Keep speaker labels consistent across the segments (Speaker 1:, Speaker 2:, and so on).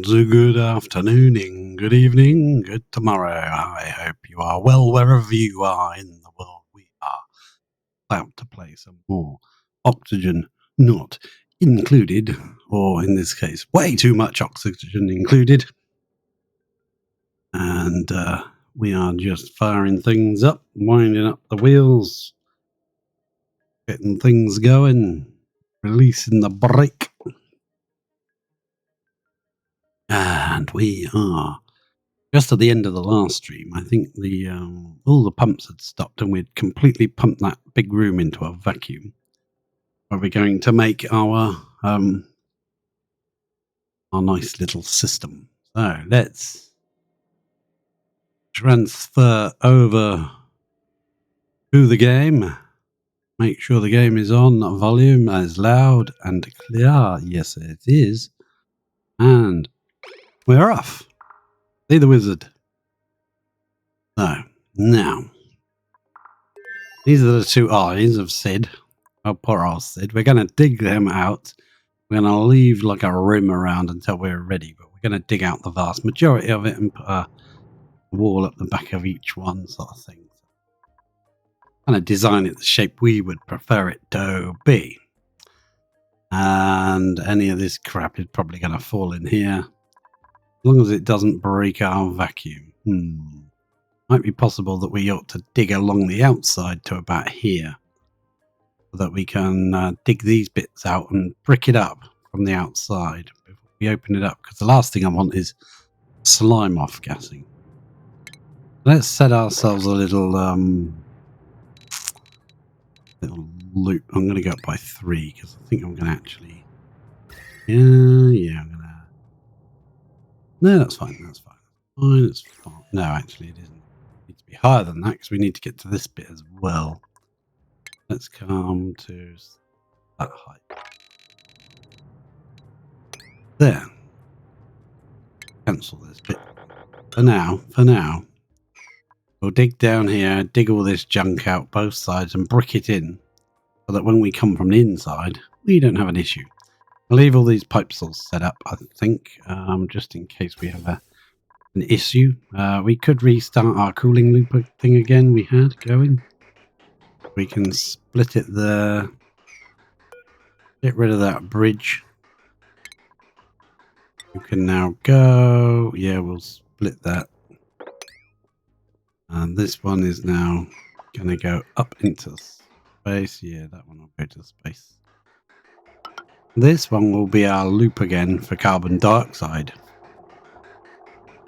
Speaker 1: good afternoon, good evening, good tomorrow. I hope you are well wherever you are in the world. We are about to play some more Oxygen Not Included, or in this case, way too much oxygen included. And we are just firing things up, winding up the wheels, getting things going, releasing the brake. And we are just at the end of the last stream. I think the all the pumps had stopped, and we'd completely pumped that big room into a vacuum. Are we going to make our nice little system? So let's transfer over to the game. Make sure the game is on volume as loud and clear. Yes, it is. And we're off. See the wizard. So now, these are the two eyes of Sid. Oh, poor old Sid. We're going to dig them out. We're going to leave like a rim around until we're ready, but we're going to dig out the vast majority of it and put a wall at the back of each one, sort of thing. Kind of design it the shape we would prefer it to be. And any of this crap is probably going to fall in here, as long as it doesn't break our vacuum. Might be possible that we ought to dig along the outside to about here, so that we can dig these bits out and brick it up from the outside before we open it up, because the last thing I want is slime off gassing. Let's set ourselves a little loop. I'm going to go up by 3 because I think I'm going to actually I'm going to no, that's fine, it's fine. No, actually it isn't. It needs to be higher than that because we need to get to this bit as well. Let's come to that height. There. Cancel this bit. For now, we'll dig down here, dig all this junk out both sides and brick it in, so that when we come from the inside, we don't have an issue. I'll leave all these pipes all set up, I think, just in case we have an issue. We could restart our cooling loop thing again we had going. We can split it there. Get rid of that bridge. You can now go. Yeah, we'll split that. And this one is now going to go up into space. Yeah, that one will go to space. This one will be our loop again for carbon dioxide.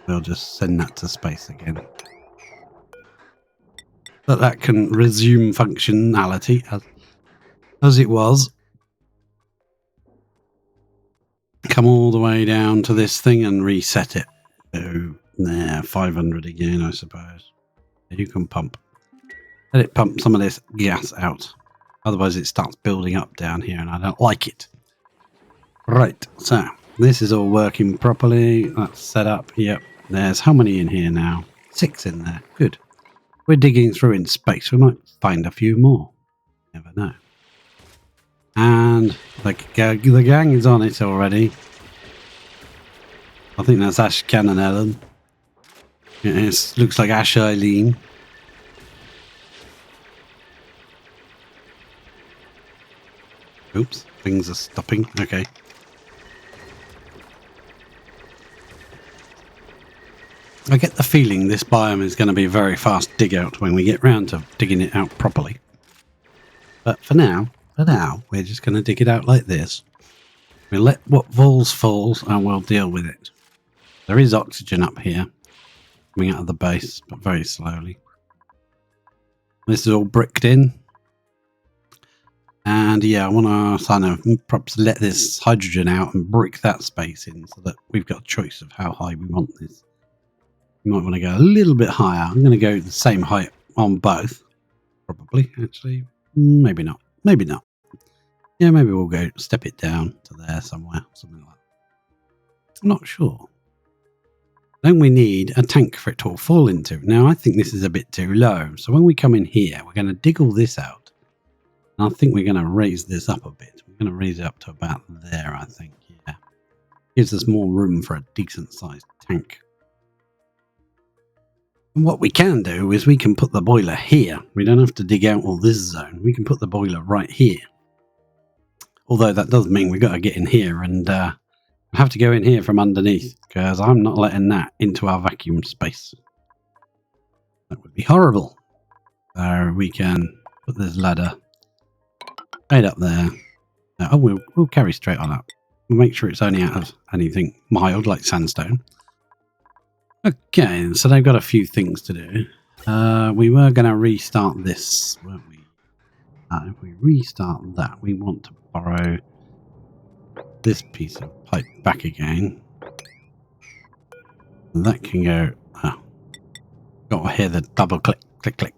Speaker 1: We'll just send that to space again. But that can resume functionality as it was. Come all the way down to this thing and reset it. So, 500 again, I suppose. You can pump. Let it pump some of this gas out. Otherwise it starts building up down here and I don't like it. Right, so this is all working properly. That's set up. Yep. There's how many in here now? 6 in there. Good. We're digging through in space. We might find a few more. Never know. And the gang is on it already. I think that's Ash Cannon Ellen. It looks like Ash Eileen. Oops, things are stopping. Okay. I get the feeling this biome is going to be a very fast dig out when we get round to digging it out properly. But for now, we're just going to dig it out like this. We'll let what falls and we'll deal with it. There is oxygen up here, coming out of the base, but very slowly. This is all bricked in. And yeah, I want to perhaps let this hydrogen out and brick that space in so that we've got a choice of how high we want this. We might want to go a little bit higher. I'm going to go the same height on both. Probably, actually. Maybe not. Maybe not. Yeah, maybe we'll go step it down to there somewhere. Something like that. I'm not sure. Then we need a tank for it to all fall into. Now, I think this is a bit too low. So when we come in here, we're going to dig all this out. And I think we're going to raise this up a bit. We're going to raise it up to about there, I think. Yeah. Gives us more room for a decent sized tank. And what we can do is we can put the boiler here. We don't have to dig out all this zone. We can put the boiler right here. Although that does mean we've got to get in here and have to go in here from underneath, because I'm not letting that into our vacuum space. That would be horrible. So we can put this ladder right up there. Oh, we'll carry straight on up. We'll make sure it's only out of anything mild like sandstone. Okay, so they've got a few things to do. We were going to restart this, weren't we? If we restart that, we want to borrow this piece of pipe back again. That can go... got to hear the double click, click, click.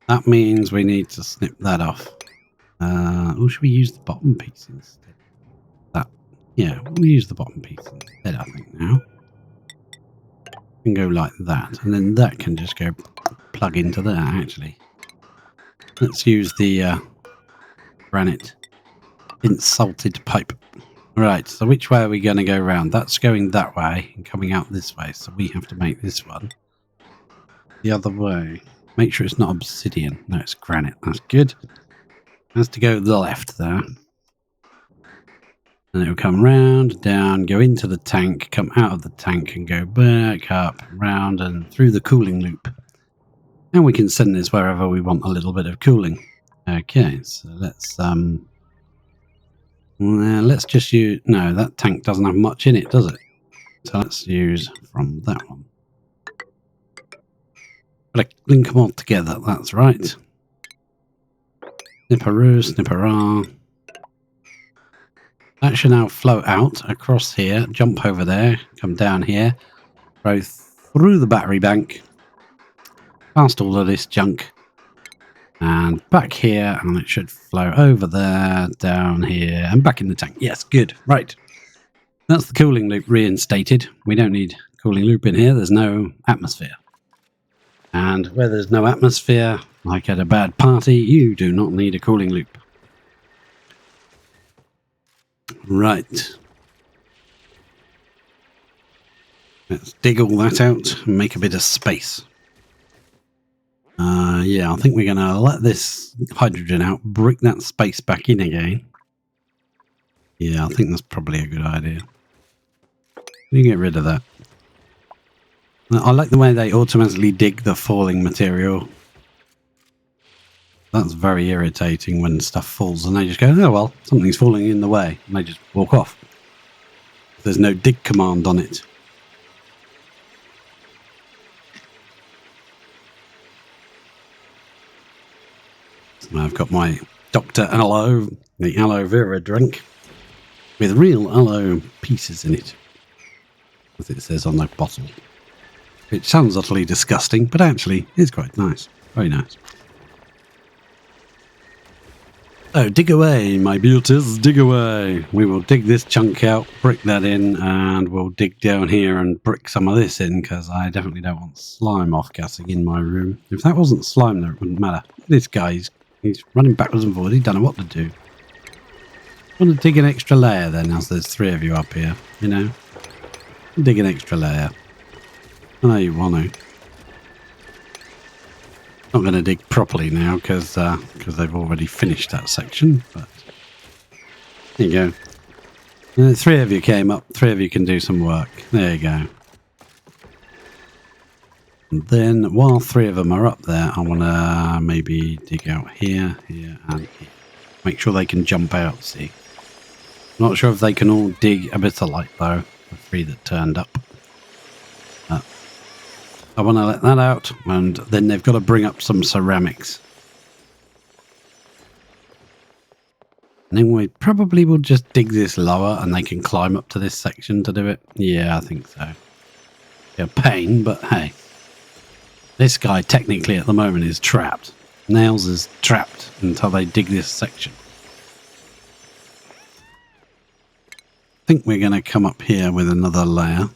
Speaker 1: That means we need to snip that off. Or should we use the bottom piece instead? That, yeah, we'll use the bottom piece instead, I think, now. Can go like that, and then that can just go plug into there, actually. Let's use the granite insulted pipe. Right, so which way are we going to go round? That's going that way and coming out this way, so we have to make this one the other way. Make sure it's not obsidian. No, it's granite. That's good. Has to go to the left there. And it will come round, down, go into the tank, come out of the tank and go back up, round and through the cooling loop. And we can send this wherever we want a little bit of cooling. Okay, so let's just use... No, that tank doesn't have much in it, does it? So let's use from that one. Gotta link them all together, that's right. Snipperoo, snipperah. That should now float out across here, jump over there, come down here, go through the battery bank, past all of this junk, and back here, and it should flow over there, down here, and back in the tank. Yes, good. Right. That's the cooling loop reinstated. We don't need cooling loop in here. There's no atmosphere. And where there's no atmosphere, like at a bad party, you do not need a cooling loop. Right. Let's dig all that out and make a bit of space. Yeah, I think we're going to let this hydrogen out, brick that space back in again. Yeah, I think that's probably a good idea. You get rid of that. I like the way they automatically dig the falling material. That's very irritating when stuff falls and they just go, oh well, something's falling in the way, and they just walk off. There's no dig command on it. I've got my Dr. Aloe, the aloe vera drink, with real aloe pieces in it, as it says on the bottle. It sounds utterly disgusting, but actually it's quite nice. Very nice. So dig away, my beauties, dig away. We will dig this chunk out, brick that in, and we'll dig down here and brick some of this in, because I definitely don't want slime off-gassing in my room. If that wasn't slime there, it wouldn't matter. This guy, he's running backwards and forwards. He don't know what to do. I want to dig an extra layer then, as there's 3 of you up here, you know. Dig an extra layer. I know you want to. Not going to dig properly now because they've already finished that section. But there you go. 3 of you came up. 3 of you can do some work. There you go. And then while 3 of them are up there, I want to maybe dig out here, here, and here. Make sure they can jump out. See. Not sure if they can all dig a bit alike though. The 3 that turned up. I want to let that out, and then they've got to bring up some ceramics. And then we probably will just dig this lower, and they can climb up to this section to do it. Yeah, I think so. Yeah, pain, but hey. This guy technically at the moment is trapped. Nails is trapped until they dig this section. I think we're going to come up here with another layer.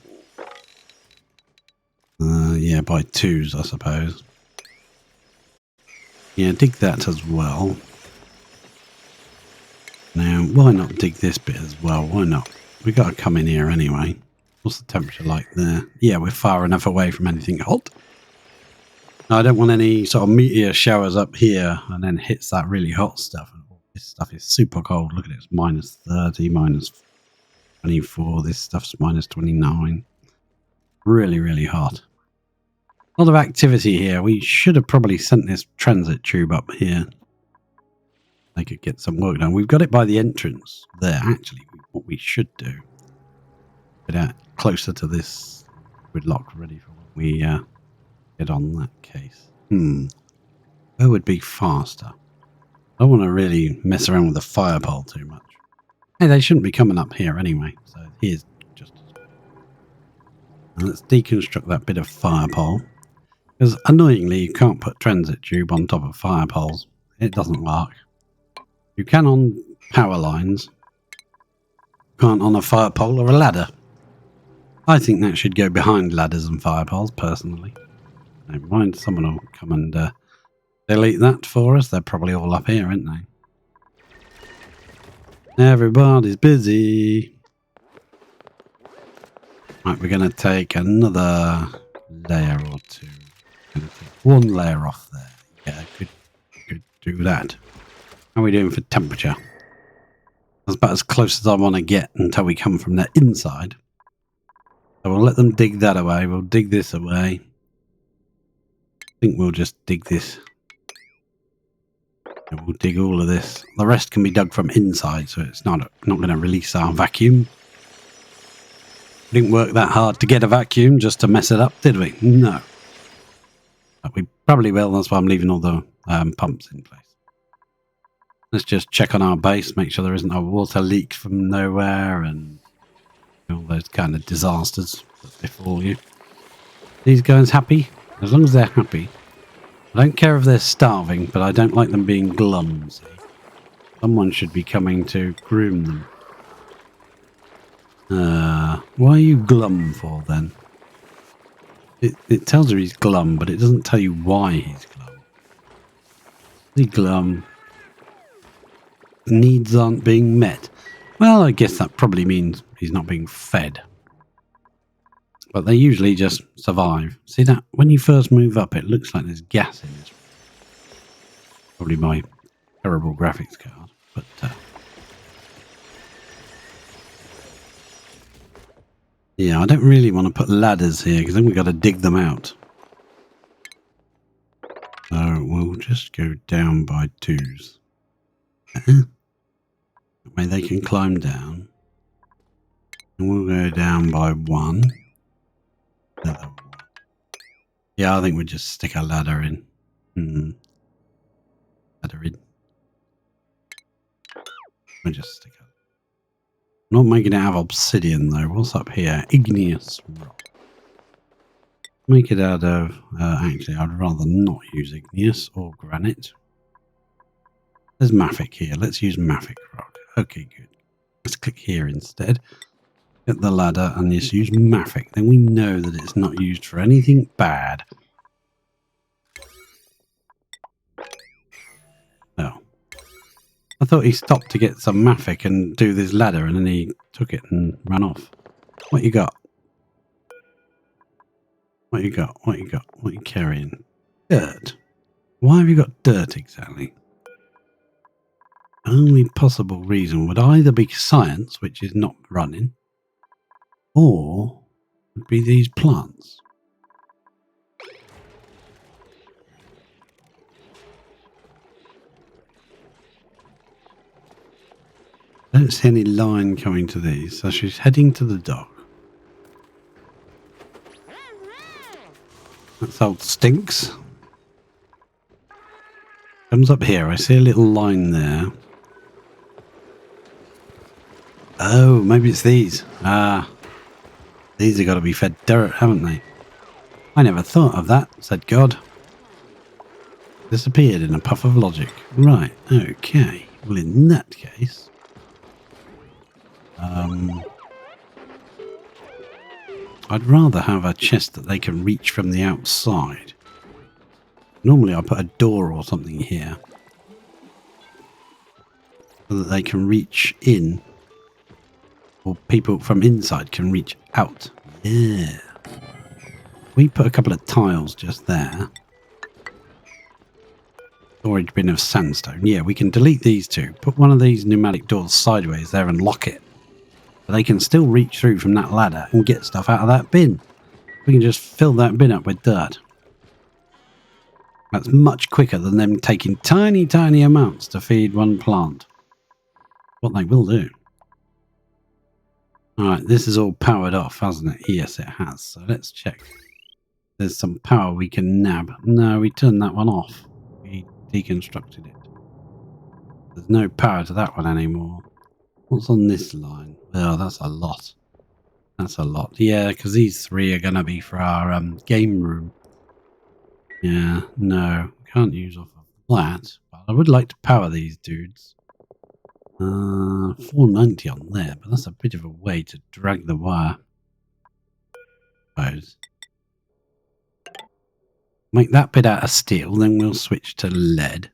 Speaker 1: Yeah, by 2s, I suppose. Yeah, dig that as well. Now, why not dig this bit as well? Why not? we got to come in here anyway. What's the temperature like there? Yeah, we're far enough away from anything hot. Now, I don't want any sort of meteor showers up here and then hits that really hot stuff. This stuff is super cold. Look at it. It's minus 30, minus 24. This stuff's minus 29. Really, really hot. A lot of activity here. We should have probably sent this transit tube up here. They could get some work done. We've got it by the entrance there, actually. What we should do. Get out closer to this gridlock ready for when we get on that case. Where would be faster? I don't want to really mess around with the fire pole too much. Hey, they shouldn't be coming up here anyway. So here's just... And let's deconstruct that bit of fire pole. Because annoyingly, you can't put transit tube on top of fire poles. It doesn't work. You can on power lines. Can't on a fire pole or a ladder. I think that should go behind ladders and fire poles, personally. Never mind, someone will come and delete that for us. They're probably all up here, aren't they? Everybody's busy. Right, we're going to take another layer or two. Going to take one layer off there. Yeah, could do that. How are we doing for temperature? That's about as close as I want to get until we come from the inside. So we'll let them dig that away. We'll dig this away. I think we'll just dig this. And we'll dig all of this. The rest can be dug from inside, so it's not going to release our vacuum. We didn't work that hard to get a vacuum just to mess it up, did we? No. But we probably will. That's why I'm leaving all the pumps in place. Let's just check on our base, make sure there isn't a water leak from nowhere and all those kind of disasters that befall you. These guys happy? As long as they're happy. I don't care if they're starving, but I don't like them being glum. See? Someone should be coming to groom them. Why are you glum for then? It tells her he's glum, but it doesn't tell you why he's glum. Is he glum? Needs aren't being met. Well, I guess that probably means he's not being fed. But they usually just survive. See that? When you first move up, it looks like there's gas in this. Probably my terrible graphics card. But yeah, I don't really want to put ladders here because then we've got to dig them out. So we'll just go down by twos. That way they can climb down. And we'll go down by one. Another one. Yeah, I think we'll just stick a ladder in. Ladder in. We'll just stick it. Not making it out of obsidian though. What's up here? Igneous rock. Make it out of... actually, I'd rather not use igneous or granite. There's mafic here. Let's use mafic rock. Okay, good. Let's click here instead. Get the ladder and just use mafic. Then we know that it's not used for anything bad. Oh. I thought he stopped to get some mafic and do this ladder and then he took it and ran off. What you got? What you got? What you got? What you carrying? Dirt. Why have you got dirt exactly? Only possible reason would either be science, which is not running, or would be these plants. I don't see any line coming to these, so she's heading to the dock. That's old Stinks. Comes up here, I see a little line there. Oh, maybe it's these. Ah, these have got to be fed dirt, haven't they? I never thought of that, said God. Disappeared in a puff of logic. Right, okay. Well, in that case... I'd rather have a chest that they can reach from the outside. Normally I put a door or something here. So that they can reach in or people from inside can reach out. Yeah. We put a couple of tiles just there. Storage bin of sandstone. Yeah, we can delete these two. Put one of these pneumatic doors sideways there and lock it. But they can still reach through from that ladder and get stuff out of that bin. We can just fill that bin up with dirt. That's much quicker than them taking tiny, tiny amounts to feed one plant. What they will do. Alright, this is all powered off, hasn't it? Yes, it has. So let's check. There's some power we can nab. No, we turned that one off. We deconstructed it. There's no power to that one anymore. What's on this line? Oh, that's a lot. That's a lot. Yeah, because these three are going to be for our game room. Yeah, no. Can't use off of that. But I would like to power these dudes. 490 on there, but that's a bit of a way to drag the wire. Suppose. Make that bit out of steel, then we'll switch to lead.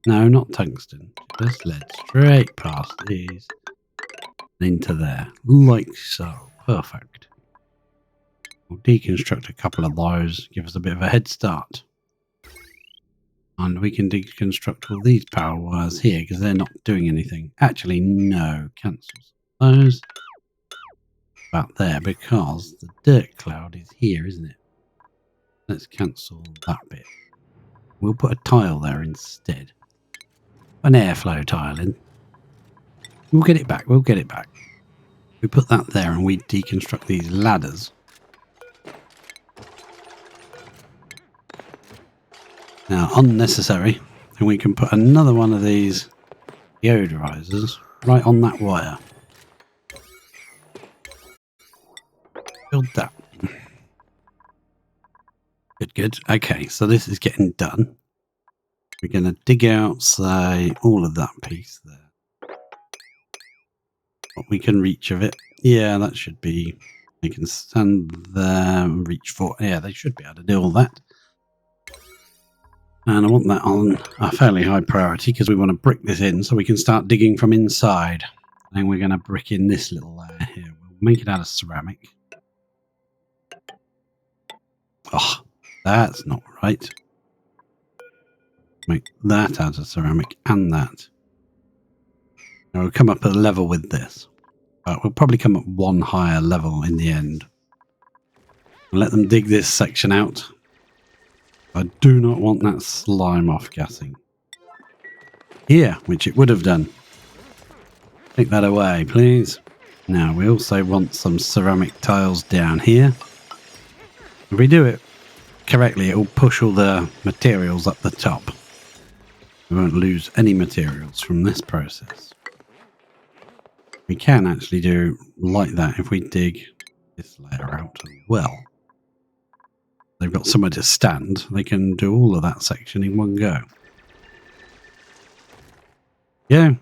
Speaker 1: No, not tungsten. Just lead. Straight past these. And into there. Like so. Perfect. We'll deconstruct a couple of those. Give us a bit of a head start. And we can deconstruct all these power wires here because they're not doing anything. Actually, no. Cancel those. About there because the dirt cloud is here, isn't it? Let's cancel that bit. We'll put a tile there instead. An airflow tile in. We'll get it back. We'll get it back. We put that there and we deconstruct these ladders. Now, unnecessary. And we can put another one of these deodorizers right on that wire. Build that. Good, good. Okay, so this is getting done. We're going to dig out, say, all of that piece there. What we can reach of it. Yeah, that should be... We can stand there and reach for... Yeah, they should be able to do all that. And I want that on a fairly high priority because we want to brick this in so we can start digging from inside. And we're going to brick in this little layer here. We'll make it out of ceramic. Oh, that's not right. Make that out of ceramic and that. And we'll come up a level with this. But we'll probably come up one higher level in the end. Let them dig this section out. I do not want that slime off gassing. Here, which it would have done. Take that away, please. Now, we also want some ceramic tiles down here. If we do it correctly, it will push all the materials up the top. We won't lose any materials from this process. We can actually do like that if we dig this layer out as well. They've got somewhere to stand. They can do all of that section in one go. Yeah.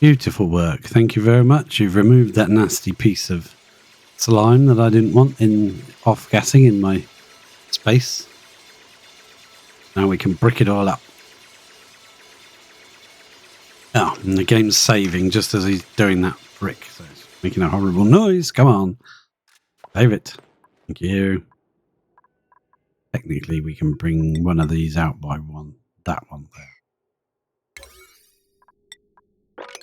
Speaker 1: Beautiful work. Thank you very much. You've removed that nasty piece of slime that I didn't want in off-gassing in my space. Now we can brick it all up. Oh, and the game's saving just as he's doing that brick. So it's making a horrible noise. Come on. Save it. Thank you. Technically, we can bring one of these out by one. That one there.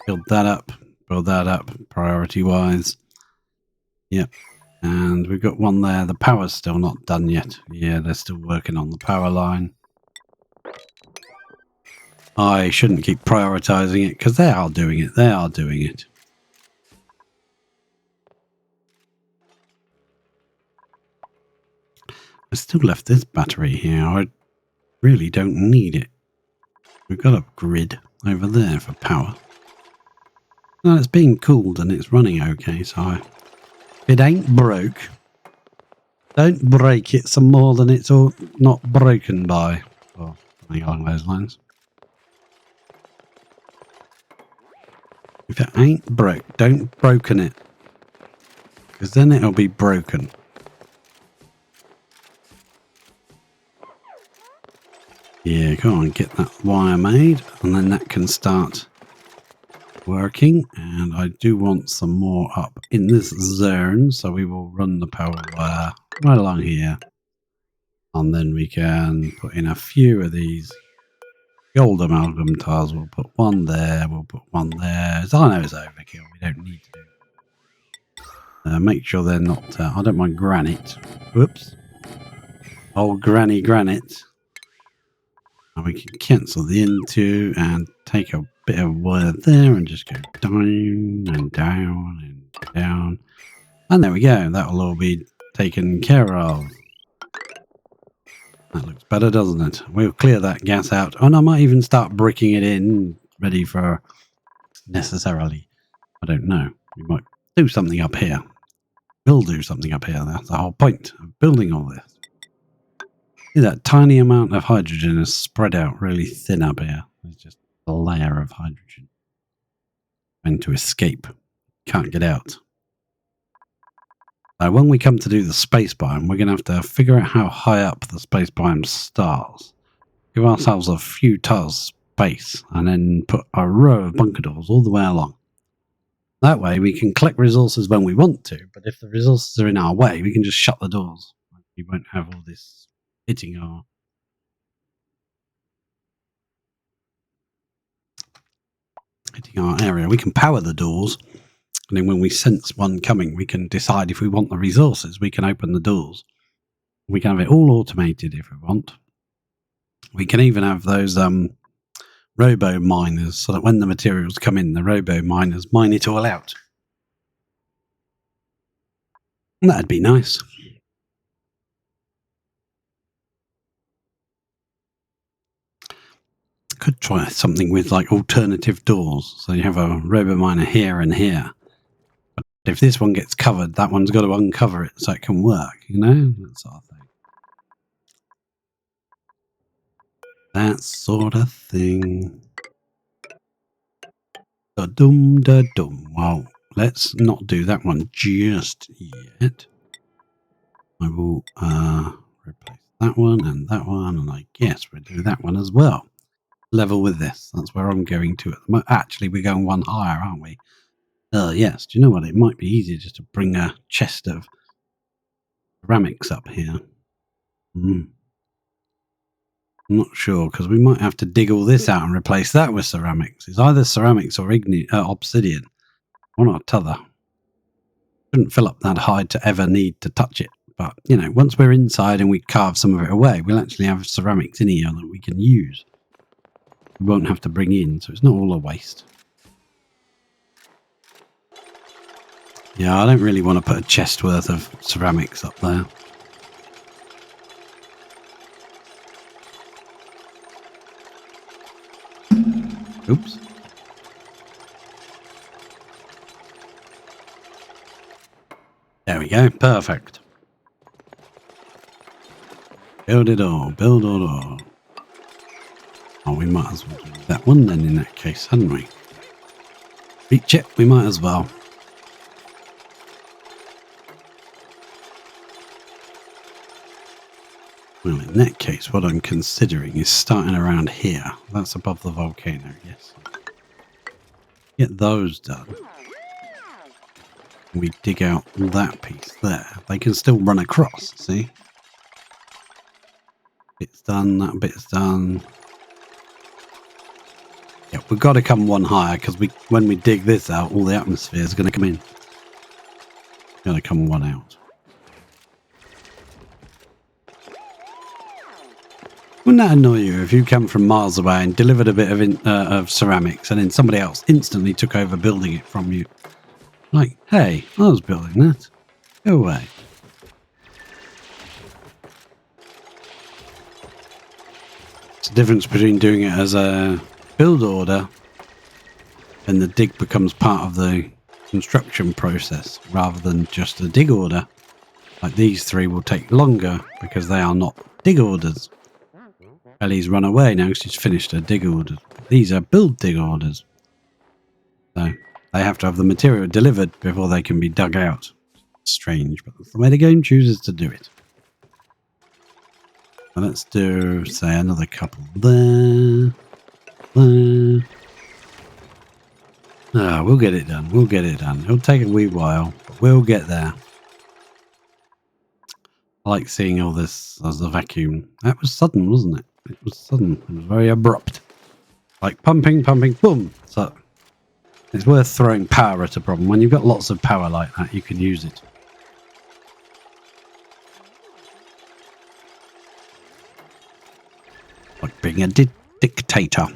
Speaker 1: Build that up. Build that up. Priority-wise. Yep. And we've got one there. The power's still not done yet. Yeah, they're still working on the power line. I shouldn't keep prioritizing it because they are doing it. They are doing it. I still left this battery here. I really don't need it. We've got a grid over there for power. No, it's being cooled and it's running okay. So if it ain't broke, don't break it some more than it's all not broken by. Or something along those lines. If it ain't broke, don't broken it. Because then it'll be broken. Yeah, go on, get that wire made, and then that can start working. And I do want some more up in this zone, so we will run the power wire right along here. And then we can put in a few of these gold amalgam tiles. We'll put one there, we'll put one there. I know it's overkill, we don't need to. Make sure they're not, I don't mind granite. Whoops. Old granny granite. And we can cancel the into and take a bit of wire there and just go down and down and down. And there we go. That will all be taken care of. That looks better, doesn't it? We'll clear that gas out. And I might even start bricking it in, ready for necessarily. I don't know. We might do something up here. We'll do something up here. That's the whole point of building all this. See, that tiny amount of hydrogen is spread out really thin up here. There's just a layer of hydrogen. Trying to escape. Can't get out. So when we come to do the space biome, we're going to have to figure out how high up the space biome starts. Give ourselves a few tiles space and then put a row of bunker doors all the way along. That way we can collect resources when we want to, but if the resources are in our way, we can just shut the doors. We won't have all this hitting our area. We can power the doors, and then when we sense one coming, we can decide if we want the resources. We can open the doors. We can have it all automated if we want. We can even have those robo miners, so that when the materials come in, the robo miners mine it all out. That'd be nice. Could try something with like alternative doors. So you have a robo miner here and here. But if this one gets covered, that one's got to uncover it so it can work, you know? That sort of thing. That sort of thing. Da-dum, da-dum. Well, let's not do that one just yet. I will replace that one, and I guess we'll do that one as well. Level with this. That's where I'm going to at the moment. Actually, we're going one higher, aren't we? Yes. Do you know what? It might be easier just to bring a chest of ceramics up here. I'm not sure, because we might have to dig all this out and replace that with ceramics. It's either ceramics or obsidian. One or t'other. Shouldn't fill up that high to ever need to touch it. But, you know, once we're inside and we carve some of it away, we'll actually have ceramics in here that we can use. We won't have to bring in, so it's not all a waste. Yeah, I don't really want to put a chest worth of ceramics up there. Oops. There we go. Perfect. Build it all. Build it all. Oh, we might as well do that one then in that case, hadn't we? Reach it. We might as well. Well, in that case, what I'm considering is starting around here. That's above the volcano, yes. Get those done. We dig out that piece there. They can still run across, see? Bit's done, that bit's done. Yeah, we've got to come one higher, because when we dig this out, all the atmosphere is going to come in. Got to come one out. Wouldn't that annoy you if you come from miles away and delivered a bit of ceramics and then somebody else instantly took over building it from you? Like, hey, I was building that. Go away. It's the difference between doing it as a build order and the dig becomes part of the construction process rather than just a dig order. Like these three will take longer because they are not dig orders. Ellie's run away now. She's finished her dig orders. These are build dig orders. So they have to have the material delivered before they can be dug out. Strange, but that's the way the game chooses to do it. So let's do, say, another couple there. There. Ah, we'll get it done. We'll get it done. It'll take a wee while, but we'll get there. I like seeing all this as a vacuum. That was sudden, wasn't it? It was sudden. It was very abrupt. Like pumping, pumping, boom. So it's worth throwing power at a problem. When you've got lots of power like that, you can use it. Like being a dictator.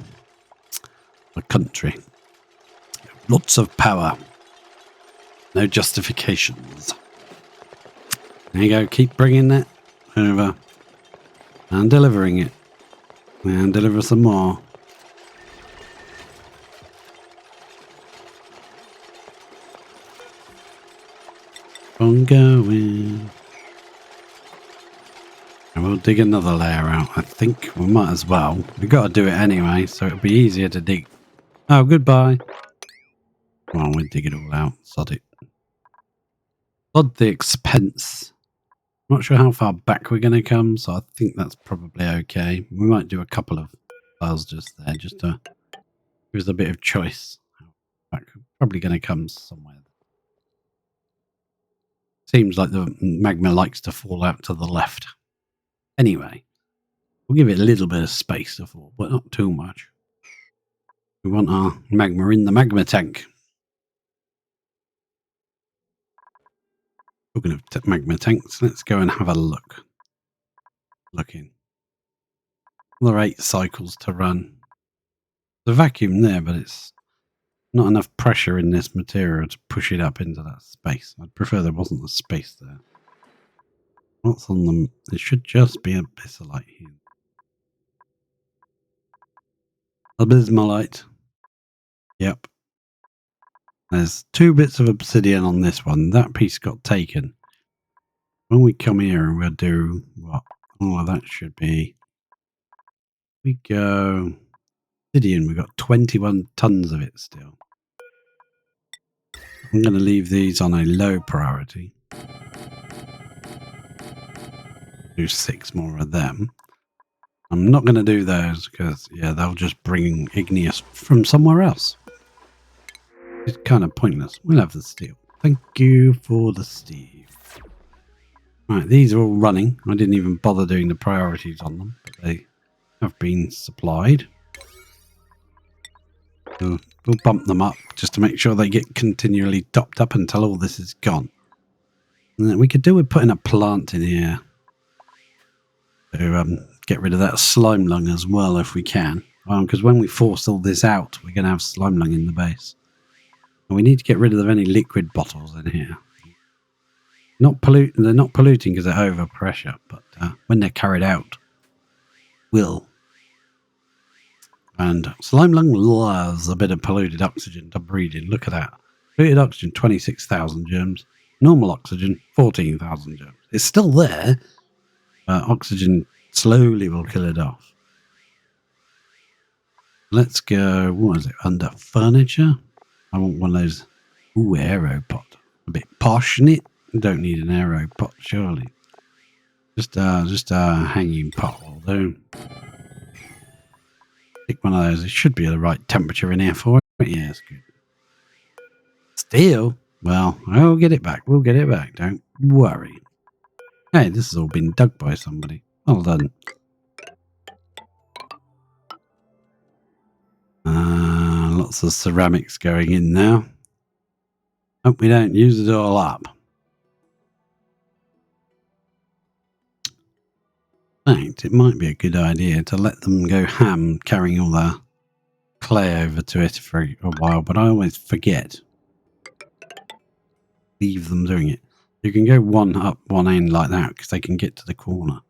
Speaker 1: A country. Lots of power. No justifications. There you go. Keep bringing that over. And delivering it. And deliver some more. Ongoing. And we'll dig another layer out. I think we might as well. We've got to do it anyway, so it'll be easier to dig. Oh, goodbye. Come on, we'll dig it all out. Sod it. Sod the expense. Not sure how far back we're going to come, so I think that's probably okay. We might do a couple of files just there, just to give us a bit of choice. Probably going to come somewhere. Seems like the magma likes to fall out to the left. Anyway, we'll give it a little bit of space to fall, but not too much. We want our magma in the magma tank. Talking of magma tanks, let's go and have a look. Looking. Another 8 cycles to run. There's a vacuum there, but it's not enough pressure in this material to push it up into that space. I'd prefer there wasn't a space there. What's on them? It should just be abyssalite here. Abysmalite. Yep. There's 2 bits of obsidian on this one. That piece got taken. When we come here, we'll do what? Oh, that should be. We go. Obsidian, we've got 21 tons of it still. I'm going to leave these on a low priority. Do 6 more of them. I'm not going to do those because, yeah, they'll just bring igneous from somewhere else. It's kind of pointless. We'll have the steel. Thank you for the steel. Right, these are all running. I didn't even bother doing the priorities on them, but they have been supplied. So we'll bump them up just to make sure they get continually topped up until all this is gone. And then we could do with putting a plant in here to get rid of that slime lung as well if we can. Because when we force all this out, we're going to have slime lung in the base. And we need to get rid of any liquid bottles in here. They're not polluting because they're over pressure, but when they're carried out, will. And slime lung loves a bit of polluted oxygen to breed in. Look at that. Polluted oxygen, 26,000 germs. Normal oxygen, 14,000 germs. It's still there. Oxygen slowly will kill it off. Let's go, what is it, under furniture? I want one of those, aero pot. A bit posh, isn't it? Don't need an aero pot, surely. Just a hanging pot will do. Pick one of those. It should be the right temperature in here for it. Yeah, it's good. Steel? Well, I'll get it back. We'll get it back. Don't worry. Hey, this has all been dug by somebody. Well done. Lots of ceramics going in now. Hope we don't use it all up. In fact, it might be a good idea to let them go ham carrying all the clay over to it for a while, but I always forget. Leave them doing it. You can go one up one end like that because they can get to the corner.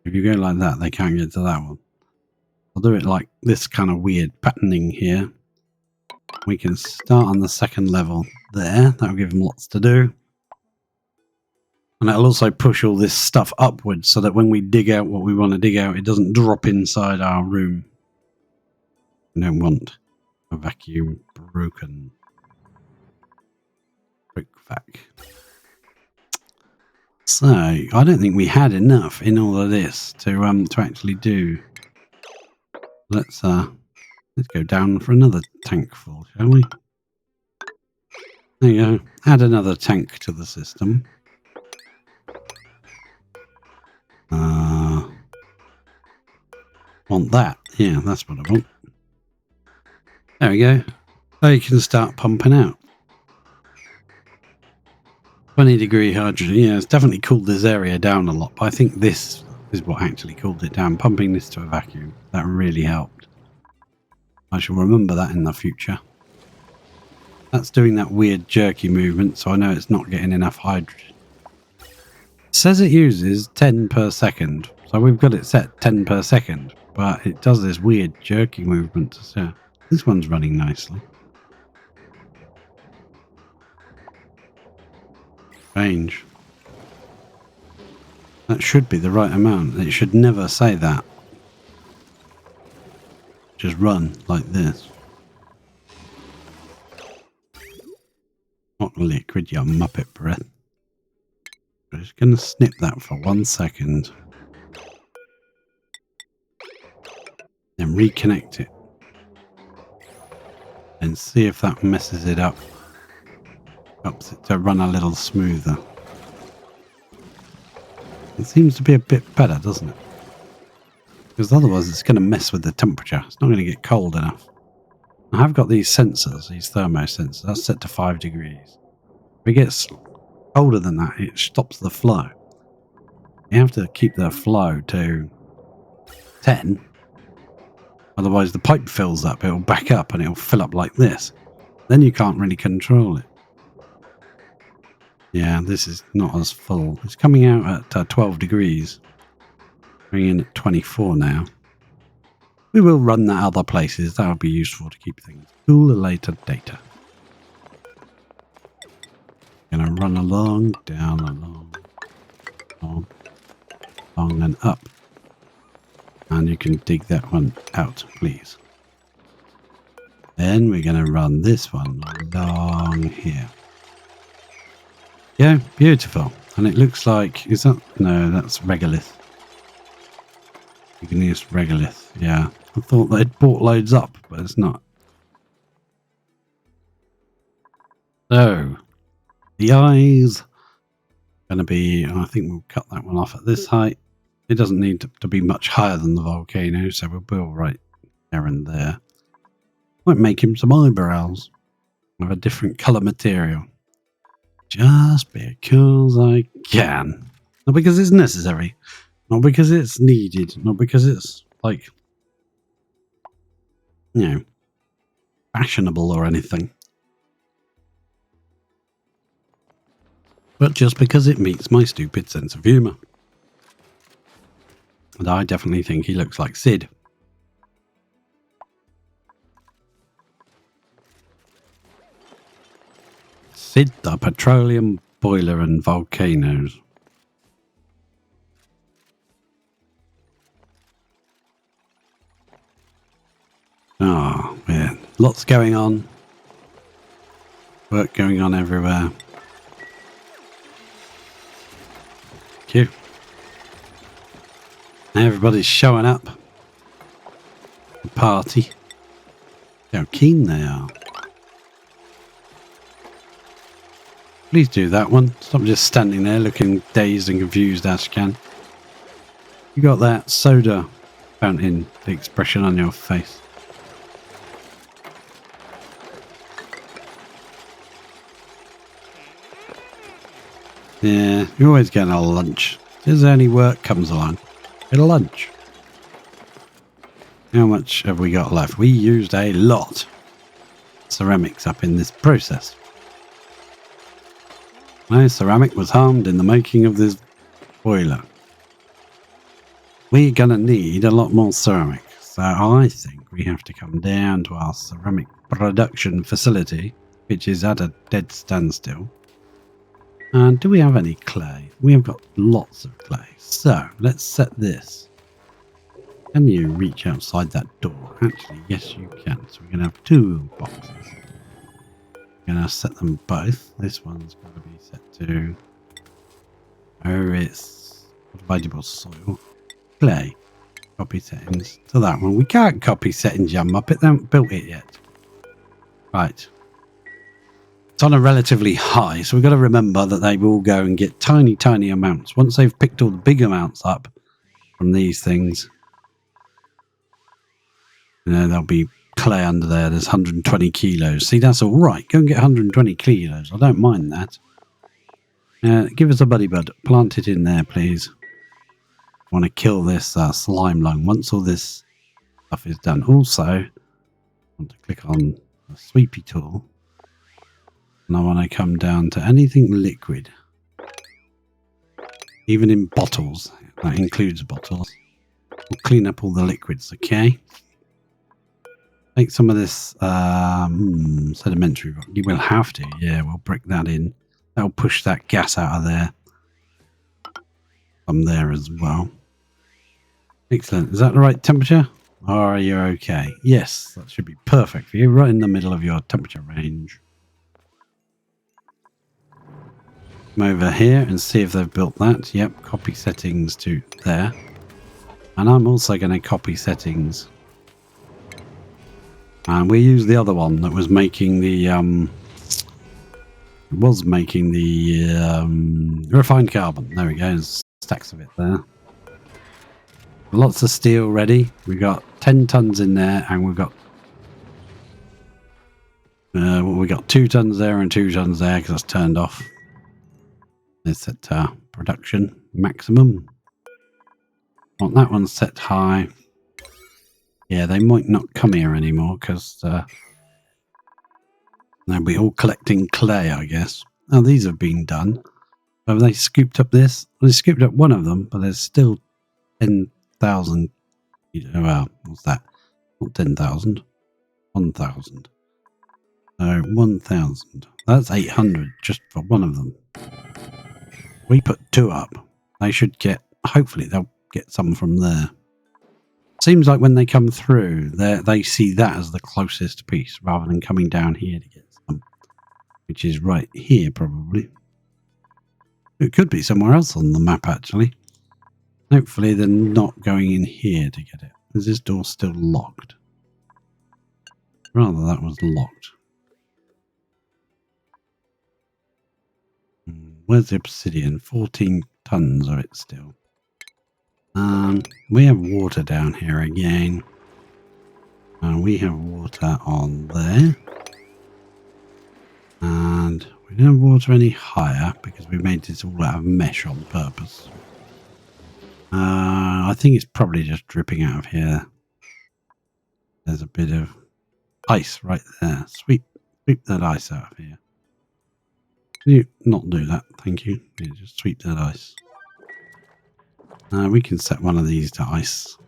Speaker 1: If you go like that, they can't get to that one. I'll do it like this kind of weird patterning here. We can start on the second level there. That'll give them lots to do. And it'll also push all this stuff upwards so that when we dig out what we want to dig out, it doesn't drop inside our room. We don't want a vacuum broken. Quick vac. So I don't think we had enough in all of this to actually do. Let's go down for another tank full, shall we? There you go. Add another tank to the system. Want that? Yeah, that's what I want. There we go. So you can start pumping out. 20-degree hydrogen. Yeah, it's definitely cooled this area down a lot, but I think this is what actually cooled it down. Pumping this to a vacuum. That really helped. I shall remember that in the future. That's doing that weird jerky movement, so I know it's not getting enough hydrogen. It says it uses 10 per second, so we've got it set 10 per second, but it does this weird jerky movement. So this one's running nicely. Strange. That should be the right amount. It should never say that. Just run like this. Not liquid, you muppet breath. I'm just going to snip that for 1 second. Then reconnect it. And see if that messes it up. Helps it to run a little smoother. It seems to be a bit better, doesn't it? Because otherwise it's going to mess with the temperature. It's not going to get cold enough. I have got these sensors, these thermo sensors. That's set to 5 degrees. If it gets colder than that, it stops the flow. You have to keep the flow to 10. Otherwise the pipe fills up. It'll back up and it'll fill up like this. Then you can't really control it. Yeah, this is not as full. It's coming out at 12 degrees. Going in at 24 now. We will run that other places. That'll be useful to keep things cool at later data. Gonna run along, down, along, and up. And you can dig that one out, please. Then we're gonna run this one along here. Yeah, beautiful. And it looks like, is that, no, that's regolith. Igneous regolith, yeah. I thought they'd bought loads up, but it's not. So, the eyes going to be, I think we'll cut that one off at this height. It doesn't need to be much higher than the volcano, so we'll build right there and there. Might make him some eyebrows with a different colour material. Just because I can. Not because it's necessary. Not because it's needed. Not because it's, like, you know, fashionable or anything. But just because it meets my stupid sense of humour. And I definitely think he looks like Sid. Sid the petroleum boiler and volcanoes. Oh, yeah. Lots going on. Work going on everywhere. Thank you. Everybody's showing up. The party. How keen they are. Please do that one. Stop just standing there looking dazed and confused, Ashcan. You got that soda fountain expression on your face. Yeah, you're always getting a lunch. If any work comes along, get a lunch. How much have we got left? We used a lot of ceramics up in this process. My ceramic was harmed in the making of this boiler. We're going to need a lot more ceramic. So I think we have to come down to our ceramic production facility, which is at a dead standstill. And do we have any clay? We have got lots of clay. So let's set this. Can you reach outside that door? Actually, yes you can. So we're going to have 2 boxes. We're going to set them both. This one's going to be set to It's vegetable soil. Clay. Copy settings to that one. We can't copy settings, you muppet. They haven't built it yet. Right. It's on a relatively high, so we've got to remember that they will go and get tiny, tiny amounts. Once they've picked all the big amounts up from these things, there'll be clay under there. There's 120 kilos. See, that's all right. Go and get 120 kilos. I don't mind that. Give us a buddy bud. Plant it in there, please. I want to kill this slime lung once all this stuff is done. Also, I want to click on the sweepy tool. And I want to come down to anything liquid. Even in bottles. That includes bottles. We'll clean up all the liquids, okay? Take some of this sedimentary rock. You will have to. Yeah, we'll brick that in. That'll push that gas out of there. Some there as well. Excellent. Is that the right temperature? Are you okay? Yes, that should be perfect for you. Right in the middle of your temperature range. Come over here and see if they've built that. Yep, copy settings to there. And I'm also going to copy settings. And we use the other one that was making the refined carbon. There we go. There's stacks of it there. Lots of steel ready. We've got 10 tons in there, and we've got we got 2 tons there and 2 tons there because that's turned off. Let's set production maximum. Want that one set high. Yeah, they might not come here anymore because they'll be all collecting clay, I guess. Now these have been done. Have they scooped up this? Well, they scooped up one of them, but there's still 10,000. Well, what's that? Not 10,000. 1,000. So 1,000. That's 800 just for one of them. We put 2 up. They should get. Hopefully, they'll get some from there. Seems like when they come through, they see that as the closest piece rather than coming down here to get some, which is right here probably. It could be somewhere else on the map actually. Hopefully they're not going in here to get it. Is this door still locked? Rather that was locked. Where's the obsidian? 14 tons of it still. We have water down here again. We have water on there. And we don't have water any higher because we made this all out of mesh on purpose. I think it's probably just dripping out of here. There's a bit of ice right there. Sweep that ice out of here. Can you not do that? Thank you. Yeah, just sweep that ice. We can set one of these to ice.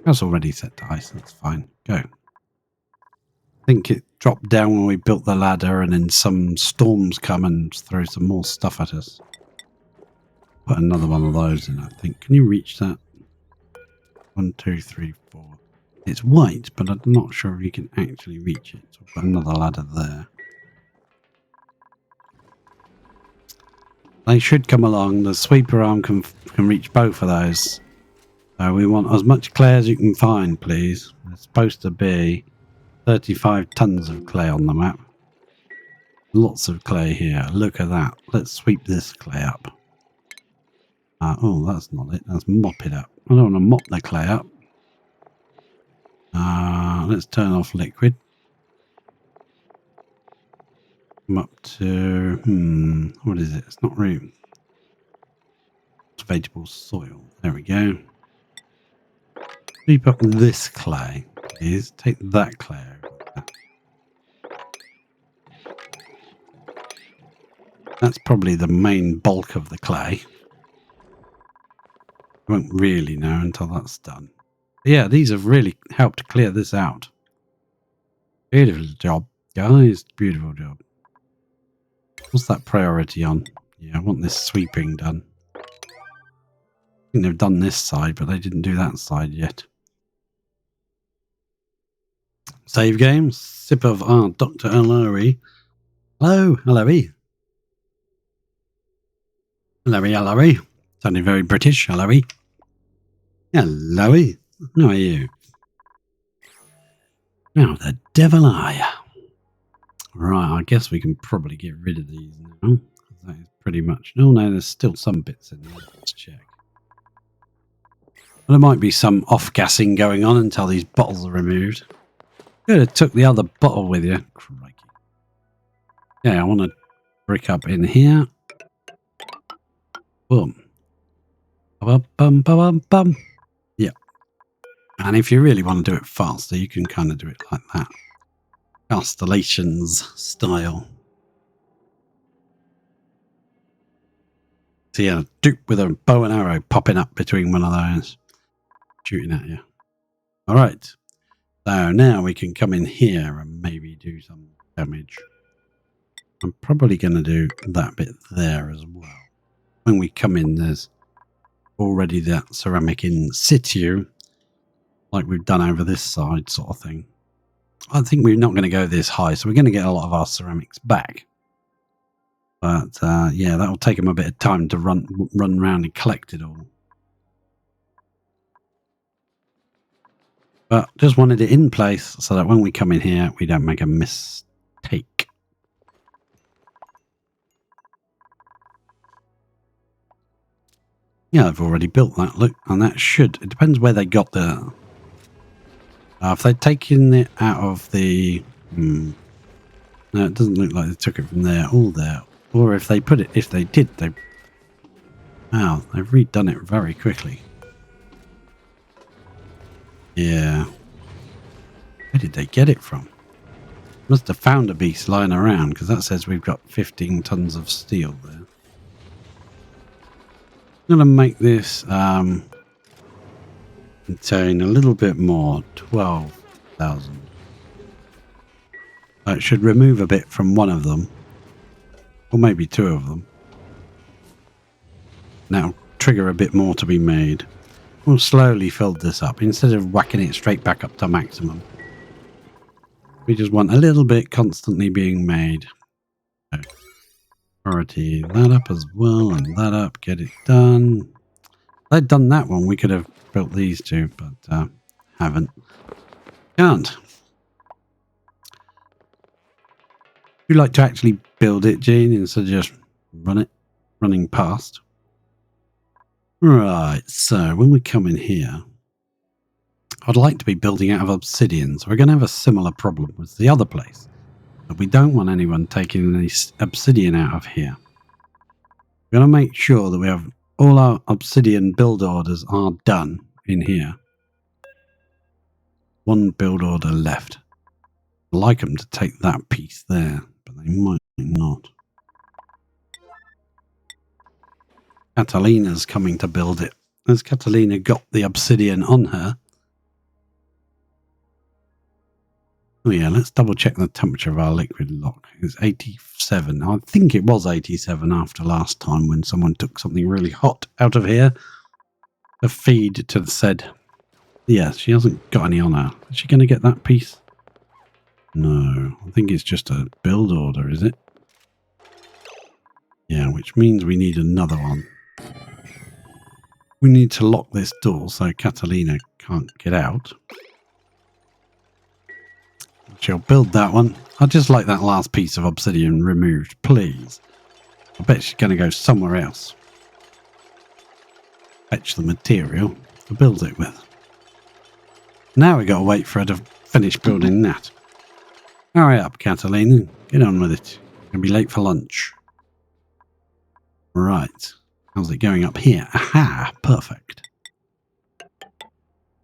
Speaker 1: That's already set to ice. That's fine. Go. I think it dropped down when we built the ladder and then some storms come and throw some more stuff at us. Put another one of those in, I think. Can you reach that? 1, 2, 3, 4. It's white, but I'm not sure if you can actually reach it. So put another ladder there. They should come along. The sweeper arm can reach both of those. So we want as much clay as you can find, please. There's supposed to be 35 tons of clay on the map. Lots of clay here. Look at that. Let's sweep this clay up. Oh, that's not it. Let's mop it up. I don't want to mop the clay up. Let's turn off liquid. Come up to... what is it? It's not room. It's vegetable soil. There we go. Sweep up this clay, please. Take that clay over there. That's probably the main bulk of the clay. Won't really know until that's done. But yeah, these have really helped clear this out. Beautiful job, guys. Beautiful job. What's that priority on? Yeah, I want this sweeping done. I think they've done this side, but they didn't do that side yet. Save game. Sip of Dr. Ellery. Hello, Ellery. Hello, hello. Sounding very British, hello. Hello. How are you? Now the devil are you? Right, I guess we can probably get rid of these now. That is pretty much... No, there's still some bits in there. Let's check. Well, there might be some off-gassing going on until these bottles are removed. Could have took the other bottle with you. Crikey. Yeah, I want to brick up in here. Boom. Bum, bum, bum, bum. Yeah. And if you really want to do it faster, you can kind of do it like that. Constellations style. See a dupe with a bow and arrow popping up between one of those. Shooting at you. Alright. So now we can come in here and maybe do some damage. I'm probably going to do that bit there as well. When we come in, there's already that ceramic in situ, like we've done over this side sort of thing. I think we're not going to go this high, so we're going to get a lot of our ceramics back. But yeah, that'll take them a bit of time to run around and collect it all. But just wanted it in place so that when we come in here, we don't make a mistake. Yeah, I've already built that, look, and that should... It depends where they got the... if they've taken it out of the... no, it doesn't look like they took it from there or there. Or if they put it... If they did, they... Wow, they've redone it very quickly. Yeah. Where did they get it from? Must have found a beast lying around, because that says we've got 15 tons of steel there. I'm going to make this contain a little bit more, 12,000. It should remove a bit from one of them, or maybe two of them. Now trigger a bit more to be made. We'll slowly fill this up instead of whacking it straight back up to maximum. We just want a little bit constantly being made. Okay. Priority that up as well, and that up, get it done. If they'd done that one, we could have built these two, but haven't. Can't. You like to actually build it, Gene, instead of just running past. Right, so when we come in here, I'd like to be building out of obsidian, so we're going to have a similar problem with the other place. But we don't want anyone taking any obsidian out of here. We're going to make sure that we have all our obsidian build orders are done in here. One build order left. I'd like them to take that piece there, but they might not. Catalina's coming to build it. Has Catalina got the obsidian on her? Oh yeah, let's double check the temperature of our liquid lock. It's 87. I think it was 87 after last time when someone took something really hot out of here to feed to the said. Yeah, she hasn't got any on her. Is she going to get that piece? No, I think it's just a build order, is it? Yeah, which means we need another one. We need to lock this door so Catalina can't get out. She'll build that one. I'd just like that last piece of obsidian removed, please. I bet she's going to go somewhere else. Fetch the material to build it with. Now we got to wait for her to finish building that. Hurry up, Catalina. Get on with it. You're going to be late for lunch. Right. How's it going up here? Aha! Perfect.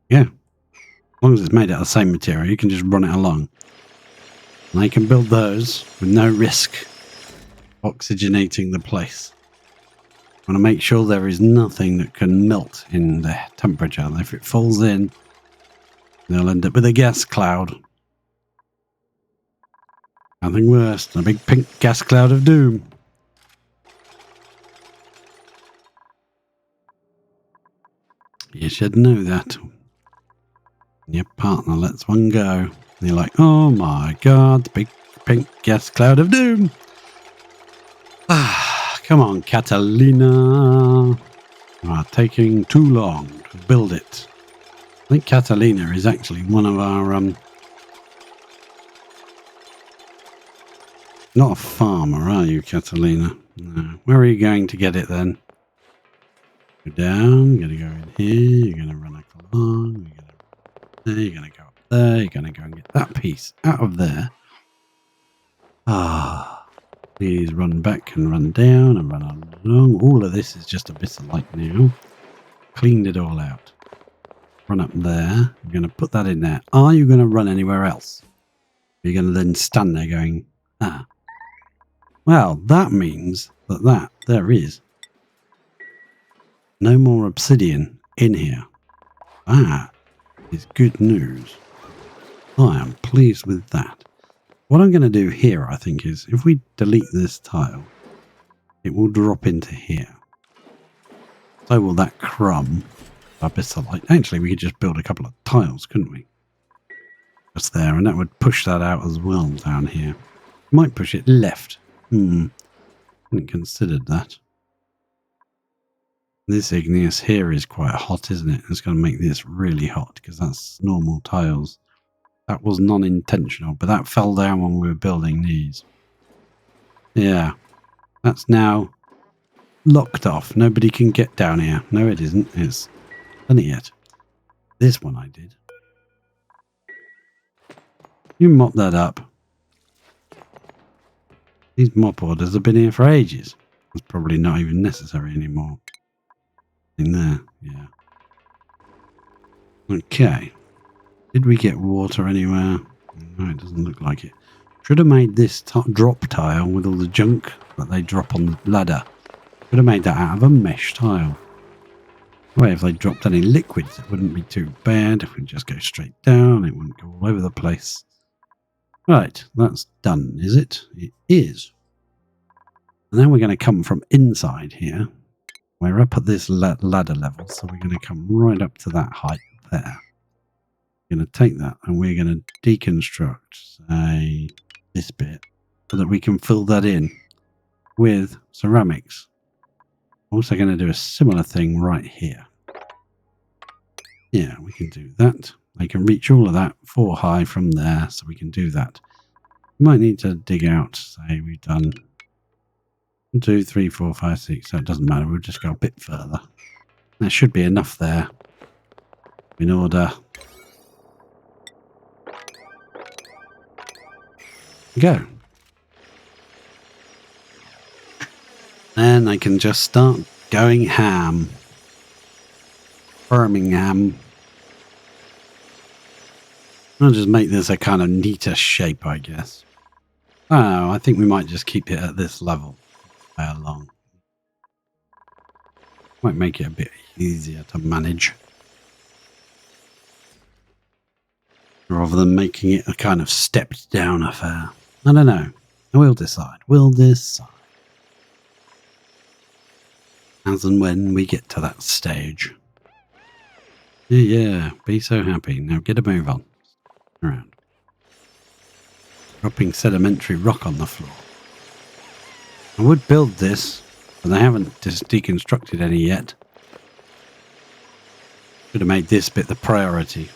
Speaker 1: Yeah. As long as it's made out of the same material, you can just run it along. And they can build those with no risk oxygenating the place. I want to make sure there is nothing that can melt in the temperature. And if it falls in, they'll end up with a gas cloud. Nothing worse than a big pink gas cloud of doom. You should know that. Your partner lets one go. And you're like, oh my god, the big pink gas cloud of doom. Come on, Catalina. You are taking too long to build it. I think Catalina is actually one of our... Not a farmer, are you, Catalina? No. Where are you going to get it then? Go down, you're going to go in here, you're going to run along, you're going to go up there, you're going to go and get that piece out of there. Please run back and run down and run along. All of this is just a bit of light now. Cleaned it all out. Run up there. I'm going to put that in there. Are you going to run anywhere else? You're going to then stand there going, well, that means that there is no more obsidian in here. That is good news. I am pleased with that. What I'm going to do here, I think, is if we delete this tile, it will drop into here. So will that crumb. A bit of light. Actually, we could just build a couple of tiles, couldn't we? Just there, and that would push that out as well down here. Might push it left. Hadn't considered that. This igneous here is quite hot, isn't it? It's going to make this really hot because that's normal tiles. That was non-intentional, but that fell down when we were building these. Yeah, that's now locked off. Nobody can get down here. No, it isn't. It's done it yet. This one I did. You mop that up. These mop orders have been here for ages. It's probably not even necessary anymore. In there, yeah. Okay. Did we get water anywhere? No, it doesn't look like it. Should have made this drop tile with all the junk that they drop on the ladder. Should have made that out of a mesh tile. Well, if they dropped any liquids, it wouldn't be too bad. If we just go straight down, it wouldn't go all over the place. Right, that's done, is it? It is. And then we're going to come from inside here. We're up at this ladder level, so we're going to come right up to that height there. We're going to take that and we're going to deconstruct, say, this bit, so that we can fill that in with ceramics. Also going to do a similar thing right here. Yeah, we can do that. I can reach all of that 4 high from there, so we can do that. We might need to dig out, say we've done 1, 2, 3, 4, 5, 6. So it doesn't matter. We'll just go a bit further. There should be enough there in order to go. Then I can just start going ham. Birmingham. I'll just make this a kind of neater shape, I guess. Oh, I think we might just keep it at this level. Along. Might make it a bit easier to manage. Rather than making it a kind of stepped down affair. I don't know. We'll decide. We'll decide. As and when we get to that stage. Yeah, be so happy. Now get a move on. Around. Dropping sedimentary rock on the floor. I would build this, but I haven't just deconstructed any yet. Should have made this bit the priority.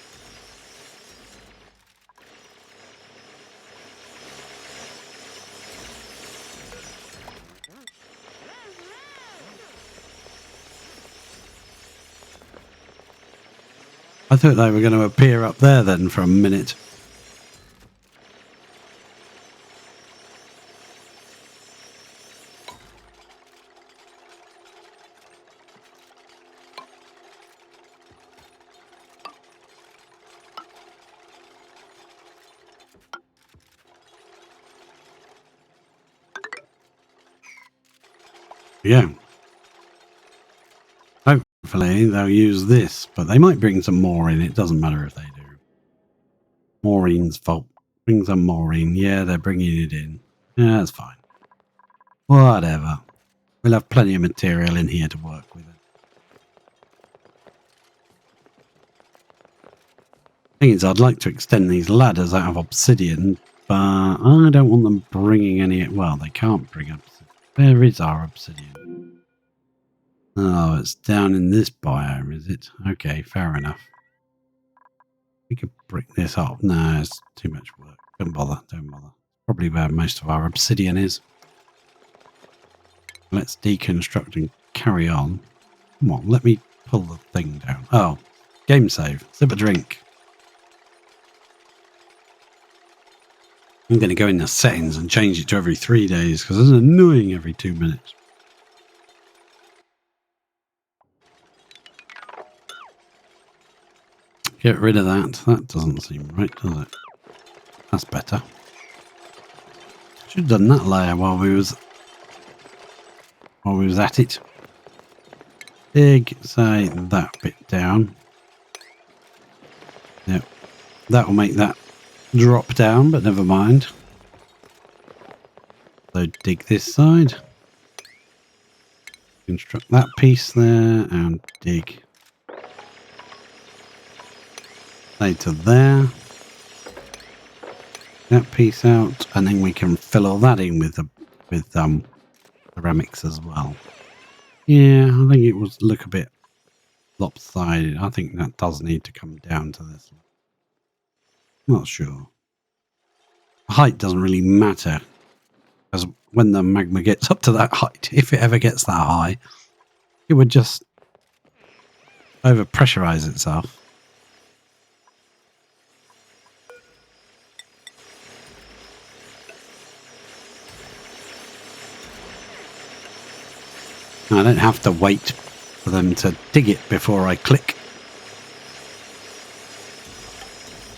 Speaker 1: I thought they were going to appear up there then for a minute. Yeah. Hopefully they'll use this, but they might bring some more in. It doesn't matter if they do. Maureen's fault. Bring some Maureen. Yeah, they're bringing it in. Yeah, that's fine. Whatever. We'll have plenty of material in here to work with it. Thing is, I'd like to extend these ladders out of obsidian, but I don't want them bringing any... Well, they can't bring obsidian. Where is our obsidian? Oh, it's down in this biome, is it? Okay, fair enough. We could brick this up. No, it's too much work. Don't bother, don't bother. Probably where most of our obsidian is. Let's deconstruct and carry on. Come on, let me pull the thing down. Oh, game save. Sip a drink. I'm going to go in the settings and change it to every 3 days because it's annoying every 2 minutes. Get rid of that. That doesn't seem right, does it? That's better. Should have done that layer while we was at it. Dig, say that bit down. Yep. That will make that drop down, but never mind. So dig this side. Construct that piece there and dig. Say to there. That piece out, and then we can fill all that in with ceramics as well. Yeah, I think it was look a bit lopsided. I think that does need to come down to this one. Not sure. Height doesn't really matter, because when the magma gets up to that height, if it ever gets that high, it would just overpressurize itself. I don't have to wait for them to dig it before I click.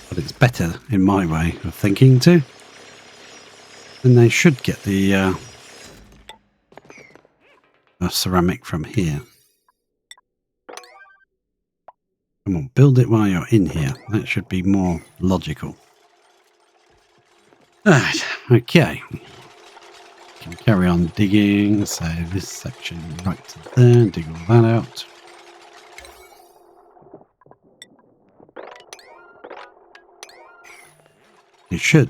Speaker 1: But it's better in my way of thinking too. And they should get the ceramic from here. Come on, build it while you're in here. That should be more logical. Right, okay. Can carry on digging, so this section right to there, dig all that out. You should.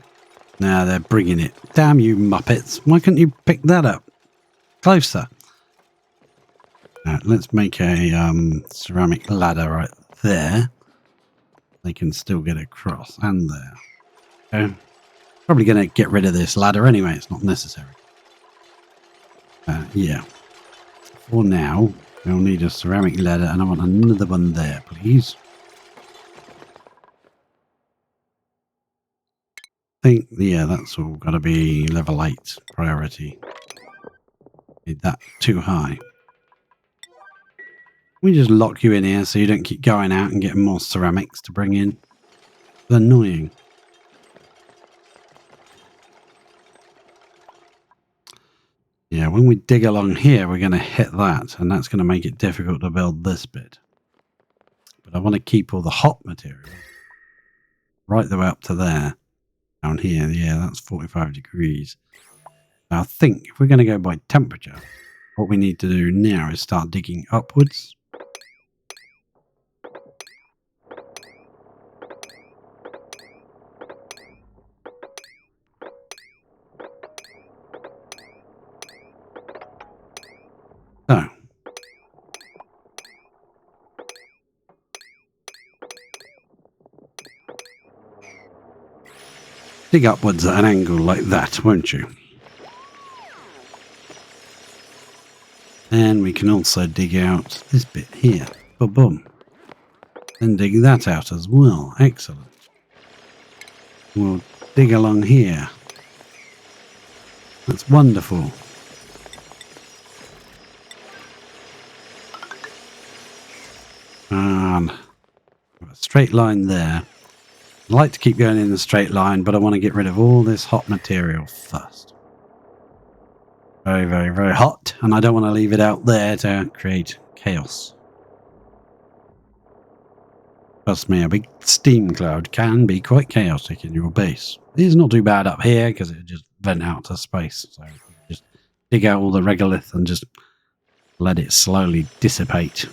Speaker 1: Now they're bringing it. Damn you Muppets. Why couldn't you pick that up? Closer. Right, let's make a ceramic ladder right there. They can still get across. And there. Okay. Probably going to get rid of this ladder anyway. It's not necessary. Yeah. For now, we'll need a ceramic ladder, and I want another one there, please. I think, yeah, that's all got to be level 8 priority. Need that too high. We just lock you in here so you don't keep going out and getting more ceramics to bring in. It's annoying. Yeah, when we dig along here, we're going to hit that, and that's going to make it difficult to build this bit. But I want to keep all the hot material right the way up to there. Down here, yeah, that's 45 degrees. Now, I think if we're going to go by temperature, what we need to do now is start digging upwards. So, dig upwards at an angle like that, won't you? And we can also dig out this bit here. Boom, boom. And dig that out as well. Excellent. We'll dig along here. That's wonderful. And a straight line there. I like to keep going in a straight line, but I want to get rid of all this hot material first. Very, very, very hot, and I don't want to leave it out there to create chaos. Trust me, a big steam cloud can be quite chaotic in your base. It's not too bad up here because it just vent out to space. So just dig out all the regolith and just let it slowly dissipate.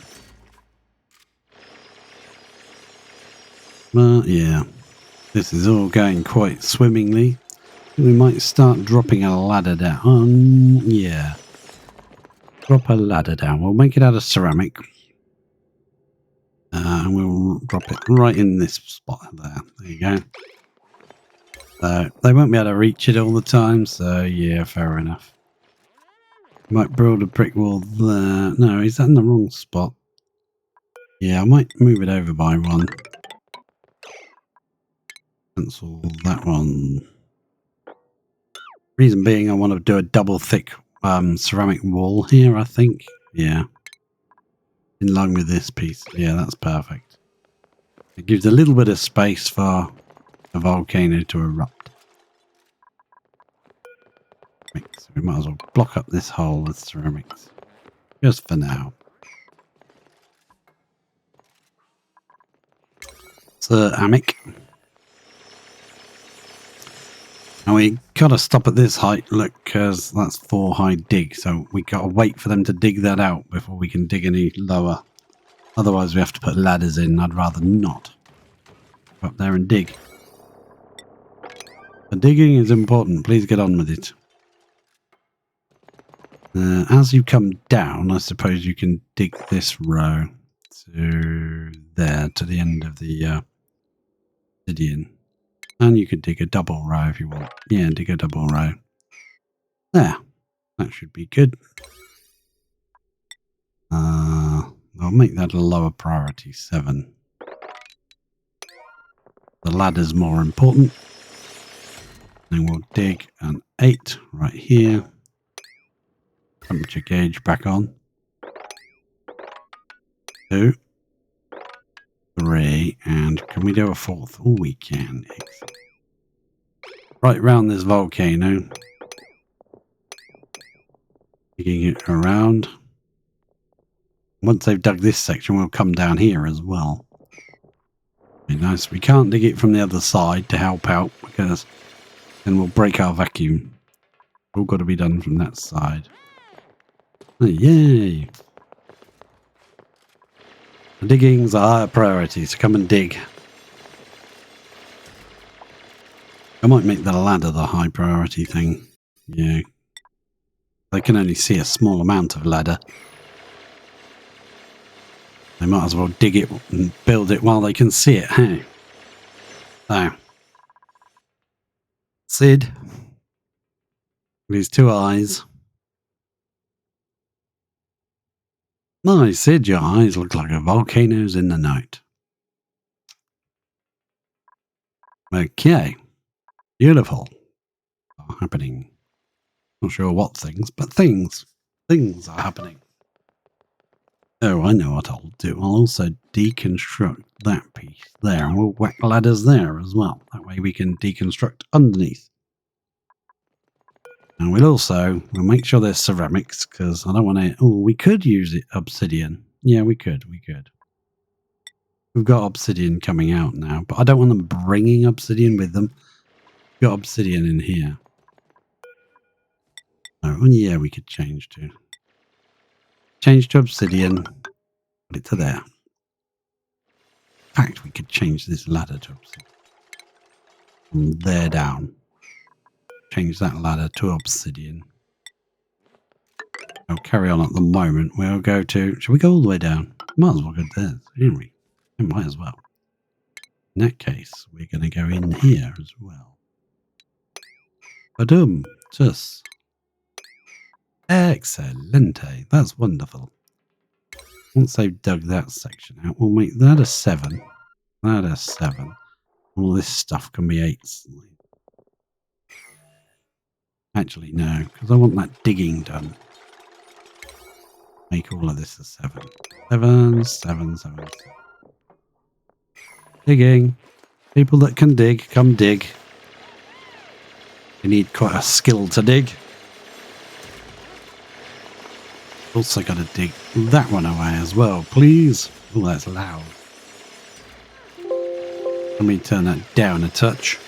Speaker 1: But yeah, this is all going quite swimmingly. We might start dropping a ladder down. Yeah. drop a ladder down. We'll make it out of ceramic. And we'll drop it right in this spot there. There you go. So they won't be able to reach it all the time, so yeah, fair enough. Might build a brick wall there. No, is that in the wrong spot? Yeah, I might move it over by one. Cancel that one. Reason being, I want to do a double thick ceramic wall here, I think. Yeah. In line with this piece. Yeah, that's perfect. It gives a little bit of space for the volcano to erupt. So we might as well block up this hole with ceramics. Just for now. Ceramic. And we gotta stop at this height, look, because that's 4 high dig. So we gotta wait for them to dig that out before we can dig any lower. Otherwise we have to put ladders in. I'd rather not. Go up there and dig. The digging is important. Please get on with it. As you come down, I suppose you can dig this row to there, to the end of the obsidian. And you could dig a double row if you want. Yeah, dig a double row. There. That should be good. I'll make that a lower priority, 7. The ladder's more important. Then we'll dig an 8 right here. Temperature gauge back on. 2. 3. And can we do a 4th? Oh, we can. Excellent. Right round this volcano. Digging it around. Once they've dug this section, we'll come down here as well. Be nice. We can't dig it from the other side to help out because then we'll break our vacuum. All got to be done from that side. Oh, yay! The digging's a higher priority, so come and dig. I might make the ladder the high priority thing. Yeah. They can only see a small amount of ladder. They might as well dig it and build it while they can see it, hey? So. Sid. With his 2 eyes. Nice, Sid, your eyes look like a volcano's in the night. Okay. Beautiful. Are happening. Not sure what things, but things. Things are happening. Oh, I know what I'll do. I'll also deconstruct that piece there, and we'll whack ladders there as well. That way we can deconstruct underneath. And we'll make sure there's ceramics, because I don't want to... Oh, we could use it obsidian. Yeah, we could. We've got obsidian coming out now, but I don't want them bringing obsidian with them. We've got obsidian in here. Oh, yeah, we could change to obsidian. Put it to there. In fact, we could change this ladder to obsidian. From there down. Change that ladder to obsidian. I'll carry on at the moment. We'll go to... Shall we go all the way down? Might as well go there, shouldn't we? We might as well. In that case, we're going to go in here as well. Badum. Just. Excelente. That's wonderful. Once they've dug that section out, we'll make that a 7. That a 7. All this stuff can be 8s. Actually, no, because I want that digging done. Make all of this a 7. 7, 7, 7, 7. Digging. People that can dig, come dig. You need quite a skill to dig. Also got to dig that one away as well, please. Oh, that's loud. Let me turn that down a touch.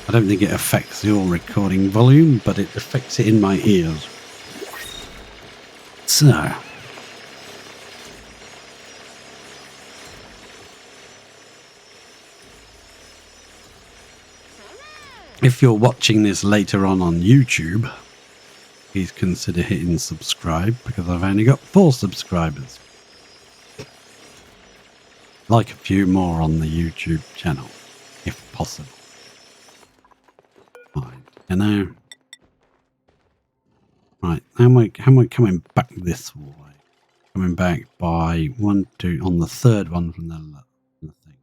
Speaker 1: I don't think it affects your recording volume, but it affects it in my ears. So. If you're watching this later on YouTube, please consider hitting subscribe, because I've only got 4 subscribers. Like a few more on the YouTube channel, if possible. Fine. You know. Right, how am I coming back this way? Coming back by 1, 2 on the third one from the thing.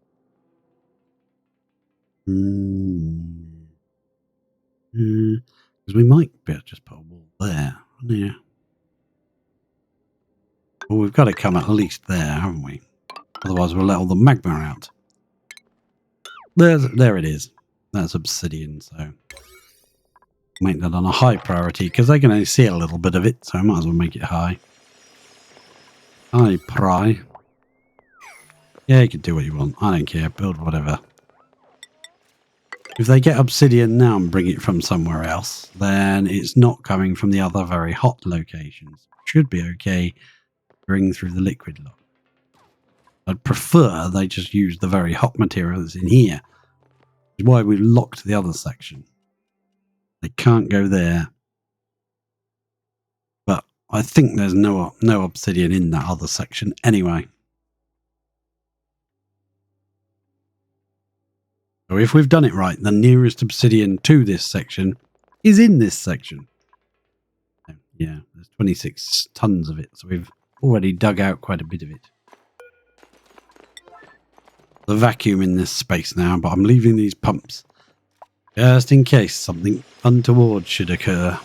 Speaker 1: Because we might be able to just put a wall there. Yeah. Well, we've got to come at least there, haven't we? Otherwise, we'll let all the magma out. There it is. That's obsidian, so make that on a high priority because they can only see a little bit of it, so I might as well make it high. High pry. Yeah, you can do what you want. I don't care. Build whatever. If they get obsidian now and bring it from somewhere else, then it's not coming from the other very hot locations. Should be okay. Bring through the liquid lock. I'd prefer they just use the very hot material that's in here. Which is why we locked the other section. They can't go there. But I think there's no obsidian in that other section anyway. So if we've done it right, the nearest obsidian to this section is in this section. Yeah, there's 26 tons of it, so we've already dug out quite a bit of it. The vacuum in this space now, but I'm leaving these pumps just in case something untoward should occur.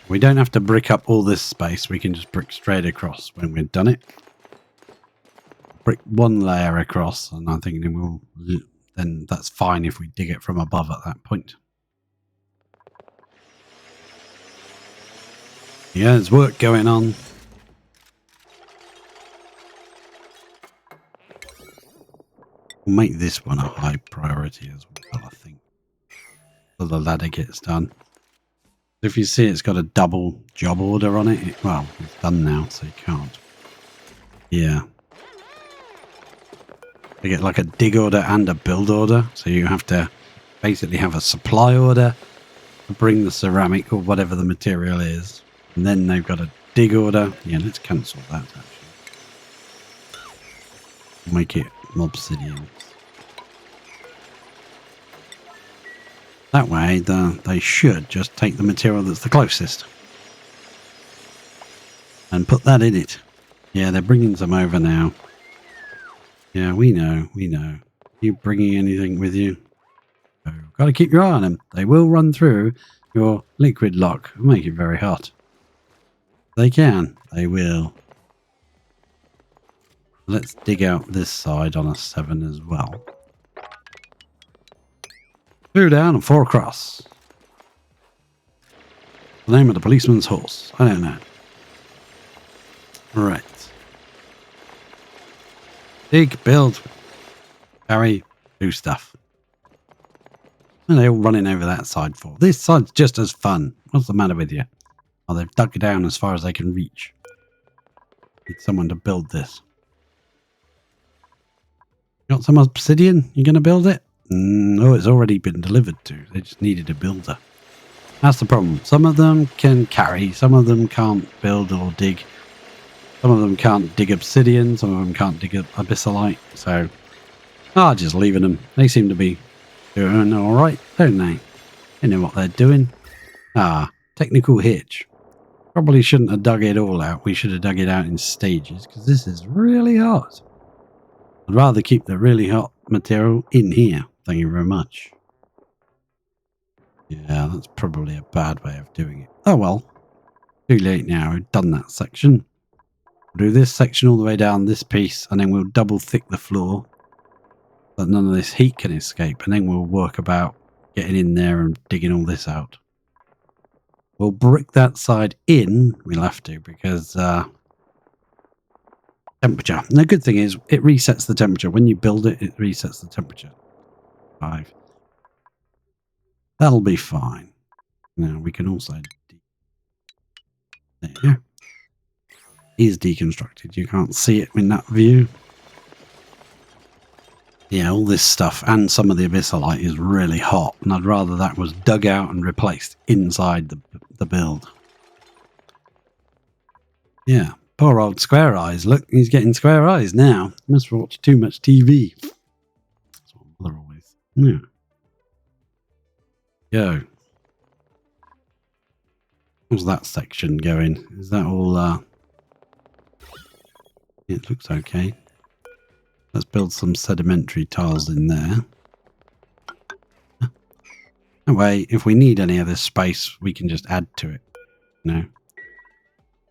Speaker 1: We don't have to brick up all this space, we can just brick straight across when we've done it. Brick one layer across, and I think then that's fine if we dig it from above at that point. Yeah, there's work going on. We'll make this one a high priority as well, I think, so the ladder gets done. If you see it's got a double job order on it, well, it's done now, so you can't. Yeah. You get like a dig order and a build order, so you have to basically have a supply order to bring the ceramic or whatever the material is, and then they've got a dig order. Yeah, let's cancel that actually. Make it obsidian. That way they should just take the material that's the closest and put that in it. Yeah, they're bringing some over now. Yeah, we know. You bringing anything with you? So, got to keep your eye on them. They will run through your liquid lock and make it very hot. They can. They will. Let's dig out this side on a 7 as well. 2 down and 4 across. The name of the policeman's horse. I don't know. Right. Dig, build, carry, do stuff. And they're all running over that side for. This side's just as fun. What's the matter with you? Oh, they've dug it down as far as they can reach. Need someone to build this. Got some obsidian? You going to build it? No, it's already been delivered to. They just needed a builder. That's the problem. Some of them can carry. Some of them can't build or dig. Some of them can't dig obsidian. Some of them can't dig abyssalite. So, just leaving them. They seem to be doing all right, don't they? They know what they're doing. Technical hitch. Probably shouldn't have dug it all out. We should have dug it out in stages because this is really hot. I'd rather keep the really hot material in here. Thank you very much. Yeah, that's probably a bad way of doing it. Oh well. Too late now. We've done that section. We'll do this section all the way down this piece, and then we'll double thick the floor so that none of this heat can escape, and then we'll work about getting in there and digging all this out. We'll brick that side in. We'll have to because temperature. And the good thing is it resets the temperature. When you build it, it resets the temperature. 5. That'll be fine. Now we can also... There you go. Is deconstructed. You can't see it in that view. Yeah, all this stuff and some of the abyssalite is really hot, and I'd rather that was dug out and replaced inside the build. Yeah, poor old Square Eyes. Look, he's getting square eyes now. Must watch too much TV. That's what Mother always. Yeah. Go. How's that section going? Is that all? It looks okay. Let's build some sedimentary tiles in there. That way, if we need any of this space, we can just add to it. You know, I'm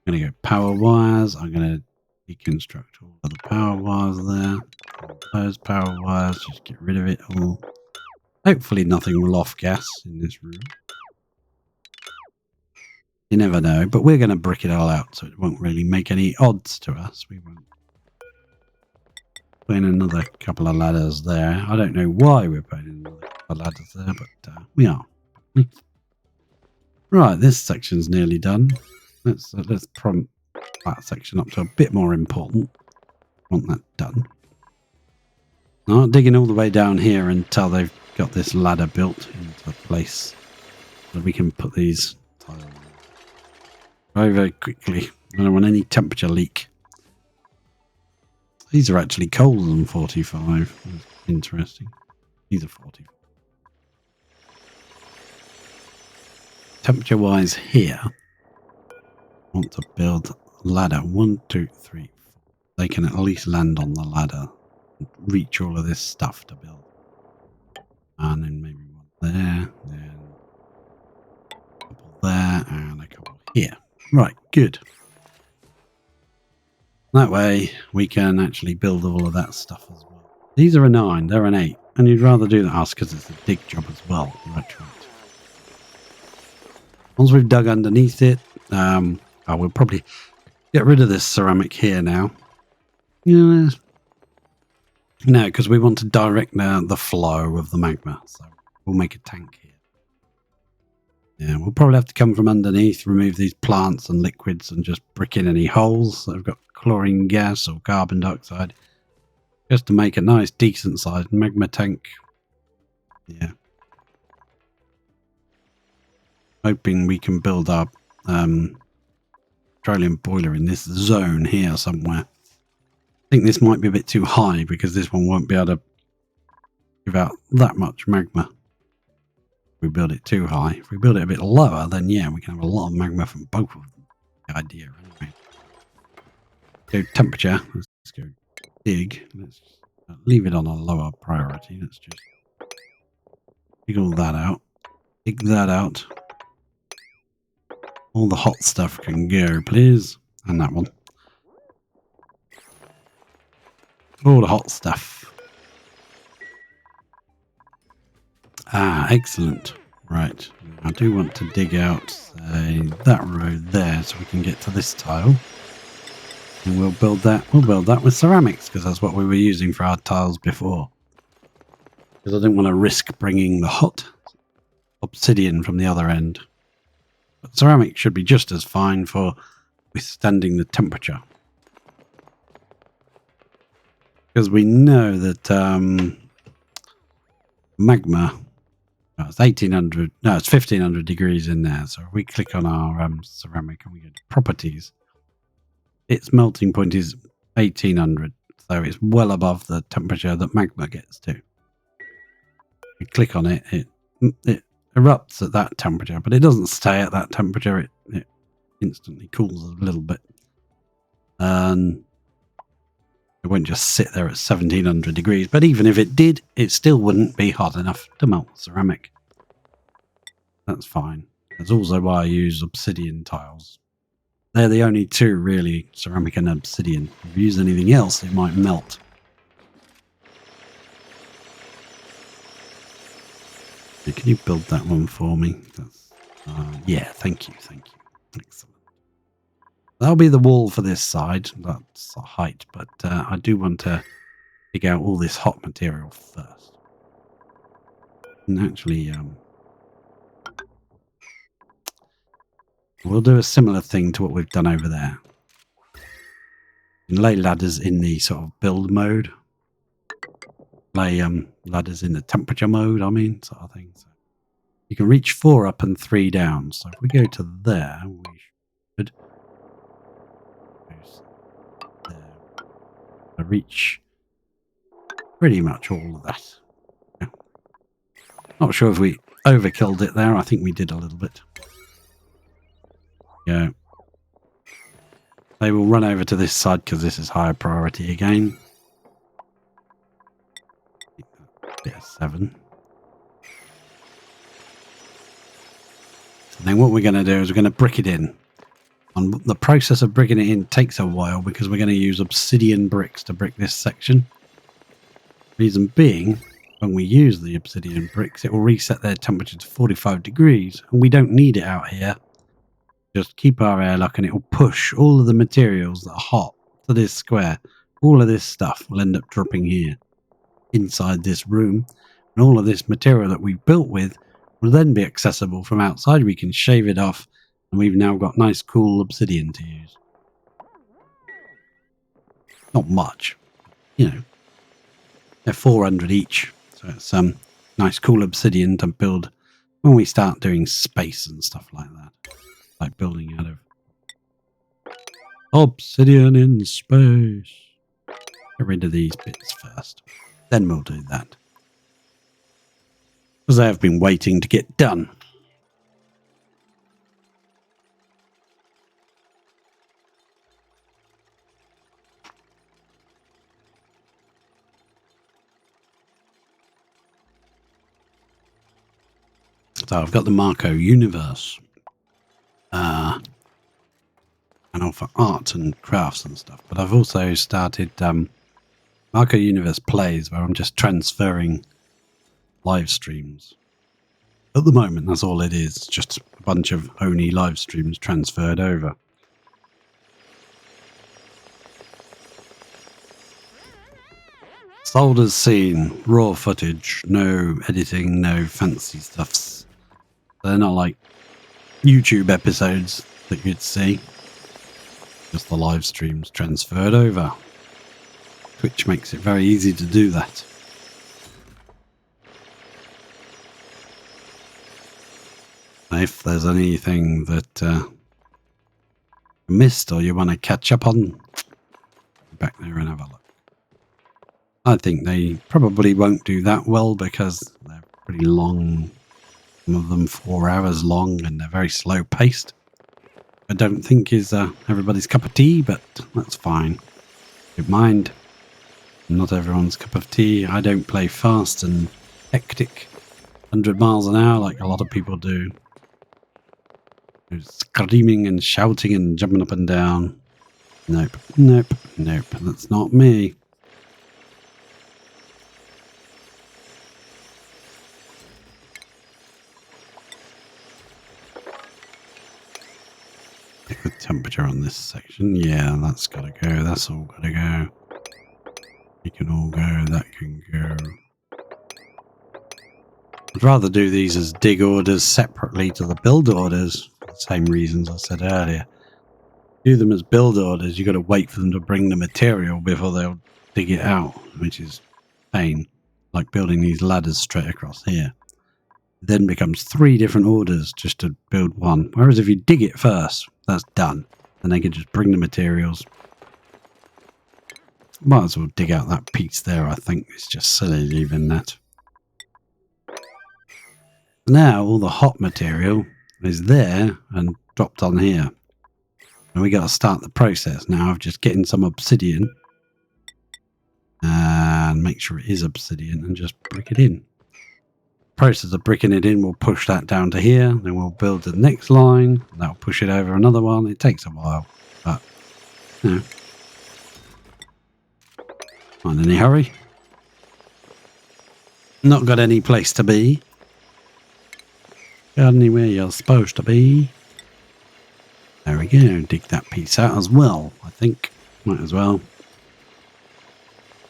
Speaker 1: going to go power wires. I'm going to deconstruct all of the power wires there. All those power wires, just get rid of it all. Hopefully nothing will off gas in this room. You never know, but we're going to brick it all out so it won't really make any odds to us. We won't put in another couple of ladders there. I don't know why we're putting in another couple of ladders there, but we are. Right, this section's nearly done. Let's prompt that section up to a bit more important. Want that done. Not digging all the way down here until they've got this ladder built into place so we can put these tiles very, very quickly. I don't want any temperature leak. These are actually colder than 45. That's interesting. These are 45. Temperature wise here, I want to build a ladder 1, 2, 3, 4. They can at least land on the ladder and reach all of this stuff to build. And then maybe one there, then a couple there, and a couple here. Right, good. That way we can actually build all of that stuff as well. These are a 9, they're an 8. And you'd rather do that because it's a dig job as well. Right. Once we've dug underneath it, we'll probably get rid of this ceramic here now. Yeah, no, because we want to direct the flow of the magma. So we'll make a tank here. Yeah, we'll probably have to come from underneath, remove these plants and liquids and just brick in any holes that have got chlorine gas or carbon dioxide. Just to make a nice, decent sized magma tank. Yeah. Hoping we can build our petroleum boiler in this zone here somewhere. I think this might be a bit too high because this one won't be able to give out that much magma. If we build it too high. If we build it a bit lower, then yeah, we can have a lot of magma from both of them. The idea anyway. Go temperature. Let's go dig. Let's leave it on a lower priority. Let's just dig all that out. Dig that out. All the hot stuff can go, please. And that one. All the hot stuff. Ah, excellent. Right. I do want to dig out, say, that row there so we can get to this tile. And we'll build that with ceramics because that's what we were using for our tiles before. Because I didn't want to risk bringing the hot obsidian from the other end. But ceramic should be just as fine for withstanding the temperature. Because we know that magma, it's 1800, no, it's 1500 degrees in there. So if we click on our ceramic and we go to properties, its melting point is 1800. So it's well above the temperature that magma gets to. You click on it, it erupts at that temperature, but it doesn't stay at that temperature. It instantly cools a little bit. And it won't just sit there at 1700 degrees. But even if it did, it still wouldn't be hot enough to melt ceramic. That's fine. That's also why I use obsidian tiles. They're the only two really, ceramic and obsidian. If you use anything else, it might melt. Can you build that one for me? That's, yeah, thank you. Excellent. That'll be the wall for this side. That's the height, but I do want to dig out all this hot material first. And actually, we'll do a similar thing to what we've done over there. You can lay ladders in the sort of build mode. lay ladders in the temperature mode, I mean, sort of thing. So you can reach 4 up and 3 down. So if we go to there, we should reach pretty much all of that. Yeah. Not sure if we overkilled it there. I think we did a little bit. Yeah. They will run over to this side because this is higher priority again. Yeah, 7. And then what we're going to do is we're going to brick it in. And the process of bricking it in takes a while because we're going to use obsidian bricks to brick this section. Reason being, when we use the obsidian bricks, it will reset their temperature to 45 degrees. And we don't need it out here. Just keep our airlock and it will push all of the materials that are hot to this square. All of this stuff will end up dropping here inside this room. And all of this material that we've built with will then be accessible from outside. We can shave it off and we've now got nice cool obsidian to use. Not much, you know. They're 400 each. So it's nice cool obsidian to build when we start doing space and stuff like that. Like building out of obsidian in space. Get rid of these bits first. Then we'll do that. Because they have been waiting to get done. So I've got the Marco Universe channel for art and crafts and stuff. But I've also started Marco Universe Plays, where I'm just transferring live streams. At the moment, that's all it is. Just a bunch of Oni live streams transferred over. Solder's scene, raw footage, no editing, no fancy stuffs. They're not like YouTube episodes that you'd see. Just the live streams transferred over. Twitch makes it very easy to do that. If there's anything that you missed or you want to catch up on, go back there and have a look. I think they probably won't do that well because they're pretty long. Some of them 4 hours long and they're very slow paced. I don't think is everybody's cup of tea, but that's fine. Don't mind. Not everyone's cup of tea. I don't play fast and hectic 100 miles an hour like a lot of people do. They're screaming and shouting and jumping up and down. Nope, nope, nope. That's not me. Check the temperature on this section. Yeah, that's got to go. That's all got to go. You can all go. That can go. I'd rather do these as dig orders separately to the build orders for the same reasons I said earlier. Do them as build orders. You've got to wait for them to bring the material before they'll dig it out, which is pain. Like building these ladders straight across here. It then becomes 3 different orders just to build one. Whereas if you dig it first, that's done. And they can just bring the materials. Might as well dig out that piece there, I think. It's just silly leaving that. Now all the hot material is there and dropped on here. And we got to start the process now of just getting some obsidian. And make sure it is obsidian and just brick it in. Process of bricking it in, we'll push that down to here. Then we'll build the next line. That'll push it over another one. It takes a while. But, you know. Not in any hurry. Not got any place to be. Got anywhere you're supposed to be. There we go. Dig that piece out as well, I think. Might as well.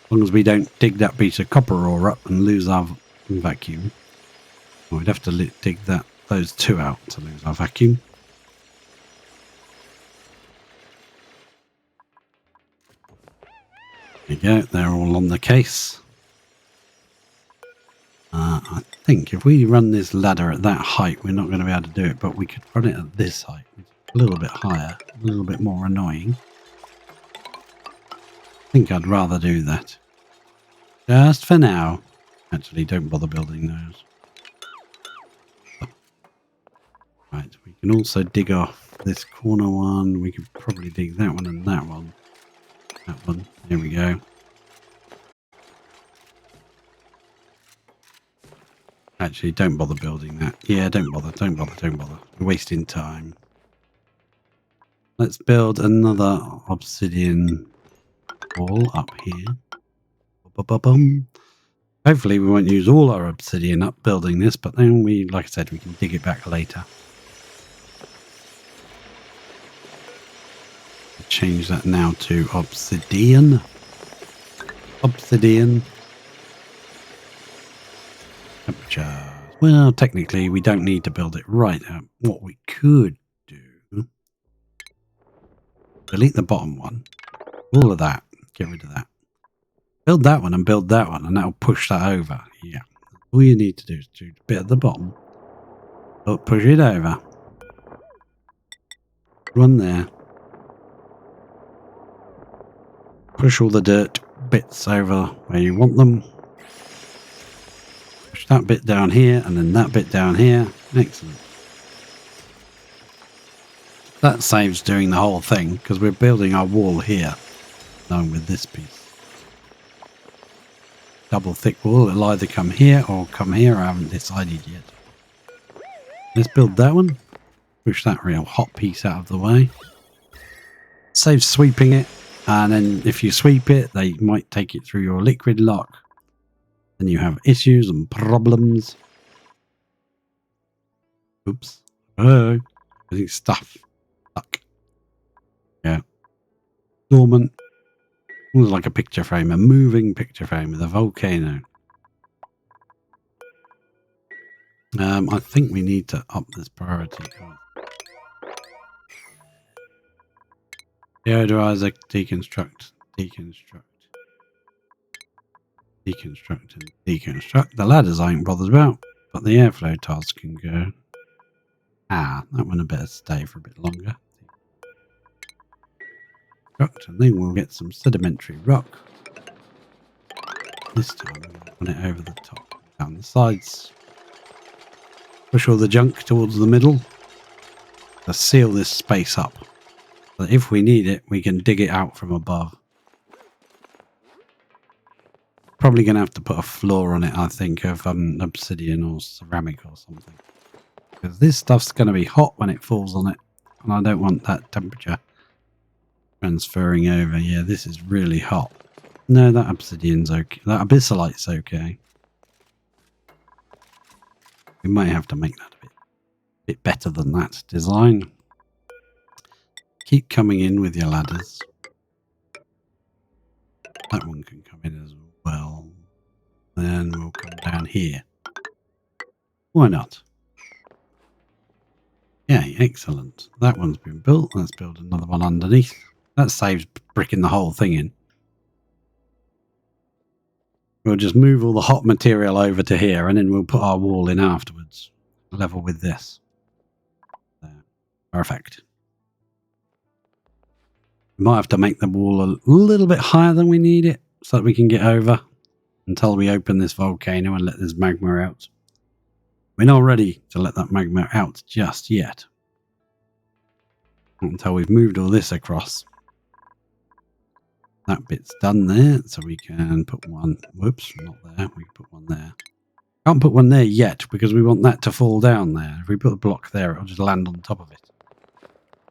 Speaker 1: As long as we don't dig that piece of copper ore up and lose our vacuum. Well, we'd have to dig those 2 out to lose our vacuum. There you go. They're all on the case. I think if we run this ladder at that height, we're not going to be able to do it, but we could run it at this height, which is a little bit higher, a little bit more annoying. I think I'd rather do that. Just for now. Actually, don't bother building those. Right, we can also dig off this corner one. We could probably dig that one and that one. That one. There we go. Actually, don't bother building that. Yeah, don't bother. We're wasting time. Let's build another obsidian wall up here. Ba-ba-bum. Hopefully we won't use all our obsidian up building this, but then we, like I said, we can dig it back later. Change that now to obsidian. Obsidian. Temperature. Well, technically we don't need to build it right now. What we could do, delete the bottom one. All of that. Get rid of that. Build that one and build that one, and that'll push that over. Yeah. All you need to do is do a bit at the bottom. Push it over. Run there. Push all the dirt bits over where you want them. Push that bit down here, and then that bit down here. Excellent. That saves doing the whole thing, because we're building our wall here. Along with this piece. Double thick wall. It'll either come here or come here. I haven't decided yet. Let's build that one. Push that real hot piece out of the way. Saves sweeping it. And then if you sweep it, they might take it through your liquid lock. Then you have issues and problems. Oops. Oh, I think stuff stuck. Yeah. Dormant. It was like a picture frame, a moving picture frame with a volcano. I think we need to up this priority. Deodorize, deconstruct, deconstruct. Deconstruct and deconstruct. The ladders I ain't bothered about, but the airflow tiles can go. Ah, that one had better stay for a bit longer. And then we'll get some sedimentary rock. This time we'll run it over the top, down the sides. Push all the junk towards the middle. To seal this space up. So that if we need it, we can dig it out from above. Probably going to have to put a floor on it, I think, of obsidian or ceramic or something. Because this stuff's going to be hot when it falls on it. And I don't want that temperature transferring over. Yeah, this is really hot. No, that obsidian's okay. That abyssalite's okay. We might have to make that a bit better than that design. Keep coming in with your ladders. That one can come in as well. Then we'll come down here. Why not? Yeah, excellent. That one's been built. Let's build another one underneath. That saves bricking the whole thing in. We'll just move all the hot material over to here, and then we'll put our wall in afterwards. Level with this. There. Perfect. We might have to make the wall a little bit higher than we need it, so that we can get over until we open this volcano and let this magma out. We're not ready to let that magma out just yet. Not until we've moved all this across. That bit's done there, so we can put one. Whoops, not there. We can put one there. Can't put one there yet because we want that to fall down there. If we put a block there, it'll just land on top of it.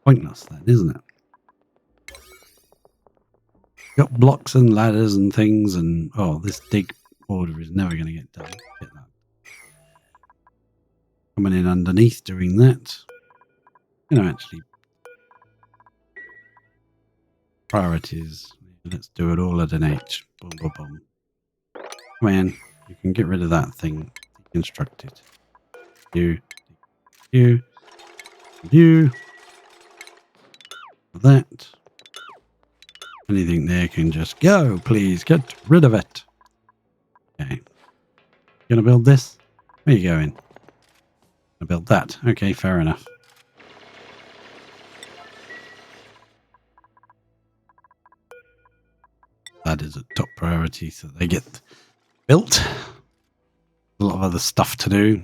Speaker 1: Pointless then, isn't it? Got blocks and ladders and things, and oh, this dig order is never going to get done. Get that. Coming in underneath, doing that. Actually, priorities. Let's do it all at an H. Boom, boom, boom. Come in. You can get rid of that thing. Deconstruct it. You. That. Anything there can just go, please. Get rid of it. Okay. Gonna build this? Where are you going? I build that. Okay, fair enough. That is a top priority, so they get built. A lot of other stuff to do.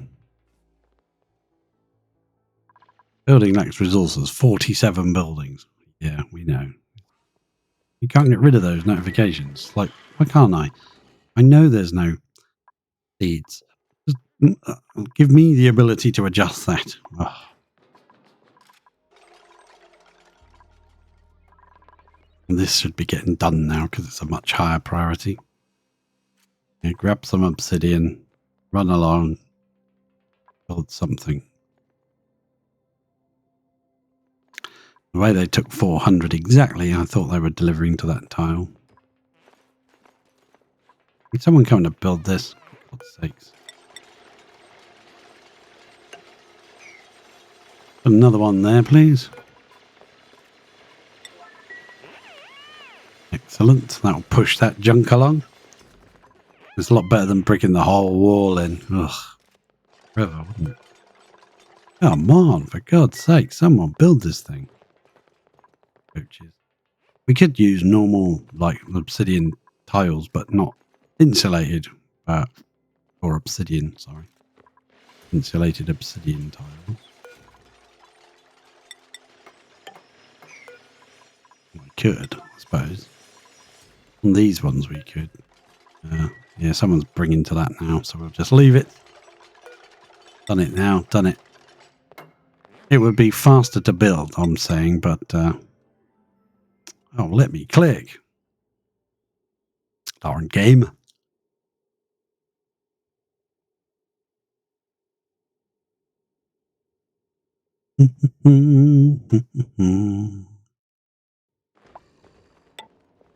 Speaker 1: Building lacks resources. 47 buildings. Yeah, we know. You can't get rid of those notifications. Like, why can't I? I know there's no seeds. Just, give me the ability to adjust that. Ugh. And this should be getting done now because it's a much higher priority. Yeah, grab some obsidian, run along, build something. The way they took 400 exactly, I thought they were delivering to that tile. Is someone coming to build this? For God's sakes. Put another one there, please. Excellent. That'll push that junk along. It's a lot better than bricking the whole wall in. Ugh. Forever, wouldn't it? Come on, for God's sake, someone build this thing. Coaches. We could use normal, like, obsidian tiles, but not insulated. Or obsidian, sorry. Insulated obsidian tiles. We could, I suppose. On these ones we could. Yeah, someone's bringing to that now, so we'll just leave it. Done it now, done it. It would be faster to build, I'm saying, but... oh, let me click. Darn game.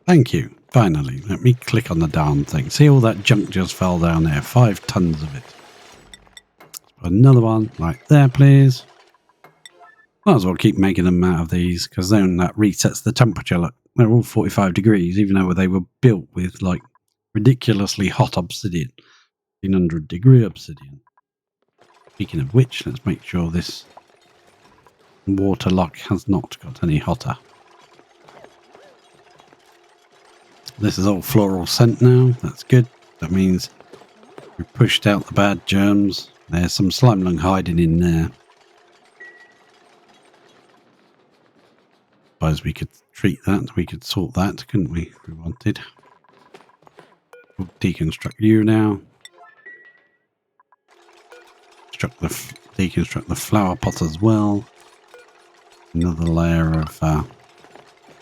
Speaker 1: Thank you. Finally, let me click on the darn thing. See all that junk just fell down there. 5 tons of it. Put another one right there, please. Might as well keep making them out of these, because then that resets the temperature. Look, they're all 45 degrees, even though they were built with, like, ridiculously hot obsidian. 1,500-degree obsidian. Speaking of which, let's make sure this water lock has not got any hotter. This is all floral scent now. That's good. That means we've pushed out the bad germs. There's some slime lung hiding in there. Suppose we could treat that. We could sort that, couldn't we, if we wanted. We'll deconstruct you now. Deconstruct the flower pot as well. Another layer of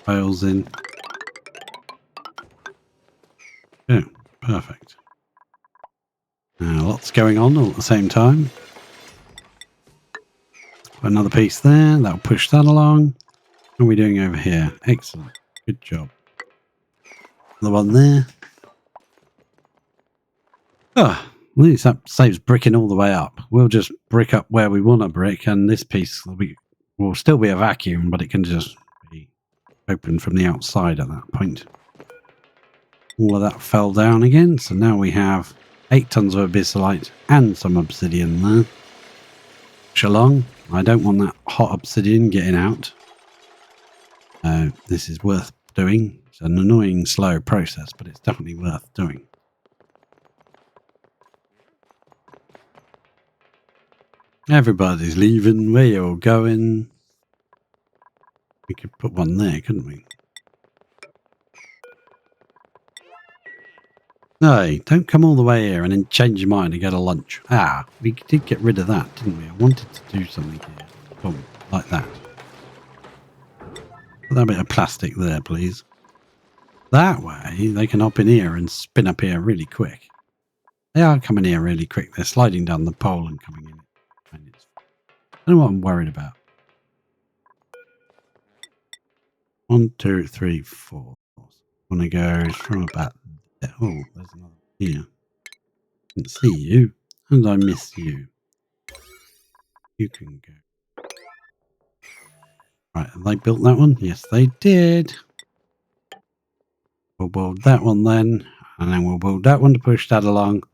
Speaker 1: tiles in. Yeah, perfect. Lots going on all at the same time. Another piece there. That'll push that along. What are we doing over here? Excellent. Good job. Another one there. Ah, at least that saves bricking all the way up. We'll just brick up where we want to brick, and this piece will still be a vacuum, but it can just be open from the outside at that point. All of that fell down again, so now we have 8 tons of abyssalite and some obsidian there. Push along. I don't want that hot obsidian getting out. This is worth doing. It's an annoying, slow process, but it's definitely worth doing. Everybody's leaving. Where you all going? We could put one there, couldn't we? No, don't come all the way here and then change your mind and go to lunch. Ah, we did get rid of that, didn't we? I wanted to do something here. Boom, like that. Put that bit of plastic there, please. That way, they can hop in here and spin up here really quick. They are coming here really quick. They're sliding down the pole and coming in. I don't know what I'm worried about. 1, 2, 3, 4. One to go from about there. Oh, there's another here. Didn't see you, and I miss you. You can go. Right, have they built that one? Yes, they did. We'll build that one then, and then we'll build that one to push that along.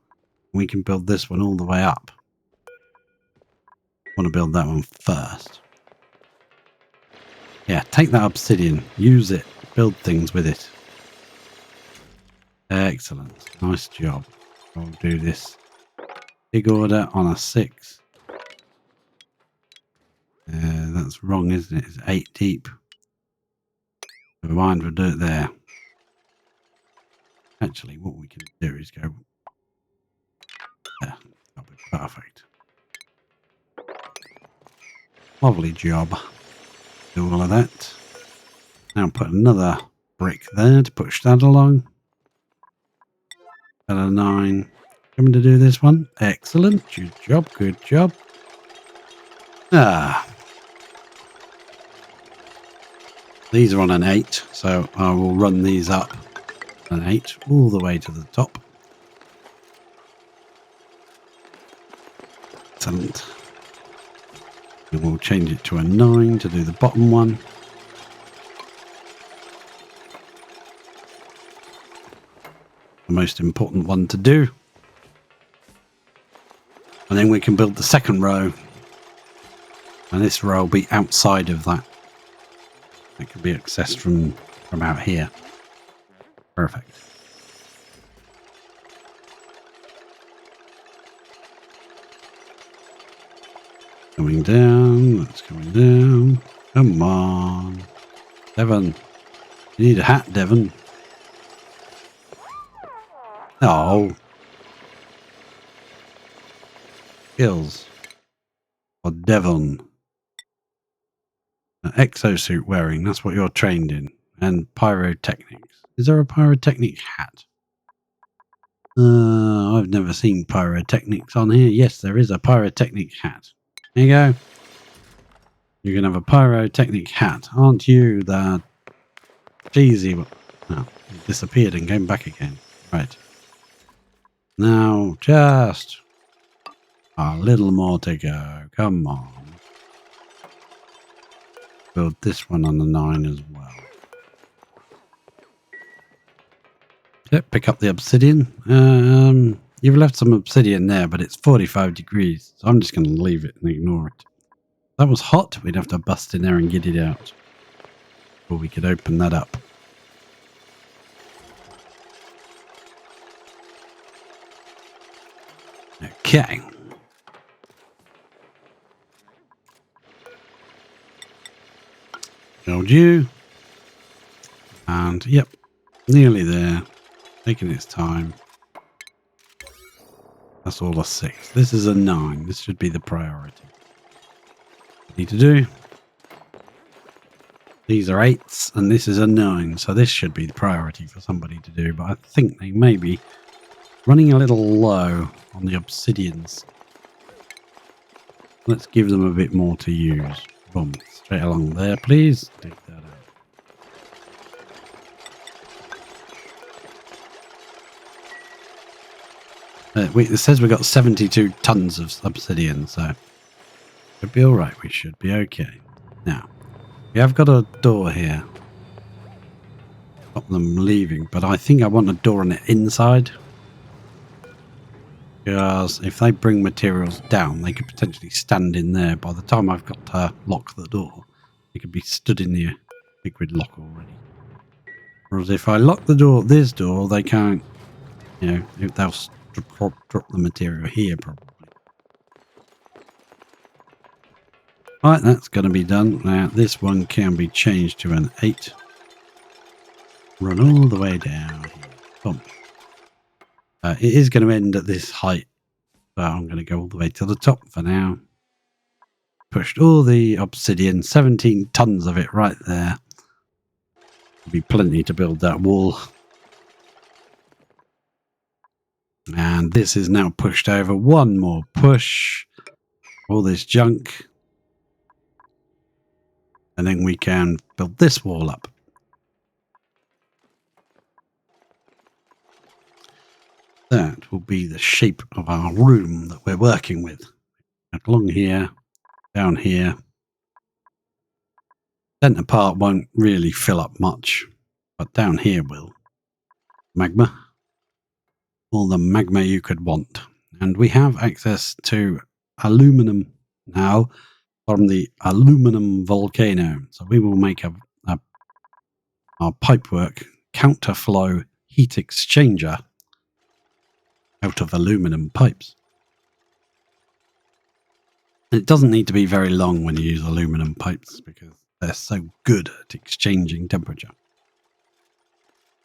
Speaker 1: We can build this one all the way up. Want to build that one first. Yeah, take that obsidian. Use it. Build things with it. Excellent. Nice job. I'll do this big order on a 6. That's wrong, isn't it? It's 8 deep. Never mind, we'll do it there. Actually, what we can do is go there. That'll be perfect. Lovely job. Do all of that. Now put another brick there to push that along. And a 9. Coming to do this one. Excellent. Good job. Good job. These are on an 8, so I will run these up an 8 all the way to the top. Excellent. And we'll change it to a 9 to do the bottom one. The most important one to do. And then we can build the second row. And this row will be outside of that. It can be accessed from out here. Perfect. Coming down. That's coming down. Come on. Devon. You need a hat, Devon. Oh. Skills. Or Devon. Exosuit wearing. That's what you're trained in. And pyrotechnics. Is there a pyrotechnic hat? I've never seen pyrotechnics on here. Yes, there is a pyrotechnic hat. There you go. You can have a pyrotechnic hat. Aren't you the cheesy one? No, it disappeared and came back again. Right. Now, just a little more to go. Come on. Build this one on the 9 as well. Yep, pick up the obsidian. You've left some obsidian there, but it's 45 degrees. So I'm just going to leave it and ignore it. If that was hot, we'd have to bust in there and get it out. Or we could open that up. Okay. Told you. And yep, nearly there. Taking its time. That's all a 6. This is a 9. This should be the priority. What we need to do. These are 8s and this is a 9. So this should be the priority for somebody to do. But I think they may be running a little low on the obsidians. Let's give them a bit more to use. Boom. Straight along there, please. Take that out. It says we've got 72 tons of obsidian, so should be alright. We should be okay. Now, we have got a door here. Stop them leaving, but I think I want a door on the inside. Because if they bring materials down, they could potentially stand in there. By the time I've got to lock the door, they could be stood in the liquid lock already. Whereas if I lock the door, this door, they can't, you know, they'll drop the material here probably. Right, that's going to be done. Now, this one can be changed to an 8. Run all the way down here. Boom. It is going to end at this height, so I'm going to go all the way to the top for now. Pushed all the obsidian, 17 tons of it right there. There'll be plenty to build that wall. And this is now pushed over. One more push. All this junk. And then we can build this wall up. That will be the shape of our room that we're working with. Along here, down here. Center part won't really fill up much, but down here will. Magma. All the magma you could want. And we have access to aluminum now from the aluminum volcano. So we will make our pipework counterflow heat exchanger out of aluminum pipes. It doesn't need to be very long when you use aluminum pipes because they're so good at exchanging temperature.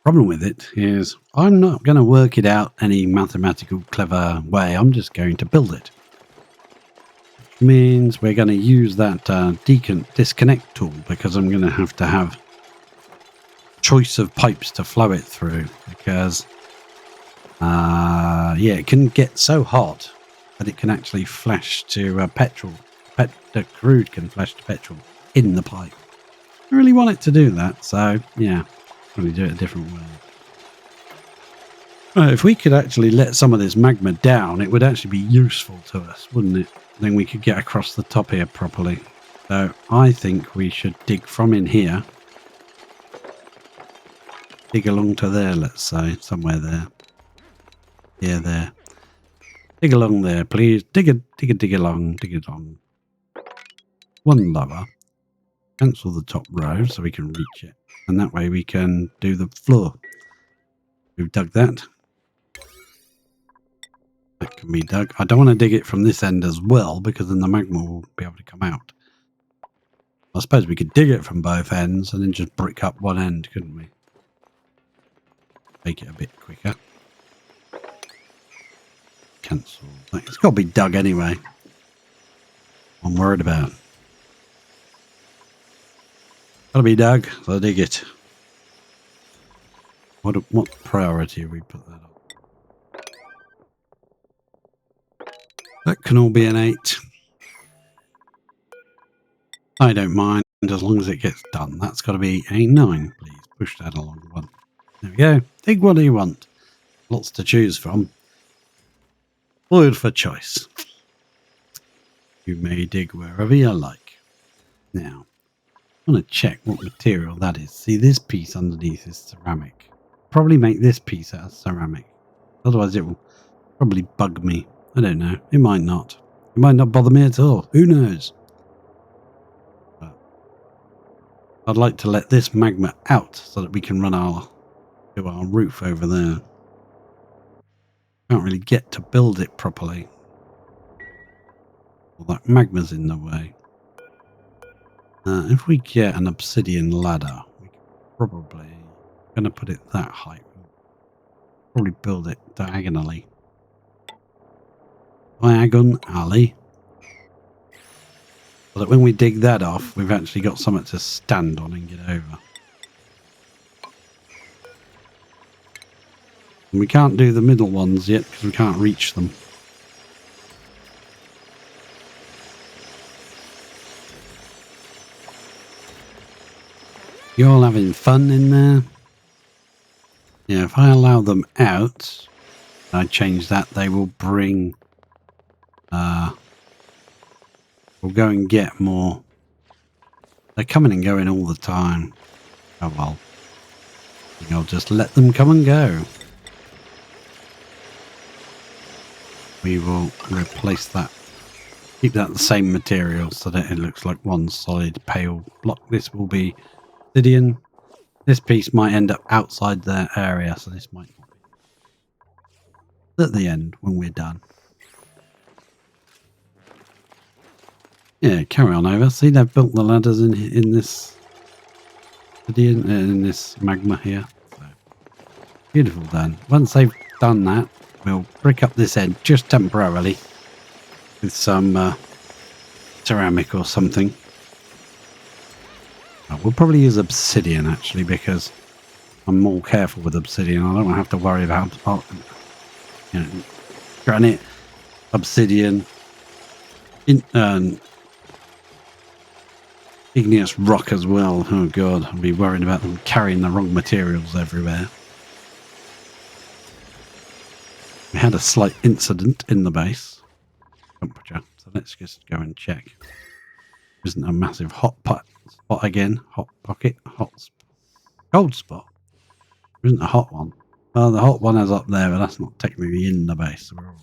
Speaker 1: Problem with it is I'm not going to work it out any mathematical clever way. I'm just going to build it. Which means we're going to use that disconnect tool because I'm going to have choice of pipes to flow it through because yeah, it can get so hot that it can actually flash to petrol. The crude can flash to petrol in the pipe. I really want it to do that, so yeah, probably do it a different way. If we could actually let some of this magma down, it would actually be useful to us, wouldn't it? Then we could get across the top here properly. So I think we should dig from in here. Dig along to there, let's say, somewhere there. Yeah, there. Dig along there, please. Dig along. One lower. Cancel the top row so we can reach it. And that way we can do the floor. We've dug that. That can be dug. I don't want to dig it from this end as well because then the magma will be able to come out. I suppose we could dig it from both ends and then just brick up one end, couldn't we? Make it a bit quicker. Cancel. It's got to be dug anyway. I'm worried about. Got to be dug, so dig it. What priority have we put that on? That can all be an 8. I don't mind as long as it gets done. That's got to be a 9, please. Push that along one. There we go. Dig what do you want? Lots to choose from. Word for choice. You may dig wherever you like. Now, I want to check what material that is. See, this piece underneath is ceramic. Probably make this piece out of ceramic. Otherwise, it will probably bug me. I don't know. It might not. It might not bother me at all. Who knows? But I'd like to let this magma out so that we can run our roof over there. Can't really get to build it properly. Well, that magma's in the way. If we get an obsidian ladder, we can probably going to put it that height. Probably build it diagonally. Diagon alley. So that when we dig that off, we've actually got something to stand on and get over. And we can't do the middle ones yet because we can't reach them. You all having fun in there? Yeah, if I allow them out, I change that, they will bring... we'll go and get more. They're coming and going all the time. Oh well. I think I'll just let them come and go. We will replace that. Keep that the same material so that it looks like one solid pale block. This will be obsidian. This piece might end up outside their area, so this might not be. At the end, when we're done. Yeah, carry on over. See, they've built the ladders in this obsidian, in this magma here. So, beautiful done. Once they've done that, we'll brick up this end just temporarily with some ceramic or something. We'll probably use obsidian actually because I'm more careful with obsidian. I don't have to worry about granite, obsidian, igneous rock as well. Oh god, I'll be worried about them carrying the wrong materials everywhere. We had a slight incident in the base. Temperature. So let's just go and check. Isn't a massive hot pot spot again? Hot pocket? Cold spot? There isn't a hot one. Well, the hot one is up there, but that's not technically in the base, so we're alright.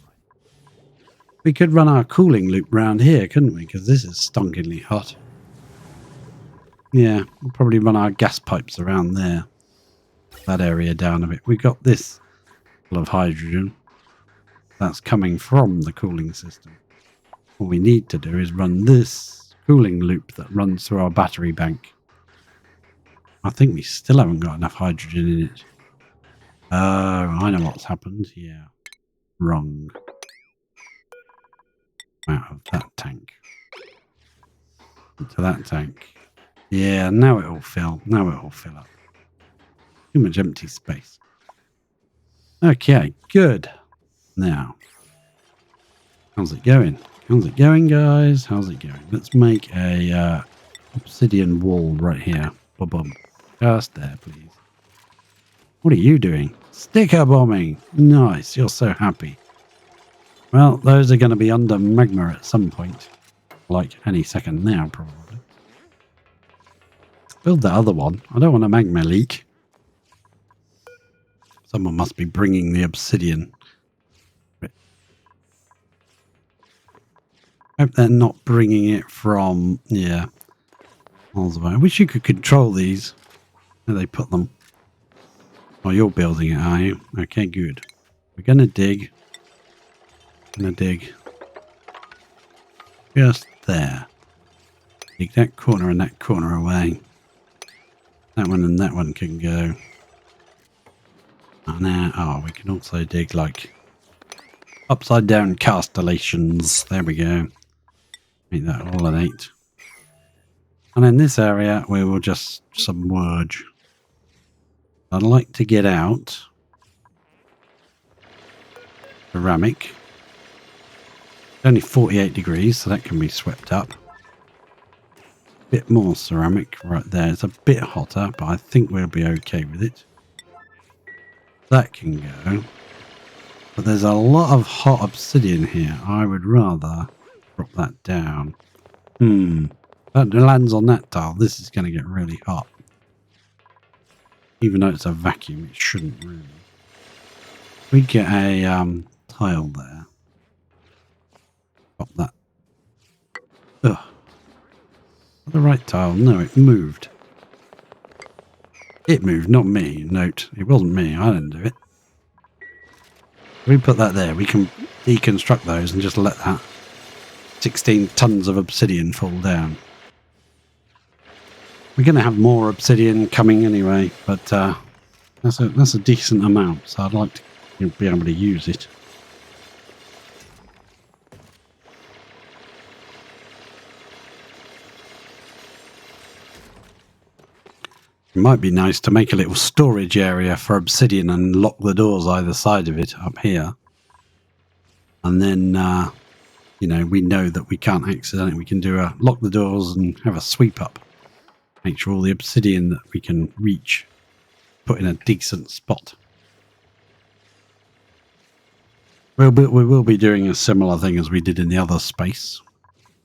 Speaker 1: We could run our cooling loop round here, couldn't we? Because this is stonkingly hot. Yeah, we'll probably run our gas pipes around there. That area down a bit. We got this full of hydrogen. That's coming from the cooling system. What we need to do is run this cooling loop that runs through our battery bank. I think we still haven't got enough hydrogen in it. Oh, I know what's happened. Yeah. Wrong. Out of that tank. Into that tank. Yeah, now it'll fill. Now it'll fill up. Too much empty space. Okay, good. Now, how's it going? How's it going, guys? How's it going? Let's make a obsidian wall right here. Boom. Just there, please. What are you doing? Sticker bombing. Nice. You're so happy. Well, those are going to be under magma at some point. Like any second now, probably. Build the other one. I don't want a magma leak. Someone must be bringing the obsidian. Hope they're not bringing it from... Yeah. I wish you could control these. Where they put them. Oh, you're building it, are you? Okay, good. We're going to dig. Just there. Dig that corner and that corner away. That one and that one can go. And now, oh, we can also dig like upside down castellations. There we go. Make that all an 8. And in this area, we will just submerge. I'd like to get out ceramic. Only 48 degrees, so that can be swept up. Bit more ceramic right there. It's a bit hotter, but I think we'll be okay with it. That can go. But there's a lot of hot obsidian here. I would rather drop that down. That lands on that tile. This is going to get really hot. Even though it's a vacuum, it shouldn't really. We get a tile there. Pop that. Ugh. The right tile. No, it moved. It moved, not me. Note, it wasn't me. I didn't do it. We put that there. We can deconstruct those and just let that 16 tons of obsidian fall down. We're going to have more obsidian coming anyway, but that's a decent amount, so I'd like to be able to use it. It might be nice to make a little storage area for obsidian and lock the doors either side of it up here. And then, you know, we know that we can't accidentally, we can do lock the doors and have a sweep up. Make sure all the obsidian that we can reach, put in a decent spot. We will be doing a similar thing as we did in the other space.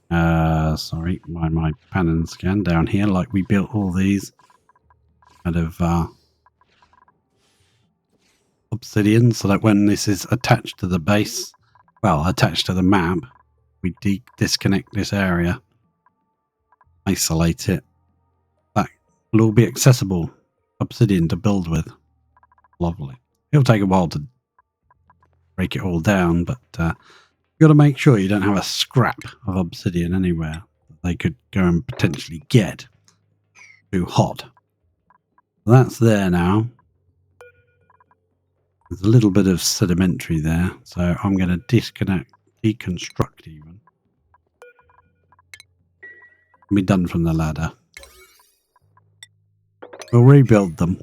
Speaker 1: Sorry, my pan and scan down here, like we built all these out of obsidian, so that when this is attached to the base, well, attached to the map, we disconnect this area, isolate it. That will all be accessible obsidian to build with. Lovely. It'll take a while to break it all down, but you've got to make sure you don't have a scrap of obsidian anywhere that they could go and potentially get too hot. That's there now. There's a little bit of sedimentary there, so I'm going to deconstruct even. Be done from the ladder. We'll rebuild them.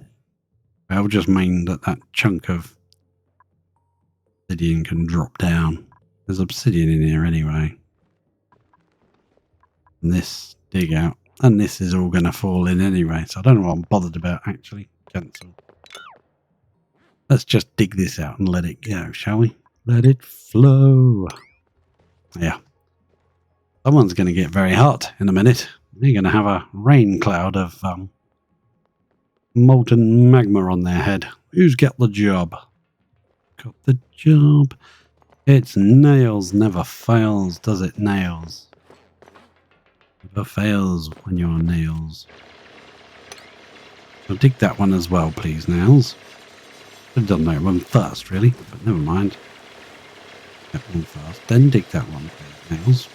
Speaker 1: I'll just mean that chunk of obsidian can drop down. There's obsidian in here anyway. And this dig out. And this is all going to fall in anyway, so I don't know what I'm bothered about actually. Cancel. Let's just dig this out and let it go, shall we? Let it flow. Yeah. Someone's going to get very hot in a minute. They're going to have a rain cloud of molten magma on their head. Who's got the job? Got the job. It's nails never fails, does it? Nails. Never fails when you're nails. So dig that one as well, please, nails. Should have done that one first, really, but never mind. That one first, then dig that one, please, nails.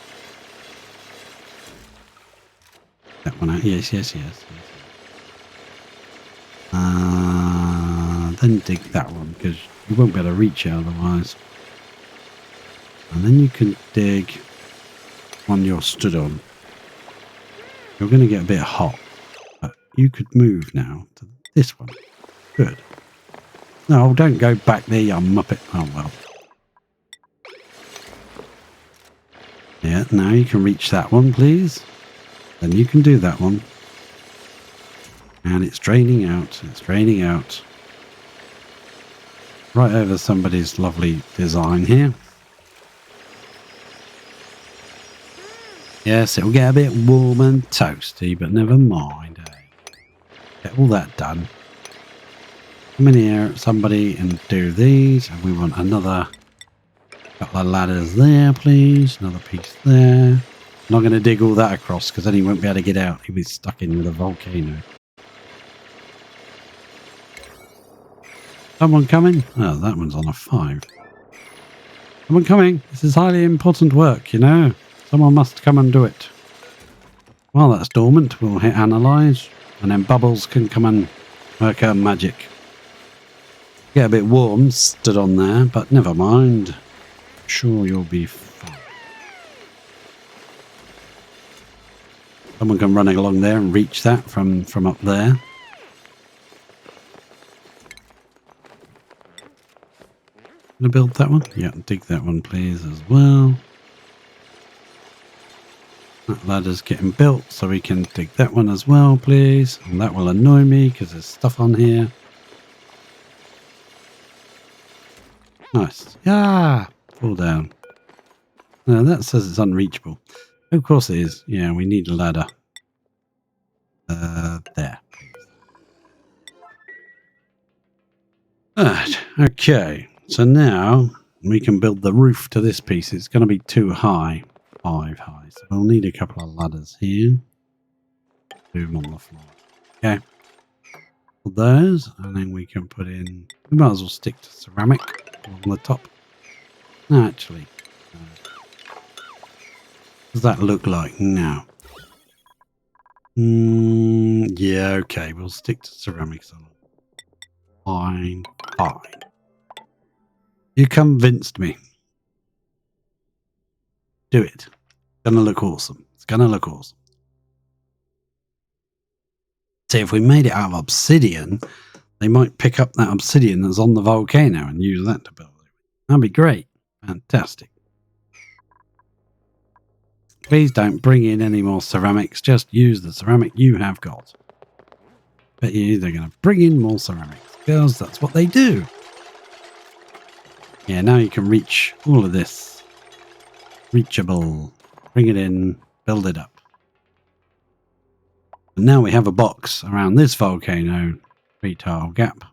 Speaker 1: That one out. Yes, yes, yes, yes. Then dig that one, because you won't be able to reach it otherwise. And then you can dig one you're stood on. You're going to get a bit hot, but you could move now to this one. Good. No, don't go back there, you muppet. Oh, well. Yeah, now you can reach that one, please. Then you can do that one. And it's draining out. It's draining out. Right over somebody's lovely design here. Yes, it'll get a bit warm and toasty, but never mind. Eh? Get all that done. Come in here, somebody, and do these. And we want another couple of ladders there, please. Another piece there. I'm not going to dig all that across, because then he won't be able to get out. He'll be stuck in with a volcano. Someone coming? Oh, that one's on a 5. Someone coming. This is highly important work, you know. Someone must come and do it. While that's dormant, we'll hit analyze, and then Bubbles can come and work her magic. Get a bit warm, stood on there, but never mind. Sure, you'll be fine. Someone can run along there and reach that from up there. Gonna build that one? Yeah, dig that one, please, as well. That ladder's getting built, so we can dig that one as well, please. And that will annoy me because there's stuff on here. Nice. Yeah! Fall down. No, that says it's unreachable. Of course it is. Yeah, we need a ladder. There. Right, okay. So now we can build the roof to this piece. It's going to be too high. 5 high. So we'll need a couple of ladders here. Move them on the floor. Okay. Put those, and then we can put in... We might as well stick to ceramic on the top. No, actually. What does that look like now? Yeah, okay. We'll stick to ceramics on it. Fine. Fine. You convinced me. Do it. It's gonna look awesome. It's gonna look awesome. See, if we made it out of obsidian, they might pick up that obsidian that's on the volcano and use that to build it. That'd be great. Fantastic. Please don't bring in any more ceramics. Just use the ceramic you have got. Bet you they're going to bring in more ceramics because that's what they do. Yeah, now you can reach all of this. Reachable. Bring it in. Build it up. And now we have a box around this volcano. 3 tile gap.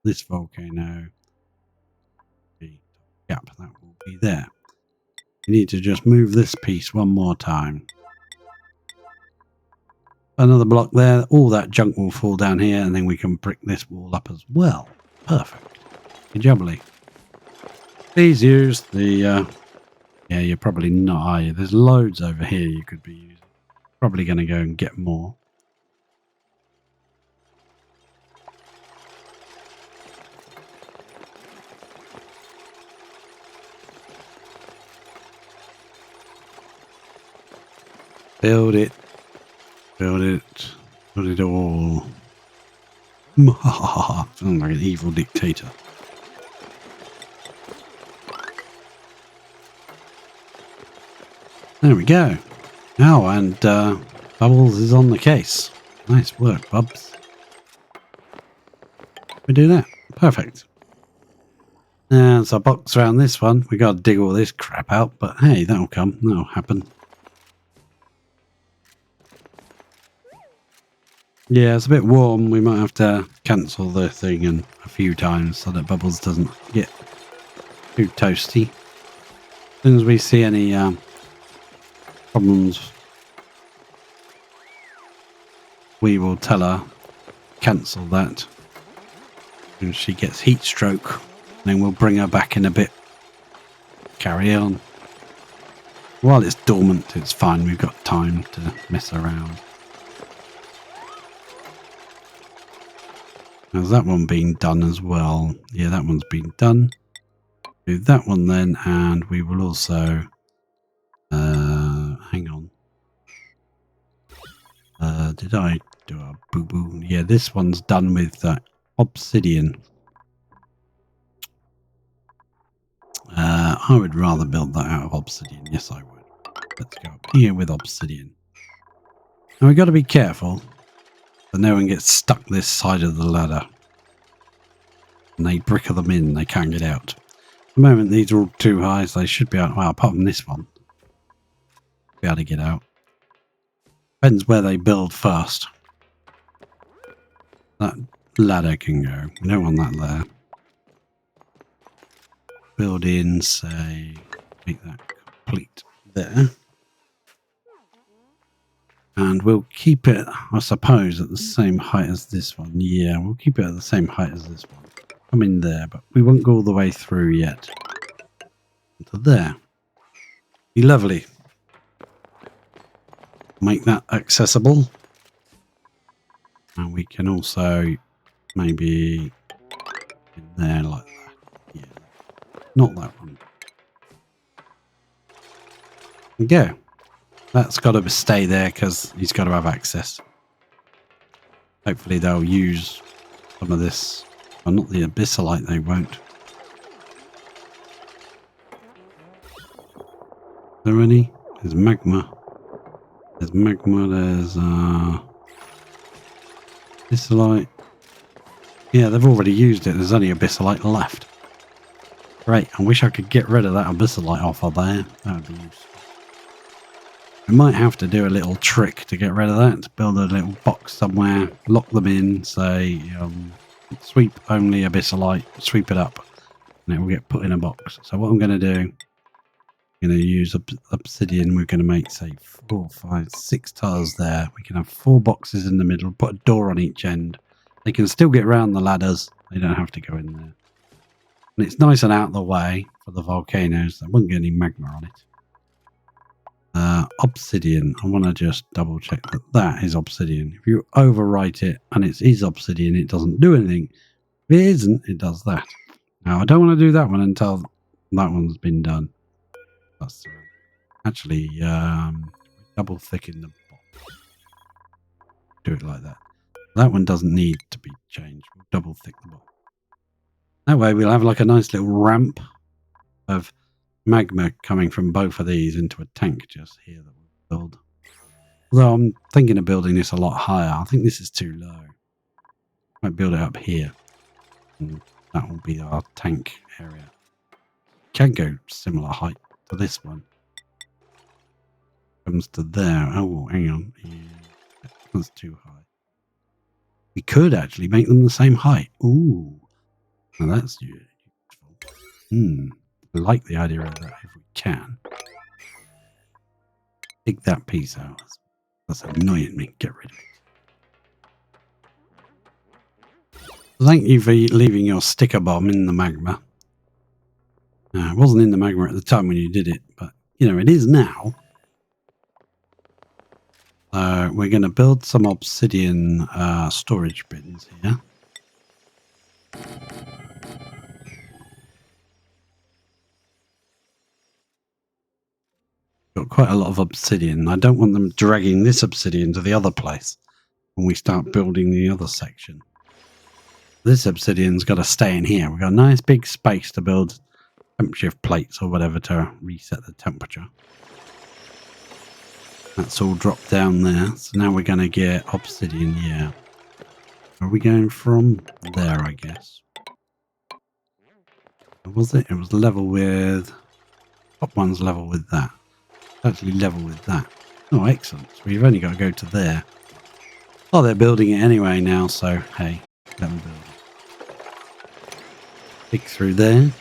Speaker 1: This volcano. 3 gap. That will be there. You need to just move this piece one more time. Another block there. All that junk will fall down here, and then we can brick this wall up as well. Perfect. Jubbly. Please use the... yeah, you're probably not, are you? There's loads over here you could be using. Probably going to go and get more. Build it. Build it. Build it all. Sounds like an evil dictator. There we go. Oh, and Bubbles is on the case. Nice work, Bubs. We do that. Perfect. And so box around this one. We got to dig all this crap out, but hey, that'll come. That'll happen. Yeah, it's a bit warm. We might have to cancel the thing a few times so that Bubbles doesn't get too toasty. soon as we see any problems, we will tell her cancel that. And she gets heat stroke, then we'll bring her back in a bit. Carry on. While it's dormant, it's fine. We've got time to mess around. Has that one been done as well? Yeah, that one's been done. Do that one then, and we will also hang on. Did I do a boo-boo? Yeah, this one's done with obsidian. I would rather build that out of obsidian. Yes, I would. Let's go up here with obsidian. Now we've got to be careful that no one gets stuck this side of the ladder. And they bricker them in, they can't get out. At the moment, these are all too high, so they should be out. Well, apart from this one, be able to get out. Depends where they build first. That ladder can go. We don't want that there. Build in, say, make that complete there. And we'll keep it, I suppose, at the same height as this one. Yeah, we'll keep it at the same height as this one. Come in there, but we won't go all the way through yet. To there. Be lovely. Make that accessible. And we can also maybe in there like that. Yeah. Not that one. There we go. That's got to stay there because he's got to have access. Hopefully they'll use some of this. Well, not the abyssalite, they won't. Is there any? There's magma. There's magma, there's abyssalite. Yeah, they've already used it. There's only abyssalite left. Great. I wish I could get rid of that abyssalite off of there. That would be useful. We might have to do a little trick to get rid of that. Build a little box somewhere, lock them in, say, sweep only abyssalite, sweep it up, and it will get put in a box. So what I'm going to do, I'm going to use obsidian. We're going to make, say, 4, 5, 6 tiles there. We can have 4 boxes in the middle, put a door on each end. They can still get around the ladders. They don't have to go in there. And it's nice and out of the way for the volcanoes. There won't get any magma on it. Obsidian. I want to just double check that that is obsidian. If you overwrite it and it is obsidian, it doesn't do anything. If it isn't, it does that. Now, I don't want to do that one until that one's been done. That's actually double thicken the box. Do it like that. That one doesn't need to be changed. We'll double thick the box. That way we'll have like a nice little ramp of magma coming from both of these into a tank just here that we'll build. Although I'm thinking of building this a lot higher. I think this is too low. Might build it up here. And that will be our tank area. Can go similar height to this one. Comes to there. Oh, hang on. Yeah, that's too high. We could actually make them the same height. Ooh. Now that's useful. I like the idea of that if we can. Dig that piece out. That's annoying me. Get rid of it. Thank you for leaving your sticker bomb in the magma. It wasn't in the magma at the time when you did it, but you know, it is now. We're going to build some obsidian storage bins here. Got quite a lot of obsidian. I don't want them dragging this obsidian to the other place when we start building the other section. This obsidian's got to stay in here. We've got a nice big space to build temperature plates or whatever to reset the temperature. That's all dropped down there. So now we're going to get obsidian here. Where are we going from? There, I guess. Was it? It was level with... Top one's level with that. Actually level with that. Oh, excellent. So we've only got to go to there. Oh, they're building it anyway now, so hey, let them build it. Dig through there.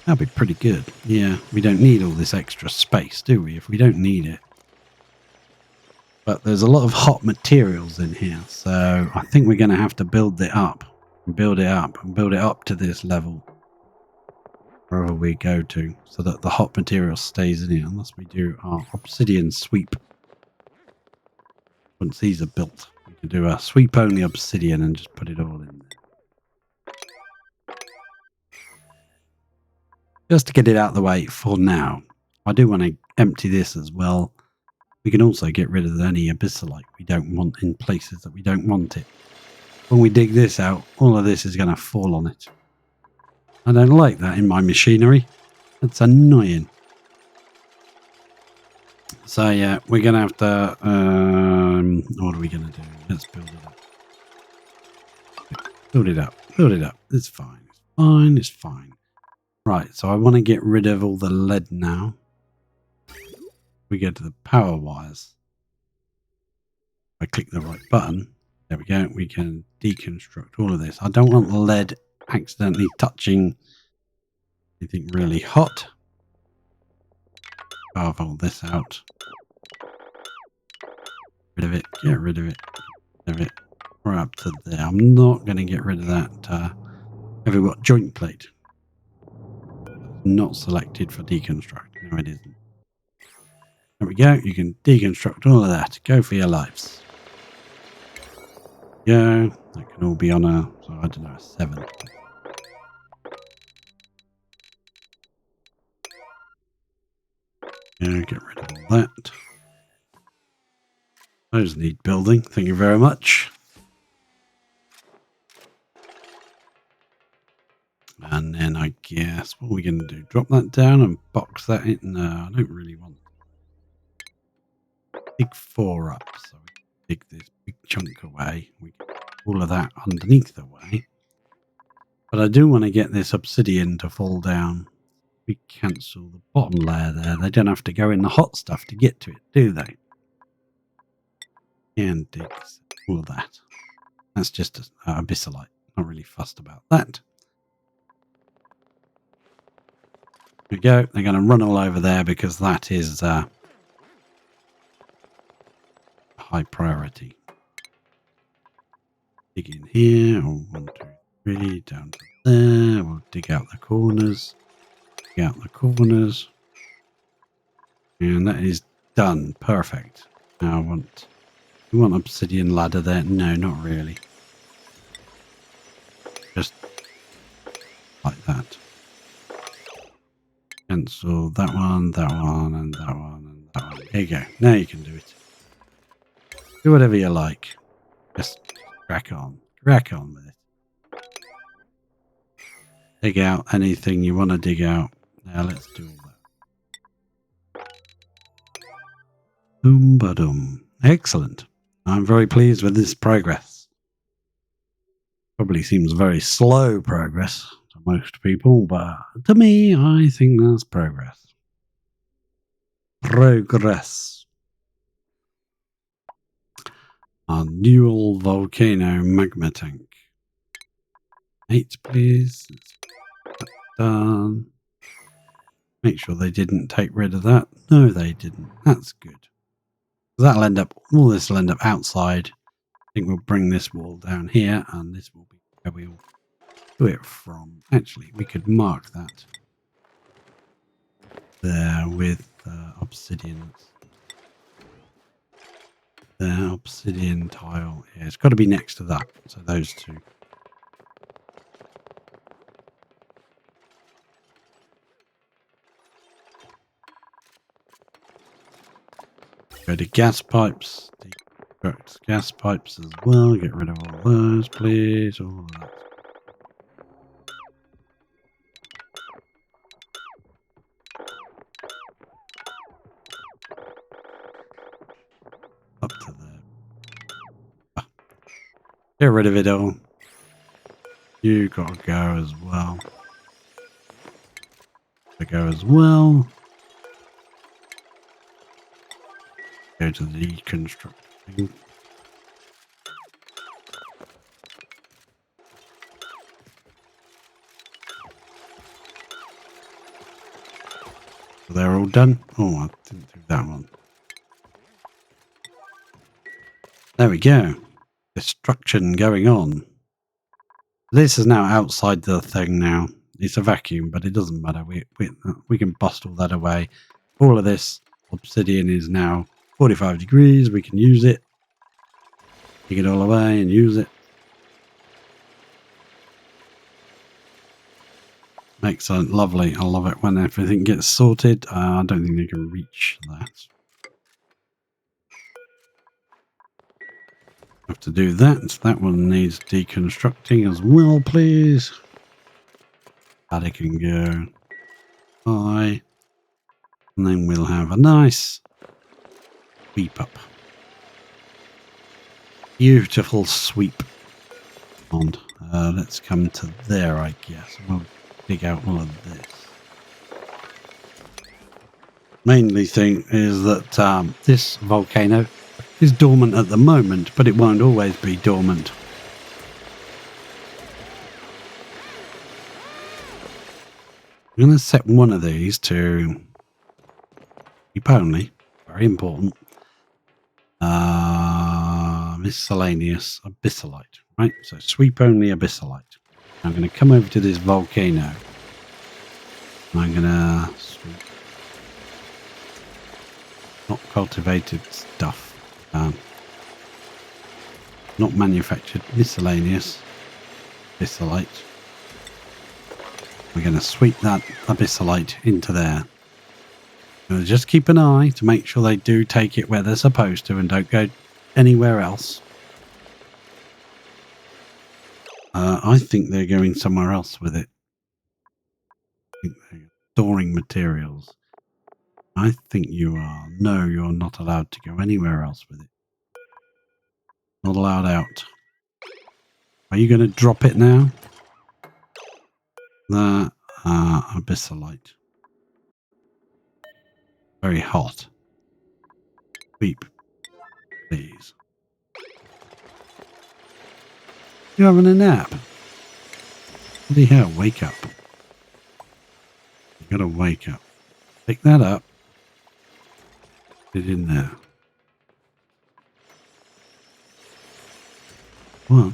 Speaker 1: That'd be pretty good. Yeah, we don't need all this extra space, do we? If we don't need it. But there's a lot of hot materials in here, so I think we're going to have to build it up. And build it up and build it up to this level. Wherever we go to, so that the hot material stays in here, unless we do our obsidian sweep. Once these are built, we can do a sweep only obsidian and just put it all in there. Just to get it out of the way for now. I do want to empty this as well. We can also get rid of any abyssalite we don't want in places that we don't want it. When we dig this out, all of this is going to fall on it. I don't like that in my machinery. It's annoying. So yeah, we're going to have to, what are we going to do? Let's build it up. Build it up. Build it up. It's fine. It's fine. It's fine. Right, so I want to get rid of all the lead now. We go to the power wires. I click the right button. There we go. We can deconstruct all of this. I don't want the lead accidentally touching anything really hot. Carve all this out. Rid of it. Get rid of it. Get rid of it. We're up to there. I'm not going to get rid of that. Have we got joint plate? Not selected for deconstruct. No, it isn't. There we go. You can deconstruct all of that. Go for your lives. Go. That can all be on a, so I don't know, a 7. Yeah, get rid of all that. Those need building. Thank you very much. And then I guess, what are we going to do? Drop that down and box that in? No, I don't really want to. Dig 4 up. So we dig this big chunk away. We get all of that underneath the way. But I do want to get this obsidian to fall down. We cancel the bottom layer there. They don't have to go in the hot stuff to get to it, do they? And dig all of that. That's just abyssalite. Not really fussed about that. There we go. They're going to run all over there because that is high priority. Dig in here. Oh, 1, 2, 3. Down to there. We'll dig out the corners. Dig out the corners. And that is done. Perfect. Now we want obsidian ladder there. No, not really. Just like that. Cancel that one, and that one, and that one. There you go. Now you can do it. Do whatever you like. Just crack on. Crack on with it. Dig out anything you want to dig out. Now let's do all that. Boom ba dum. Excellent. I'm very pleased with this progress. Probably seems very slow progress to most people, but to me, I think that's progress. Progress. Our dual volcano magma tank. 8, please. That's done. Make sure they didn't take rid of that. No, they didn't. That's good. That'll end up, all this will end up outside. I think we'll bring this wall down here, and this will be where we'll do it from. Actually, we could mark that there with obsidian. The obsidian tile. Yeah, it's got to be next to that. So those two. Go to gas pipes. Deconstruct gas pipes as well. Get rid of all those, please. All of that. Up to there. Ah. Get rid of it all. You gotta go as well. Go as well. Go to the deconstruct thing. They're all done. Oh, I didn't do that one. There we go. Destruction going on. This is now outside the thing now. It's a vacuum, but it doesn't matter. We can bust all that away. All of this obsidian is now 45 degrees. We can use it. Take it all away and use it. Excellent. Lovely. I love it when everything gets sorted. I don't think they can reach that. Have to do that. That one needs deconstructing as well, please. That it can go high. And then we'll have a nice sweep up. Beautiful sweep. And let's come to there, I guess. We'll dig out all of this. Mainly thing is that this volcano is dormant at the moment, but it won't always be dormant. I'm going to set one of these to keep only. Very important. Miscellaneous abyssalite. Right, so sweep only abyssalite. I'm going to come over to this volcano. I'm going to sweep not cultivated stuff. Not manufactured. Miscellaneous abyssalite. We're going to sweep that abyssalite into there. Just keep an eye to make sure they do take it where they're supposed to and don't go anywhere else. I think they're going somewhere else with it. I think they're storing materials. I think you are. No, you're not allowed to go anywhere else with it. Not allowed out. Are you going to drop it now? The abyssalite. Very hot. Beep. Please. You're having a nap. Bloody hell, wake up. You gotta wake up. Pick that up. Put it in there. What?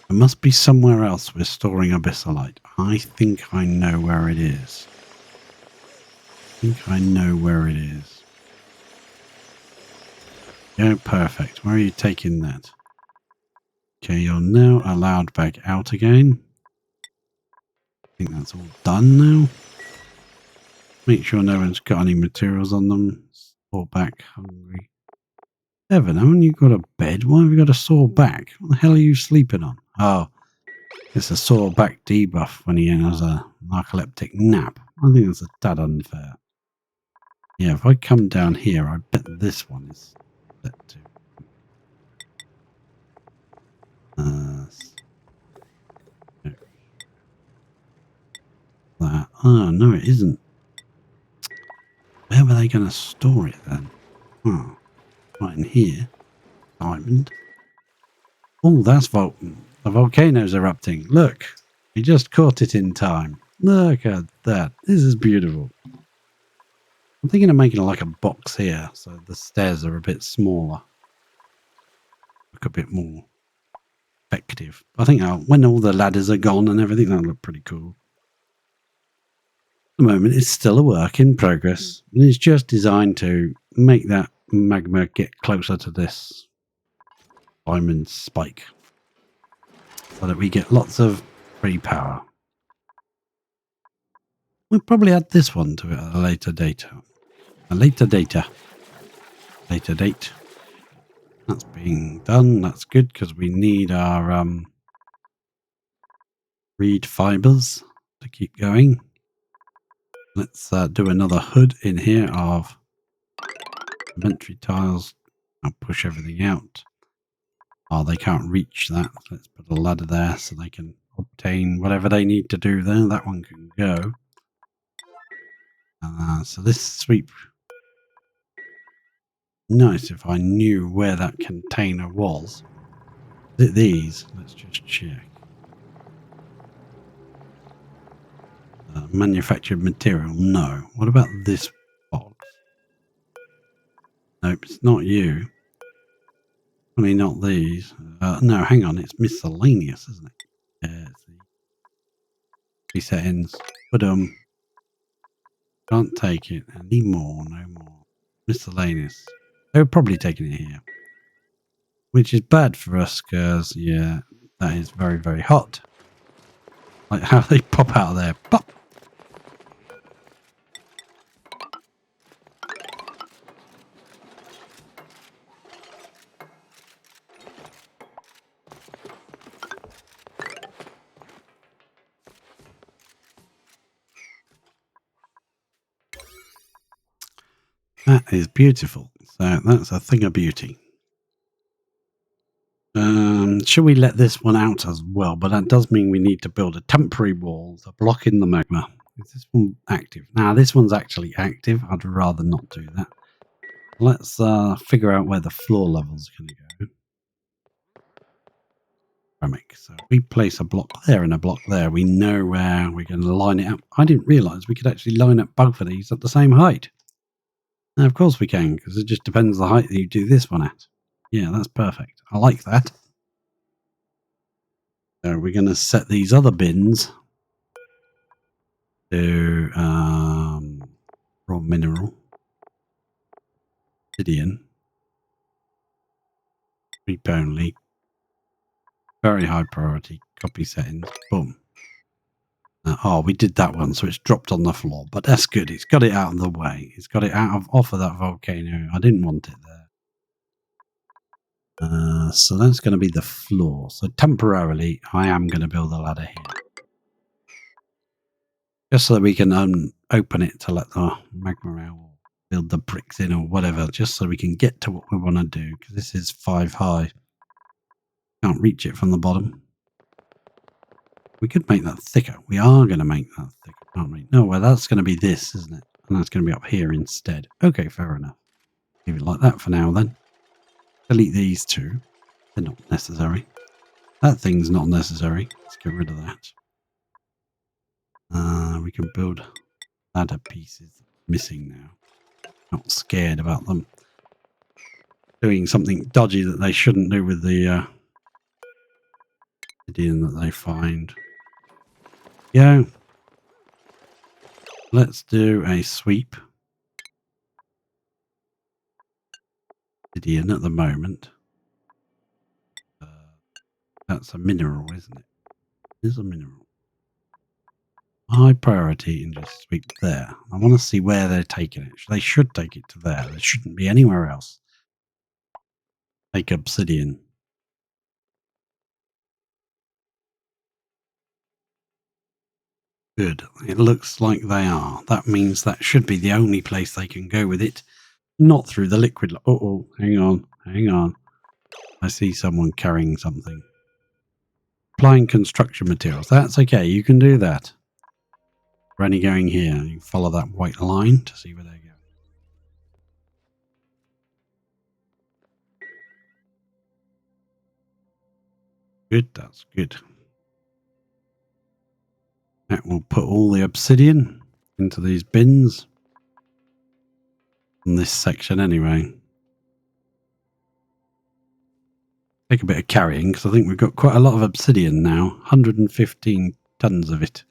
Speaker 1: There must be somewhere else we're storing abyssalite. I think I know where it is. Yeah, perfect. Where are you taking that? Okay, you're now allowed back out again. I think that's all done now. Make sure no one's got any materials on them. Sort back hungry. Evan, haven't you got a bed? Why have you got a sore back? What the hell are you sleeping on? Oh, it's a sore back debuff when he has a narcoleptic nap. I think that's a tad unfair. Yeah, if I come down here, I bet this one is set to. That. Oh, no, it isn't. Where were they going to store it then? Oh, right in here. Diamond. Oh, that's the volcano's erupting. Look, we just caught it in time. Look at that. This is beautiful. I'm thinking of making like a box here, so the stairs are a bit smaller. Look a bit more effective. I think when all the ladders are gone and everything, that'll look pretty cool. At the moment, it's still a work in progress. And it's just designed to make that magma get closer to this diamond spike, so that we get lots of free power. We'll probably add this one to it at a later date. Later date. That's being done. That's good because we need our reed fibers to keep going. Let's do another hood in here of inventory tiles. I'll push everything out. Oh, they can't reach that. Let's put a ladder there so they can obtain whatever they need to do there. That one can go. So this sweep. Nice if I knew where that container was. Is it these? Let's just check. Manufactured material? No. What about this box? Nope, it's not you. I mean, not these. No, hang on, it's miscellaneous, isn't it? Yeah, it's the settings. But can't take it anymore. No more. Miscellaneous. They're probably taking it here, which is bad for us because yeah, that is very, very hot. Like how they pop out of there. Pop. That is beautiful. So that's a thing of beauty. Should we let this one out as well? But that does mean we need to build a temporary wall to block in the magma. Is this one active? Now, this one's actually active. I'd rather not do that. Let's figure out where the floor level's going to go. Ceramic. So we place a block there and a block there. We know where we're going to line it up. I didn't realise we could actually line up both of these at the same height. Now, of course we can, because it just depends the height that you do this one at. Yeah, that's perfect. I like that. So we're going to set these other bins to raw mineral, obsidian, creep only, very high priority, copy settings, boom. Oh, we did that one, so it's dropped on the floor, but that's good. It's got it out of the way. It's got it off of that volcano. I didn't want it there. So that's going to be the floor. So temporarily, I am going to build a ladder here. Just so that we can open it to let the magma out, or build the bricks in or whatever, just so we can get to what we want to do, because this is 5 high. Can't reach it from the bottom. We could make that thicker. We are going to make that thicker, aren't we? No, well, that's going to be this, isn't it? And that's going to be up here instead. Okay, fair enough. Leave it like that for now, then. Delete these two. They're not necessary. That thing's not necessary. Let's get rid of that. We can build ladder pieces. Missing now. Not scared about them doing something dodgy that they shouldn't do with the obsidian that they find. Yeah. Let's do a sweep. Obsidian at the moment. That's a mineral, isn't it? It is a mineral. High priority and just sweep there. I want to see where they're taking it. They should take it to there. There shouldn't be anywhere else. Take obsidian. Good. It looks like they are. That means that should be the only place they can go with it. Not through the liquid. Uh-oh. Hang on. Hang on. I see someone carrying something. Applying construction materials. That's okay. You can do that. We're only going here. You follow that white line to see where they're going. Good. That's good. That will put all the obsidian into these bins. In this section anyway. Take a bit of carrying because I think we've got quite a lot of obsidian now. 115 tons of it.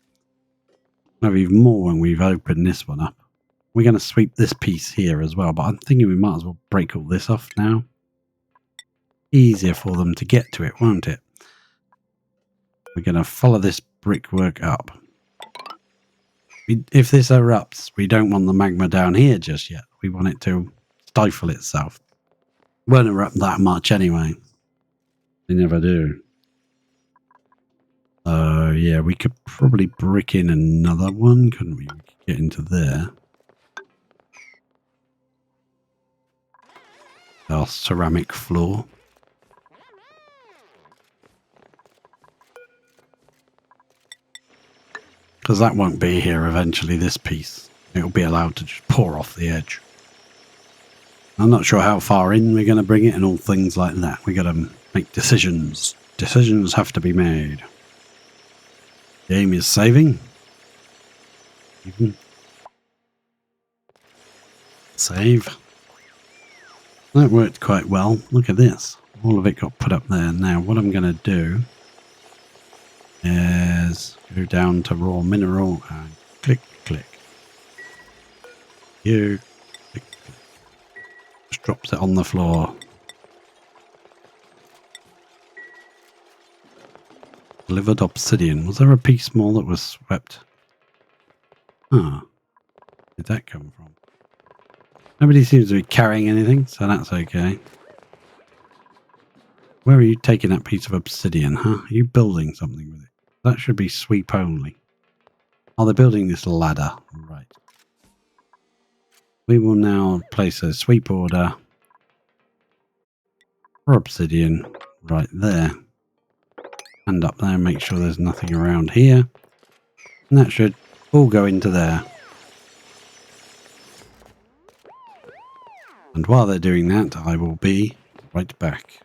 Speaker 1: Maybe even more when we've opened this one up. We're going to sweep this piece here as well, but I'm thinking we might as well break all this off now. Easier for them to get to it, won't it? We're going to follow this brickwork up. If this erupts, we don't want the magma down here just yet. We want it to stifle itself. Won't erupt that much anyway. They never do. Yeah, we could probably brick in another one, couldn't we? We could get into there. Our ceramic floor. Because that won't be here eventually, this piece. It'll be allowed to just pour off the edge. I'm not sure how far in we're going to bring it and all things like that. We got to make decisions. Decisions have to be made. Game is saving. Even. Save. That worked quite well. Look at this. All of it got put up there. Now what I'm going to do is go down to raw mineral and click, click. You click, click. Just drops it on the floor. Delivered obsidian. Was there a piece more that was swept? Huh. Where did that come from? Nobody seems to be carrying anything, so that's okay. Where are you taking that piece of obsidian, huh? Are you building something with it? That should be sweep only. Oh, they're building this ladder. Right. We will now place a sweep order for obsidian right there. And up there, make sure there's nothing around here. And that should all go into there. And while they're doing that, I will be right back.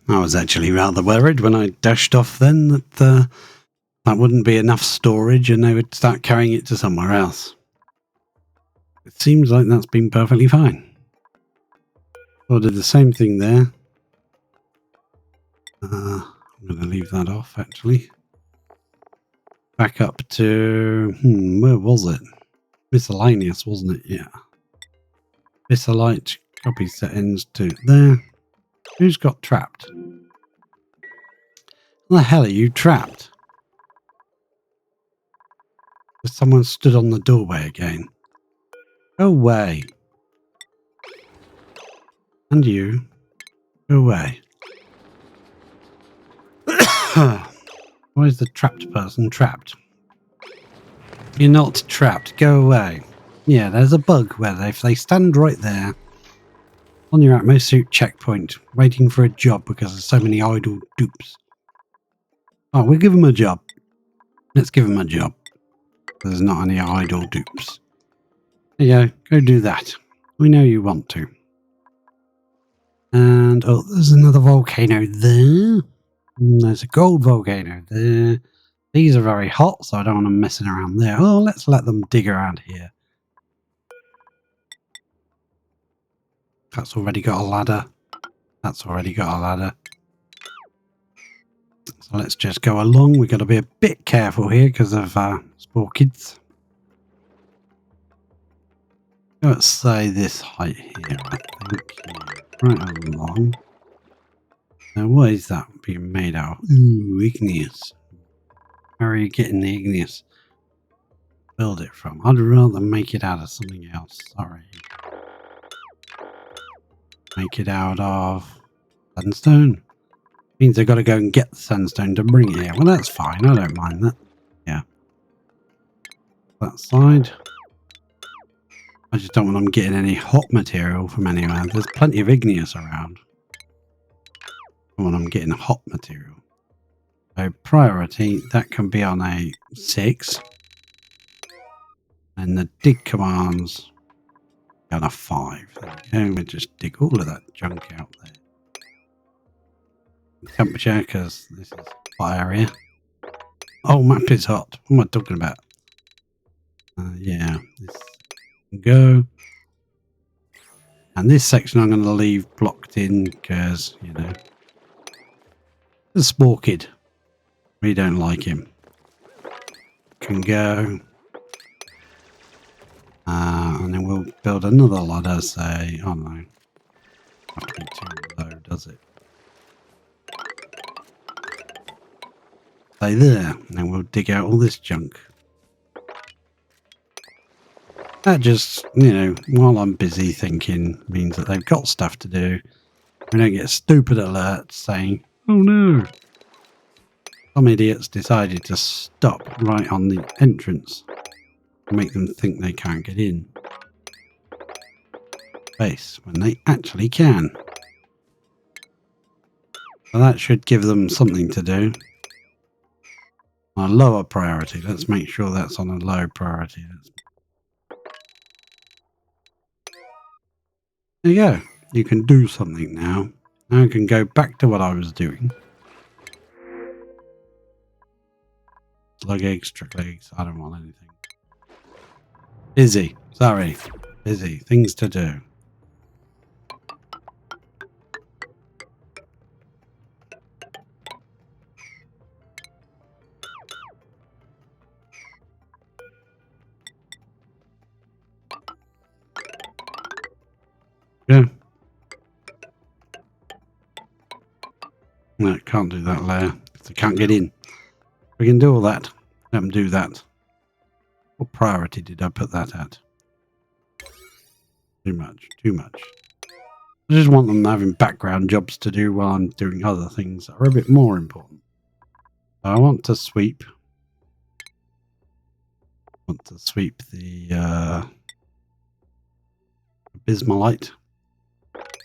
Speaker 1: I was actually rather worried when I dashed off then that that wouldn't be enough storage and they would start carrying it to somewhere else. It seems like that's been perfectly fine. I'll do the same thing there. I'm going to leave that off actually. Back up to... where was it? Miscellaneous, wasn't it? Yeah. Miscellite, copy settings to there. Who's got trapped? What the hell are you trapped? Someone stood on the doorway again. Go away. And you. Go away. Why is the trapped person trapped? You're not trapped. Go away. Yeah, there's a bug where if they stand right there on your atmosuit checkpoint, waiting for a job because there's so many idle dupes. Oh, we'll give them a job. Let's give them a job. There's not any idle dupes. There you go. Go do that. We know you want to. And, oh, there's another volcano there. And there's a gold volcano there. These are very hot, so I don't want them messing around there. Oh, let's let them dig around here. That's already got a ladder. That's already got a ladder. So let's just go along. We've got to be a bit careful here because of small kids. Let's say this height here, I think. Right along. Now, what is that being made out of? Ooh, igneous. Where are you getting the igneous? Build it from. I'd rather make it out of something else. Sorry. Make it out of sandstone. Means I've got to go and get the sandstone to bring it here. Well, that's fine. I don't mind that. Yeah. That side. I just don't want them getting any hot material from anywhere. There's plenty of igneous around. I want them getting hot material. So priority, that can be on a 6. And the dig commands on a 5. And we just dig all of that junk out there. Temperature, because this is hot area. Oh, map is hot. What am I talking about? Yeah, this can go. And this section I'm going to leave blocked in because, you know, the Spore Kid. We don't like him. Can go. And then we'll build another ladder, say, oh no. Have to be too low, does it? Say there, and then we'll dig out all this junk. That just, you know, while I'm busy thinking, means that they've got stuff to do. We don't get stupid alerts saying, oh no, some idiots decided to stop right on the entrance and make them think they can't get in. Base when they actually can. So that should give them something to do. On a lower priority. Let's make sure that's on a low priority. There you go. You can do something now. Now I can go back to what I was doing. Slug eggs, trickle eggs. I don't want anything. Busy. Sorry. Busy. Things to do. Yeah. No, can't do that layer. They can't get in. We can do all that. Let them do that. What priority did I put that at? Too much. Too much. I just want them having background jobs to do while I'm doing other things that are a bit more important. So I want to sweep. The abysmalite.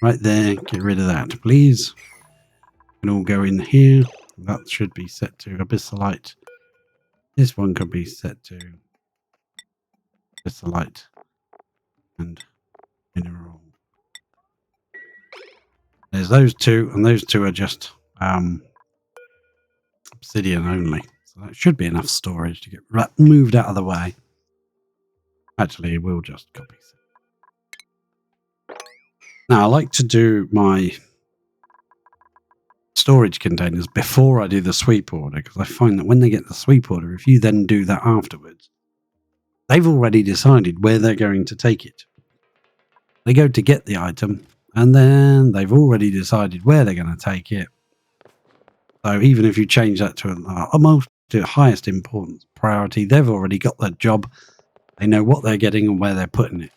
Speaker 1: Right there. Get rid of that, please. Can all go in here. That should be set to abyssalite. This one could be set to abyssalite and mineral. There's those two, and those two are just obsidian only. So that should be enough storage to get moved out of the way. Actually, we'll just copy it. Now, I like to do my storage containers before I do the sweep order, because I find that when they get the sweep order, if you then do that afterwards, they've already decided where they're going to take it. They go to get the item, and then they've already decided where they're going to take it. So even if you change that to almost the highest importance priority, they've already got that job. They know what they're getting and where they're putting it.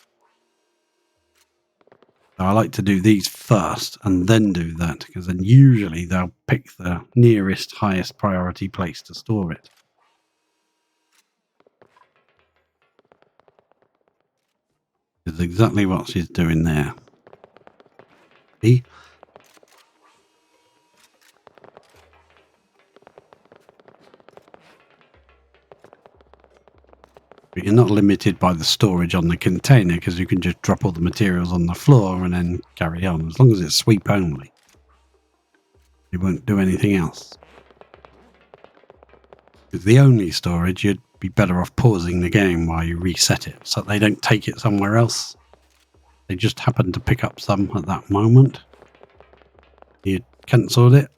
Speaker 1: So I like to do these first and then do that, because then usually they'll pick the nearest highest priority place to store it. It's exactly what she's doing there. See? But you're not limited by the storage on the container, because you can just drop all the materials on the floor and then carry on. As long as it's sweep only, you won't do anything else. With the only storage, you'd be better off pausing the game while you reset it, so they don't take it somewhere else. They just happen to pick up some at that moment. You cancelled it.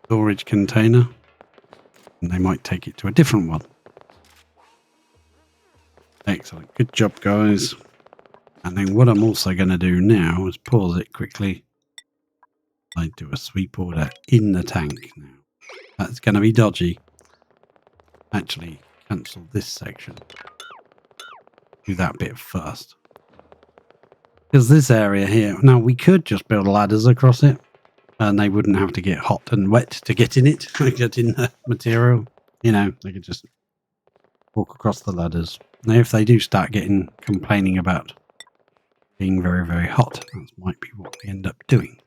Speaker 1: Storage container. And they might take it to a different one. Excellent. Good job, guys. And then what I'm also going to do now is pause it quickly. I do a sweep order in the tank now. That's going to be dodgy. Actually, cancel this section. Do that bit first. Because this area here, now we could just build ladders across it, and they wouldn't have to get hot and wet to get in it, get in the material. You know, they could just walk across the ladders. Now, if they do start complaining about being very, very hot, that might be what we end up doing.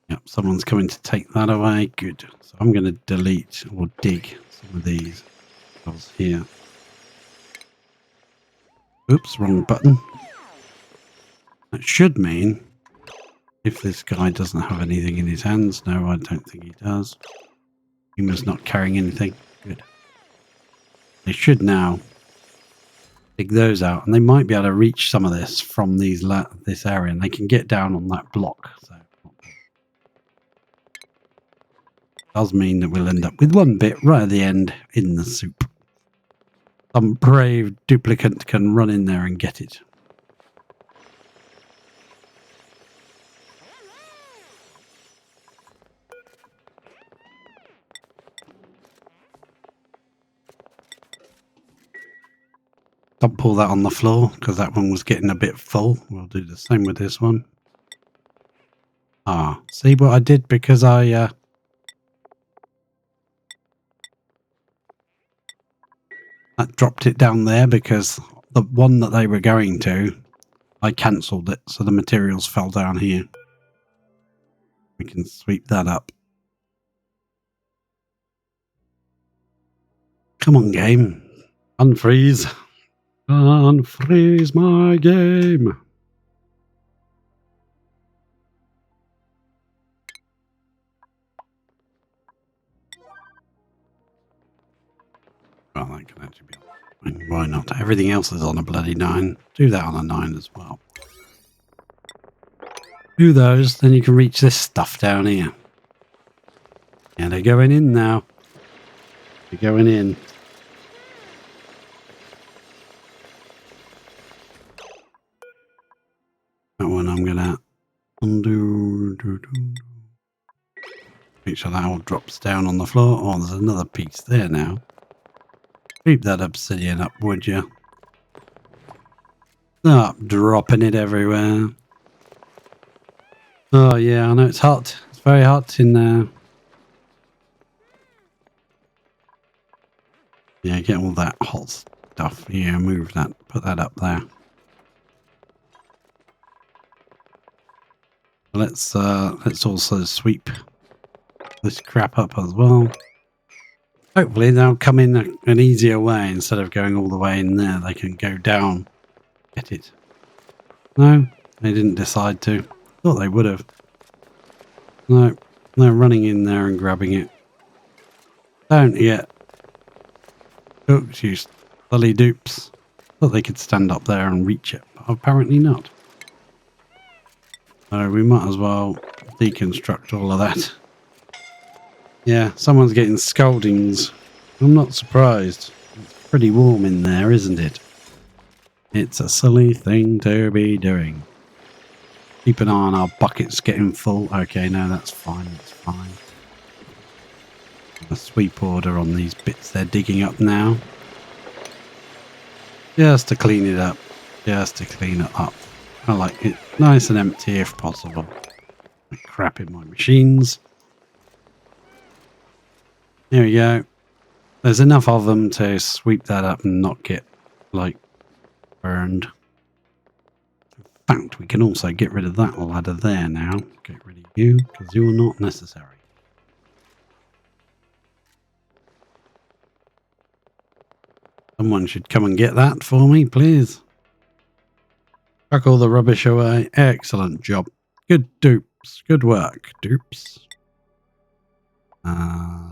Speaker 1: Yep, someone's coming to take that away. Good. So I'm going to delete or dig some of these here. Oops, wrong button. That should mean If this guy doesn't have anything in his hands. No, I don't think he does. He was not carrying anything. Good. They should now dig those out, and they might be able to reach some of this from these this area, and they can get down on that block. So does mean that we'll end up with one bit right at the end in the soup. Some brave duplicant can run in there and get it. Don't pull that on the floor because that one was getting a bit full. We'll do the same with this one. Ah, see what I did because I that dropped it down there because the one that they were going to, I cancelled it, so the materials fell down here. We can sweep that up. Come on, game. Unfreeze. Unfreeze my game. Well, that can actually be. Why not? Everything else is on a bloody 9. Do that on a 9 as well. Do those, then you can reach this stuff down here. Yeah, they're going in now. They're going in. That one I'm going to undo. Make sure that all drops down on the floor. Oh, there's another piece there now. Keep that obsidian up, would you? Stop dropping it everywhere. Oh, yeah, I know it's hot. It's very hot in there. Yeah, get all that hot stuff. Yeah, move that. Put that up there. Let's also sweep this crap up as well. Hopefully they'll come in an easier way instead of going all the way in there. They can go down. Get it. No, they didn't decide to. Thought they would have. No, they're running in there and grabbing it. Don't yet. Oops, you silly dupes. Thought they could stand up there and reach it, but apparently not. So we might as well deconstruct all of that. Yeah, someone's getting scoldings. I'm not surprised. It's pretty warm in there, isn't it? It's a silly thing to be doing. Keep an eye on our buckets getting full. Okay, no, that's fine. That's fine. A sweep order on these bits they're digging up now. Just to clean it up. Just to clean it up. I like it nice and empty if possible. Like crap in my machines. There we go. There's enough of them to sweep that up and not get, like, burned. In fact, we can also get rid of that ladder there now. Get rid of you, because you're not necessary. Someone should come and get that for me, please. Chuck all the rubbish away. Excellent job. Good dupes. Good work, dupes.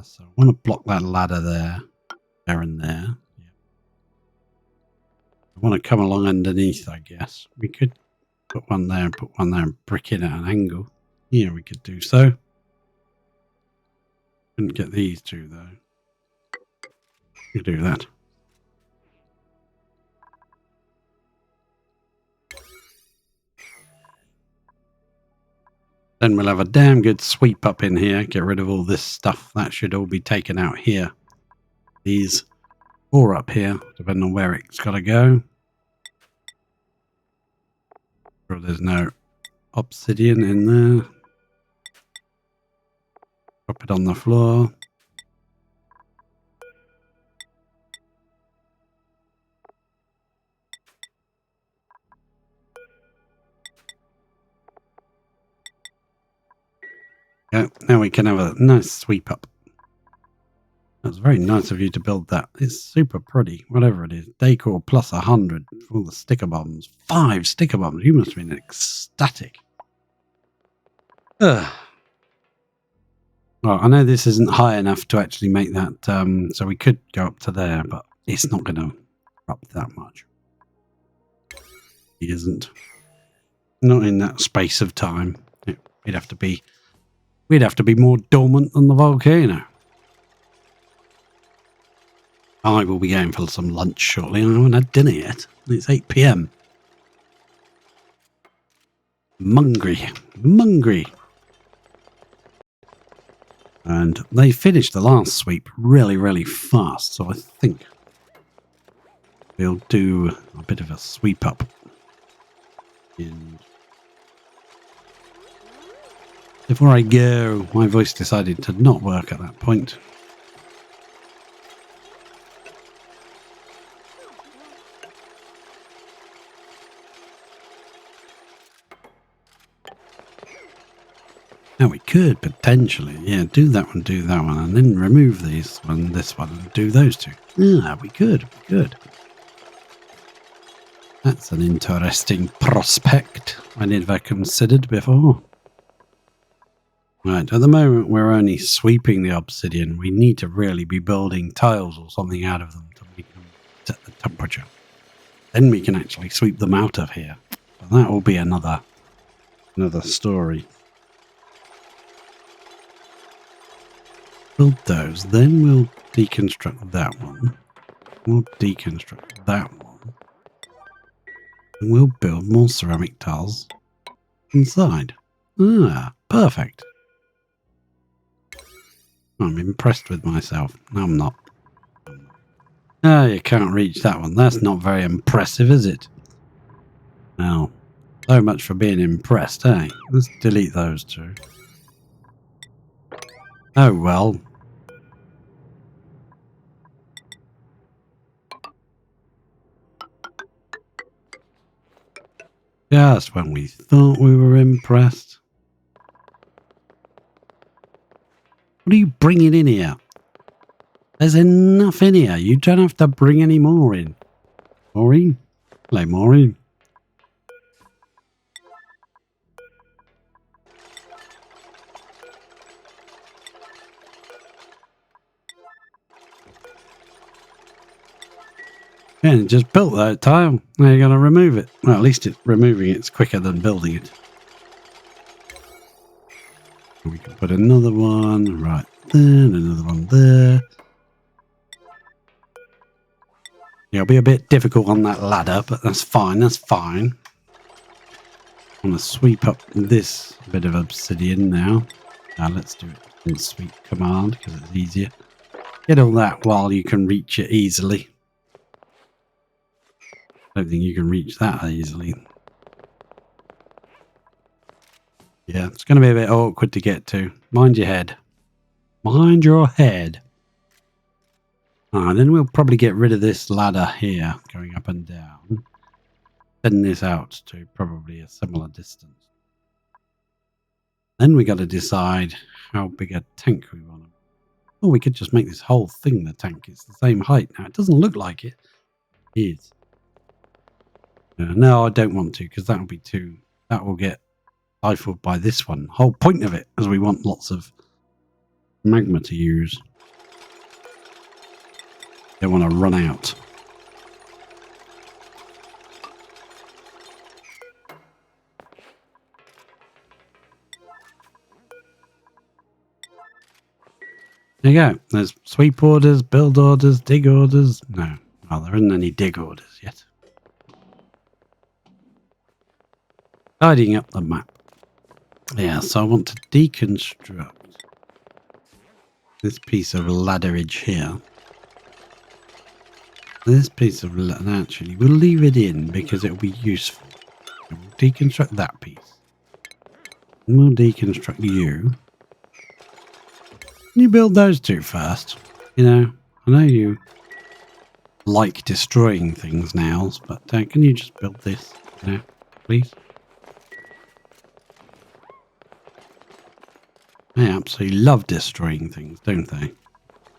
Speaker 1: So I want to block that ladder there and there. Yeah. I want to come along underneath, I guess. We could put one there and put one there and brick in at an angle. Yeah, we could do so. Couldn't get these two, though. We could do that. Then we'll have a damn good sweep up in here. Get rid of all this stuff. That should all be taken out here. These, or up here, depending on where it's got to go. Sure there's no obsidian in there. Drop it on the floor. Yeah, now we can have a nice sweep up. That's very nice of you to build that. It's super pretty, whatever it is. Decor plus 100 for all the sticker bombs. 5 sticker bombs. You must have been ecstatic. Well, I know this isn't high enough to actually make that, so we could go up to there, but it's not going to up that much. It isn't. Not in that space of time. We'd have to be more dormant than the volcano. I will be going for some lunch shortly. I haven't had dinner yet. It's 8 p.m. Mungry. And they finished the last sweep really, really fast. So I think we'll do a bit of a sweep up. And before I go, my voice decided to not work at that point. Now we could potentially, do that one, and then remove this one, and do those two. Yeah, we could. That's an interesting prospect I never considered before. Right, at the moment we're only sweeping the obsidian. We need to really be building tiles or something out of them to make them set the temperature. Then we can actually sweep them out of here. But that will be another story. Build those, then we'll deconstruct that one. We'll deconstruct that one. And we'll build more ceramic tiles inside. Perfect. I'm impressed with myself. No, I'm not. You can't reach that one. That's not very impressive, is it? Well, so much for being impressed, eh? Let's delete those two. Oh, well. Just when we thought we were impressed. What are you bringing in here? There's enough in here. You don't have to bring any more in. Maureen? Hello, Maureen. Yeah, just built that tile. Now you're going to remove it. Well, at least removing it's quicker than building it. We can put another one right there and another one there. Yeah, it'll be a bit difficult on that ladder, but that's fine. I'm going to sweep up this bit of obsidian now. Now let's do it in sweep command because it's easier. Get all that while you can reach it easily. I don't think you can reach that easily. Yeah, it's going to be a bit awkward to get to. Mind your head. Mind your head. Then we'll probably get rid of this ladder here, going up and down. Send this out to probably a similar distance. Then we got to decide how big a tank we want. Oh, we could just make this whole thing the tank. It's the same height. Now, it doesn't look like it. It is. No, I don't want to, because that will get stifled by this one. Whole point of it is we want lots of magma to use. Don't want to run out. There you go. There's sweep orders, build orders, dig orders. No, well, there isn't any dig orders yet. Tidying up the map. Yeah, so I want to deconstruct this piece of ladderage here. This piece of actually, we'll leave it in because it'll be useful. We'll deconstruct that piece. And we'll deconstruct you. Can you build those two first? You know, I know you like destroying things now, but can you just build this, please? They absolutely love destroying things, don't they?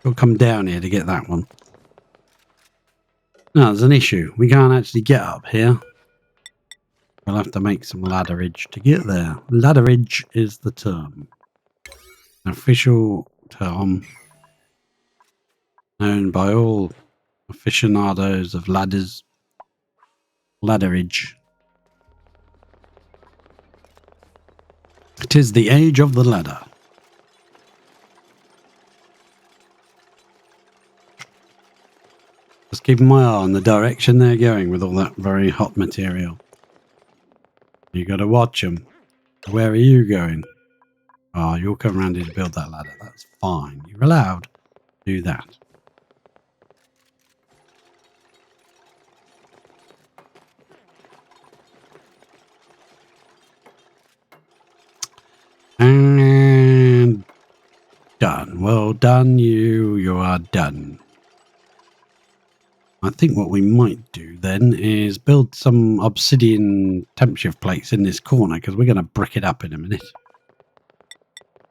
Speaker 1: You'll come down here to get that one. No, there's an issue. We can't actually get up here. We'll have to make some ladderage to get there. Ladderage is the term. An official term known by all aficionados of ladders. Ladderage. It is the age of the ladder. Just keeping my eye on the direction they're going with all that very hot material. You got to watch them. Where are you going? Oh, you'll come around here to build that ladder. That's fine. You're allowed to do that. And done. Well done, you. You are done. I think what we might do then is build some obsidian temp shift plates in this corner because we're going to brick it up in a minute.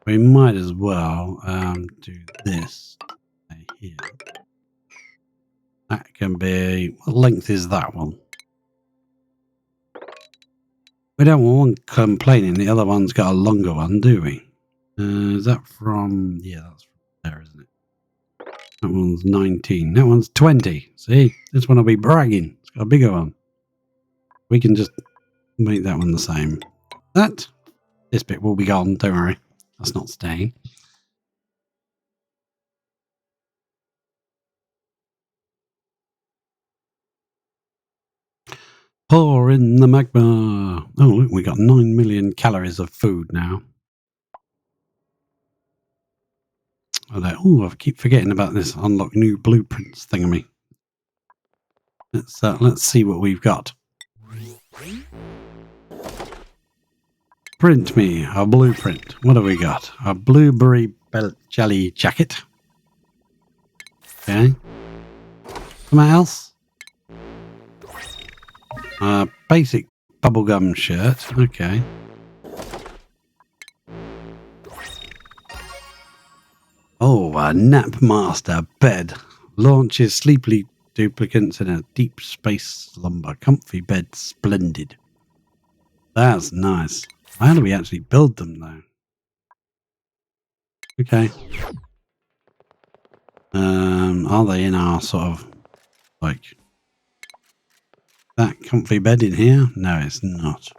Speaker 1: We might as well do this here. That can be... What length is that one? We don't want one complaining the other one's got a longer one, do we? Is that from... Yeah, that's from there, isn't it? That one's 19. That one's 20. See? This one will be bragging. It's got a bigger one. We can just make that one the same. This bit will be gone. Don't worry. That's not staying. Pour in the magma. Oh, look, we got 9 million calories of food now. Oh, I keep forgetting about this unlock new blueprints thingamy. Let's see what we've got. Print me a blueprint. What have we got? A blueberry belt jelly jacket. Okay. Something else? Basic bubblegum shirt. Okay. Oh, a nap master bed. Launches sleepily duplicates in a deep space slumber. Comfy bed, splendid. That's nice. How do we actually build them though? Okay. Are they in our sort of like that comfy bed in here? No, it's not.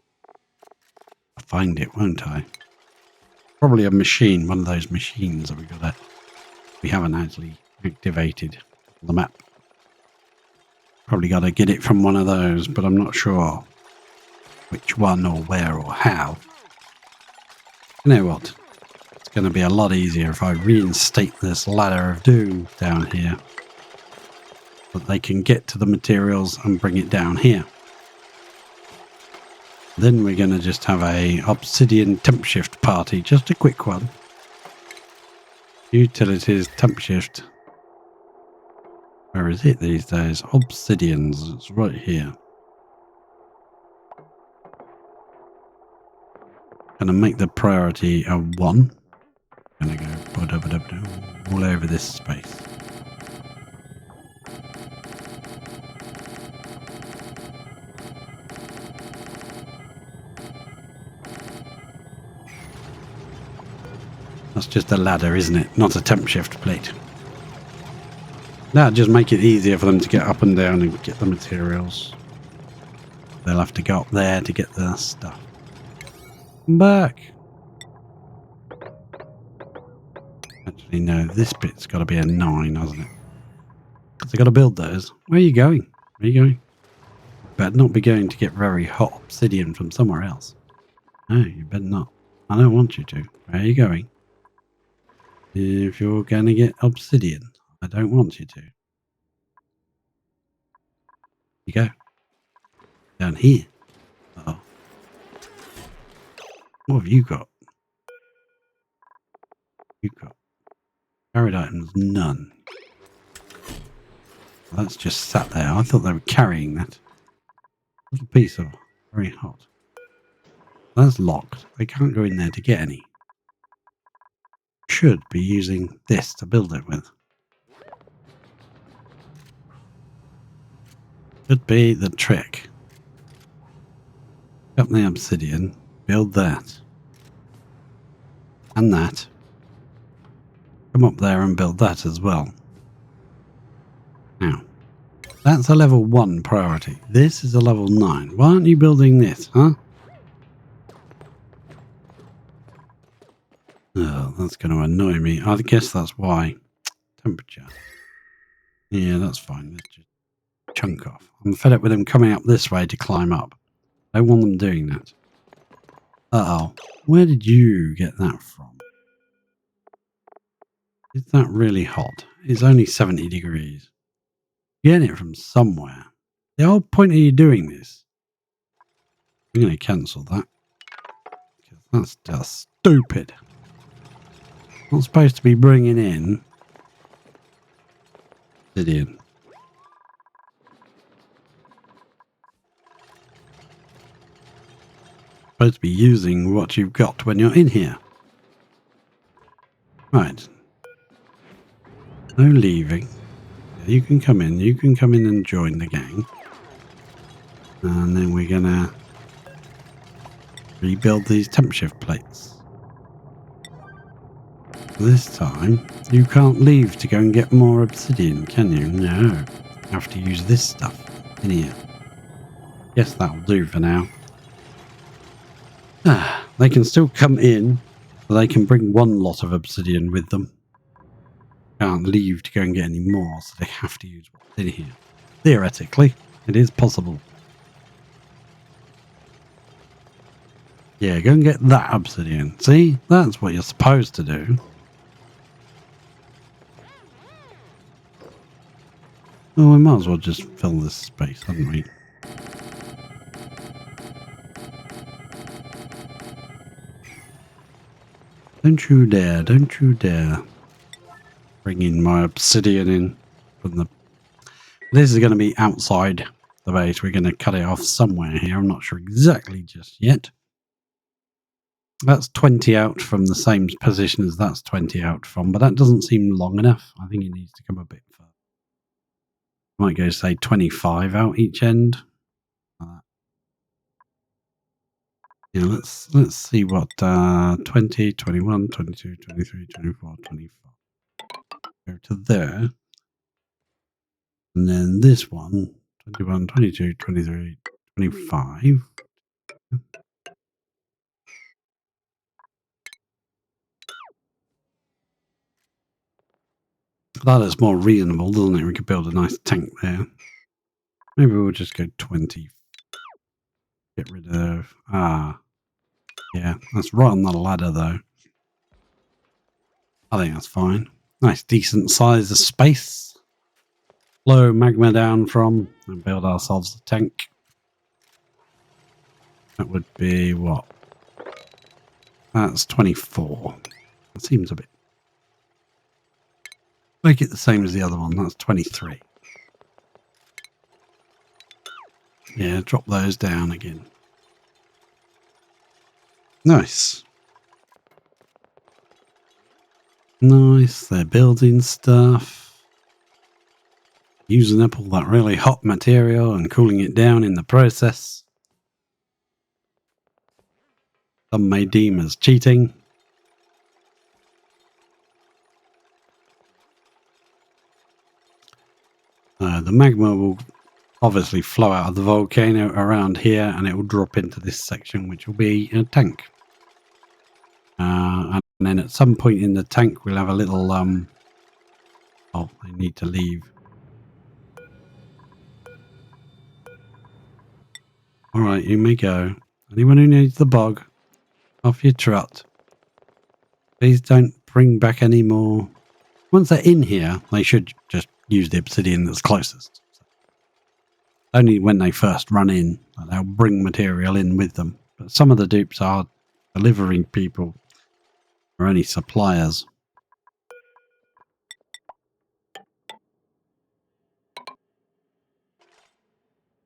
Speaker 1: I'll find it, won't I? Probably a machine, one of those machines that we haven't actually activated on the map. Probably got to get it from one of those, but I'm not sure which one or where or how. You know what? It's going to be a lot easier if I reinstate this ladder of doom down here. But they can get to the materials and bring it down here. Then we're going to just have a obsidian temp shift party. Just a quick one. Utilities temp shift. Where is it these days? Obsidians. It's right here. Going to make the priority a 1. Going to go all over this space. That's just a ladder, isn't it? Not a temp shift plate. That'll just make it easier for them to get up and down and get the materials. They'll have to go up there to get the stuff. Back. Actually, no, this bit's got to be a 9, hasn't it? Because I've got to build those. Where are you going? Where are you going? Better not be going to get very hot obsidian from somewhere else. No, you better not. I don't want you to. Where are you going? If you're going to get obsidian, I don't want you to. You go. Down here. Uh-oh. What have you got? You've got carried items, none. Well, that's just sat there. I thought they were carrying that. Little piece of very hot. That's locked. They can't go in there to get any. Should be using this to build it with. Could be the trick. Up the obsidian. Build that. And that. Come up there and build that as well. Now, that's a level 1 priority. This is a level 9. Why aren't you building this, huh? Oh, that's going to annoy me. I guess that's why. Temperature. Yeah, that's fine. Let's just chunk off. I'm fed up with them coming up this way to climb up. I don't want them doing that. Uh-oh. Where did you get that from? Is that really hot? It's only 70 degrees. Get it from somewhere. The whole point of you doing this. I'm going to cancel that. Because that's just stupid. Not supposed to be bringing in obsidian. Supposed to be using what you've got when you're in here. Right. No leaving. You can come in. You can come in and join the gang. And then we're going to rebuild these temp shift plates. This time, you can't leave to go and get more obsidian, can you? No. You have to use this stuff in here. Yes, that'll do for now. They can still come in, but they can bring one lot of obsidian with them. Can't leave to go and get any more, so they have to use what's in here. Theoretically, it is possible. Yeah, go and get that obsidian. See? That's what you're supposed to do. Oh, we might as well just fill this space, hadn't we? Don't you dare, don't you dare. Bringing my obsidian in from the... This is going to be outside the base. We're going to cut it off somewhere here. I'm not sure exactly just yet. That's 20 out from the same position as that's 20 out from, but that doesn't seem long enough. I think it needs to come a bit further. Might go, say, 25 out each end. Yeah, let's see what 20, 21, 22, 23, 24, 25. Go to there. And then this one, 21, 22, 23, 25. That is more reasonable, doesn't it? We could build a nice tank there. Maybe we'll just go 20. Get rid of... yeah, that's right on the ladder, though. I think that's fine. Nice, decent size of space. Flow magma down from and build ourselves a tank. That would be what? That's 24. That seems a bit... Make it the same as the other one. That's 23. Yeah, drop those down again. Nice. Nice. They're building stuff. Using up all that really hot material and cooling it down in the process. Some may deem as cheating. The magma will obviously flow out of the volcano around here and it will drop into this section, which will be a tank. And then at some point in the tank we'll have a little oh, I need to leave. Alright, you may go. Anyone who needs the bog, off your trot. Please don't bring back any more. Once they're in here, they should just use the obsidian that's closest. Only when they first run in, they'll bring material in with them. But some of the dupes are delivering people or any suppliers.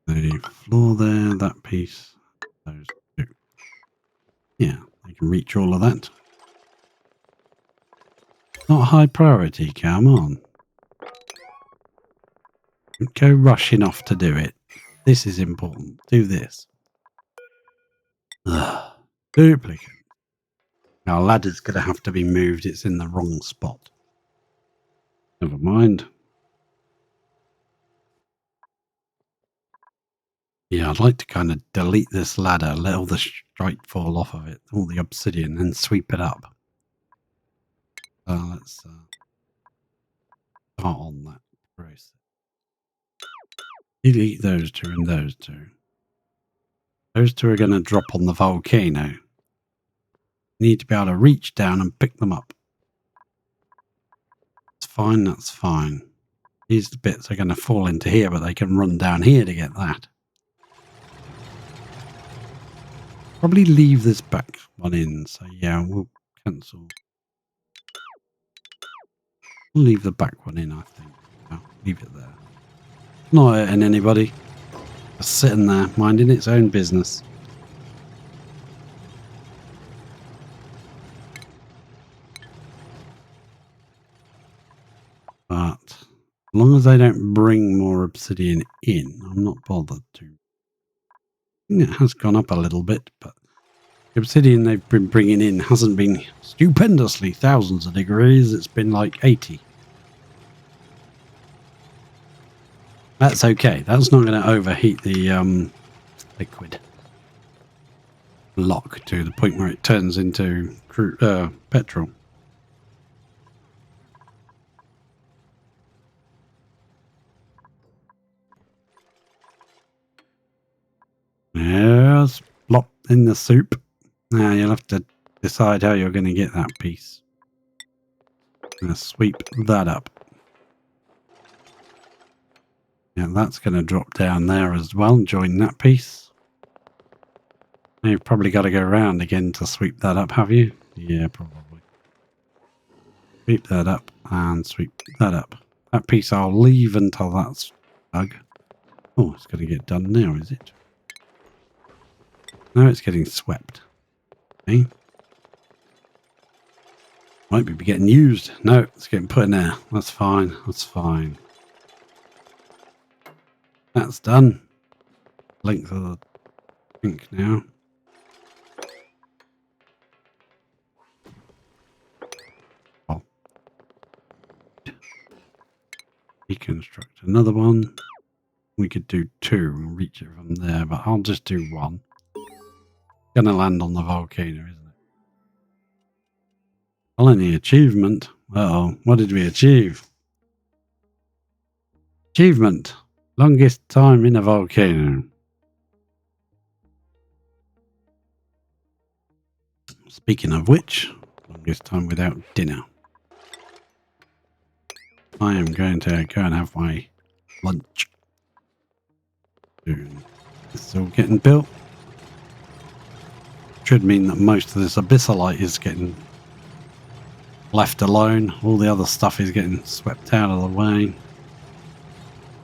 Speaker 1: The floor there, that piece, those two. Yeah, they can reach all of that. Not high priority, come on. Don't go rushing off to do it. This is important. Do this. Ugh. Duplicate. Our ladder's going to have to be moved. It's in the wrong spot. Never mind. Yeah, I'd like to kind of delete this ladder, let all the strike fall off of it, all the obsidian, and sweep it up. Let's start on that process. Delete those two and those two. Those two are going to drop on the volcano. You need to be able to reach down and pick them up. That's fine, that's fine. These bits are going to fall into here, but they can run down here to get that. Probably leave this back one in, so yeah, we'll cancel. We'll leave the back one in, I think. Yeah, leave it there. Not hurting anybody. Just sitting there, minding its own business. But as long as they don't bring more obsidian in, I'm not bothered to. It has gone up a little bit, but the obsidian they've been bringing in hasn't been stupendously thousands of degrees. It's been like 80. That's okay. That's not going to overheat the liquid lock to the point where it turns into petrol. Yes, plop in the soup. Now you'll have to decide how you're going to get that piece. I'm going to sweep that up. Yeah, that's going to drop down there as well. Join that piece. Now you've probably got to go around again to sweep that up, have you? Yeah, probably. Sweep that up and sweep that up. That piece I'll leave until that's dug. Oh, it's going to get done now, is it? No, it's getting swept. Okay. Might be getting used. No, it's getting put in there. That's fine. That's fine. That's done. Length of the pink now. Oh. Deconstruct another one. We could do two and reach it from there, but I'll just do one. Gonna land on the volcano, isn't it? Well, any achievement. Uh-oh, what did we achieve? Achievement. Longest time in a volcano. Speaking of which, longest time without dinner. I am going to go and have my lunch. Soon. This is all getting built. Should mean that most of this abyssalite is getting left alone. All the other stuff is getting swept out of the way.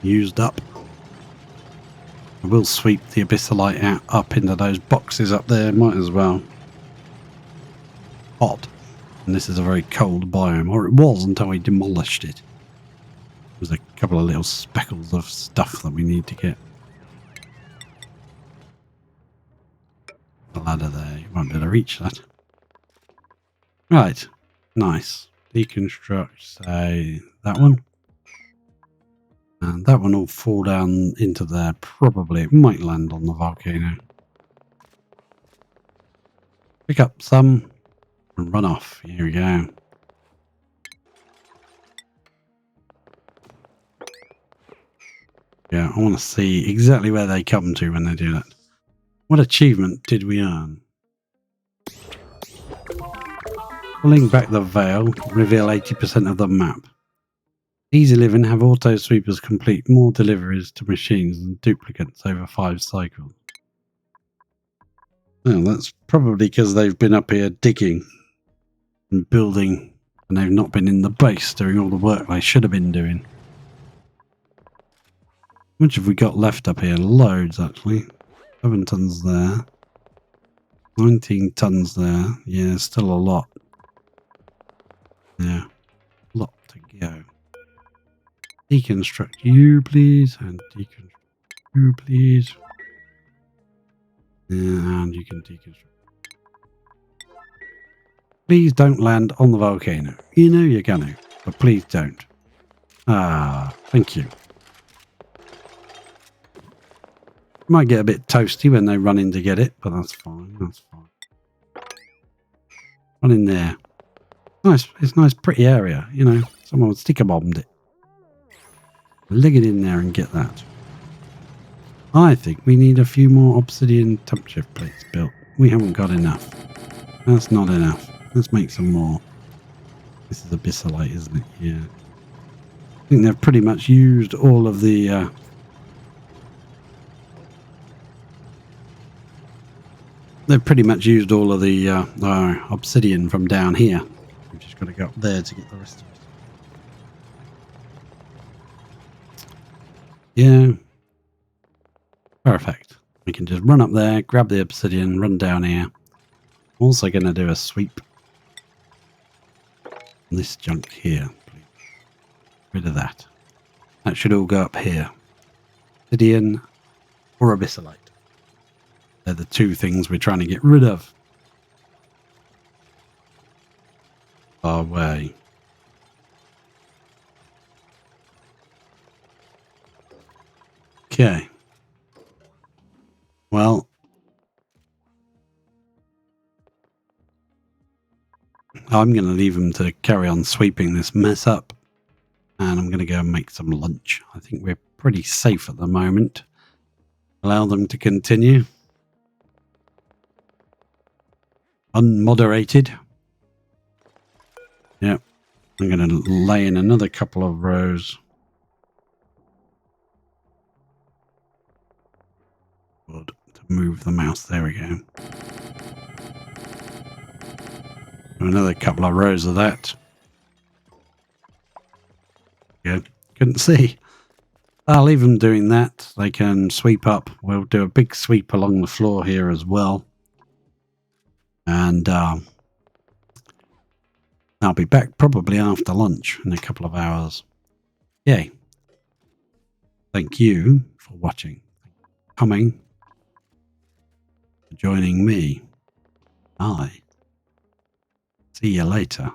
Speaker 1: Used up. I will sweep the abyssalite out up into those boxes up there. Might as well. Hot. And this is a very cold biome. Or it was until we demolished it. There's a couple of little speckles of stuff that we need to get. The ladder there. You won't be able to reach that. Right. Nice. Deconstruct, say, that one. And that one will fall down into there. Probably. It might land on the volcano. Pick up some and run off. Here we go. Yeah, I want to see exactly where they come to when they do that. What achievement did we earn? Pulling back the veil, reveal 80% of the map. Easy living, have auto sweepers complete more deliveries to machines than duplicates over 5 cycles. Well, that's probably because they've been up here digging and building, and they've not been in the base doing all the work they should have been doing. How much have we got left up here? Loads, actually. 7 tons there. 19 tons there. Yeah, still a lot. Yeah, a lot to go. Deconstruct you, please, and deconstruct you, please. And you can deconstruct. Please don't land on the volcano. You know you're going to, but please don't. Ah, thank you. Might get a bit toasty when they run in to get it, but that's fine. That's fine. Run in there. Nice. It's a nice, pretty area. You know, someone would sticker bombed it. Leg it in there and get that. I think we need a few more obsidian temp shift plates built. We haven't got enough. That's not enough. Let's make some more. This is abyssalite, isn't it? Yeah. I think they've pretty much used all of the... they've pretty much used all of the obsidian from down here. We've just got to go up there to get the rest of it. Yeah. Perfect. We can just run up there, grab the obsidian, run down here. Also going to do a sweep. This junk here, please. Rid of that. That should all go up here. Obsidian or abyssalite. They're the two things we're trying to get rid of. Our way. Okay. Well, I'm going to leave them to carry on sweeping this mess up. And I'm going to go and make some lunch. I think we're pretty safe at the moment. Allow them to continue. Unmoderated. Yep. I'm going to lay in another couple of rows. Good. To move the mouse. There we go. Another couple of rows of that. Yeah. Couldn't see. I'll leave them doing that. They can sweep up. We'll do a big sweep along the floor here as well. And I'll be back probably after lunch in a couple of hours. Yay. Thank you for watching. Coming. For joining me. Bye. See you later.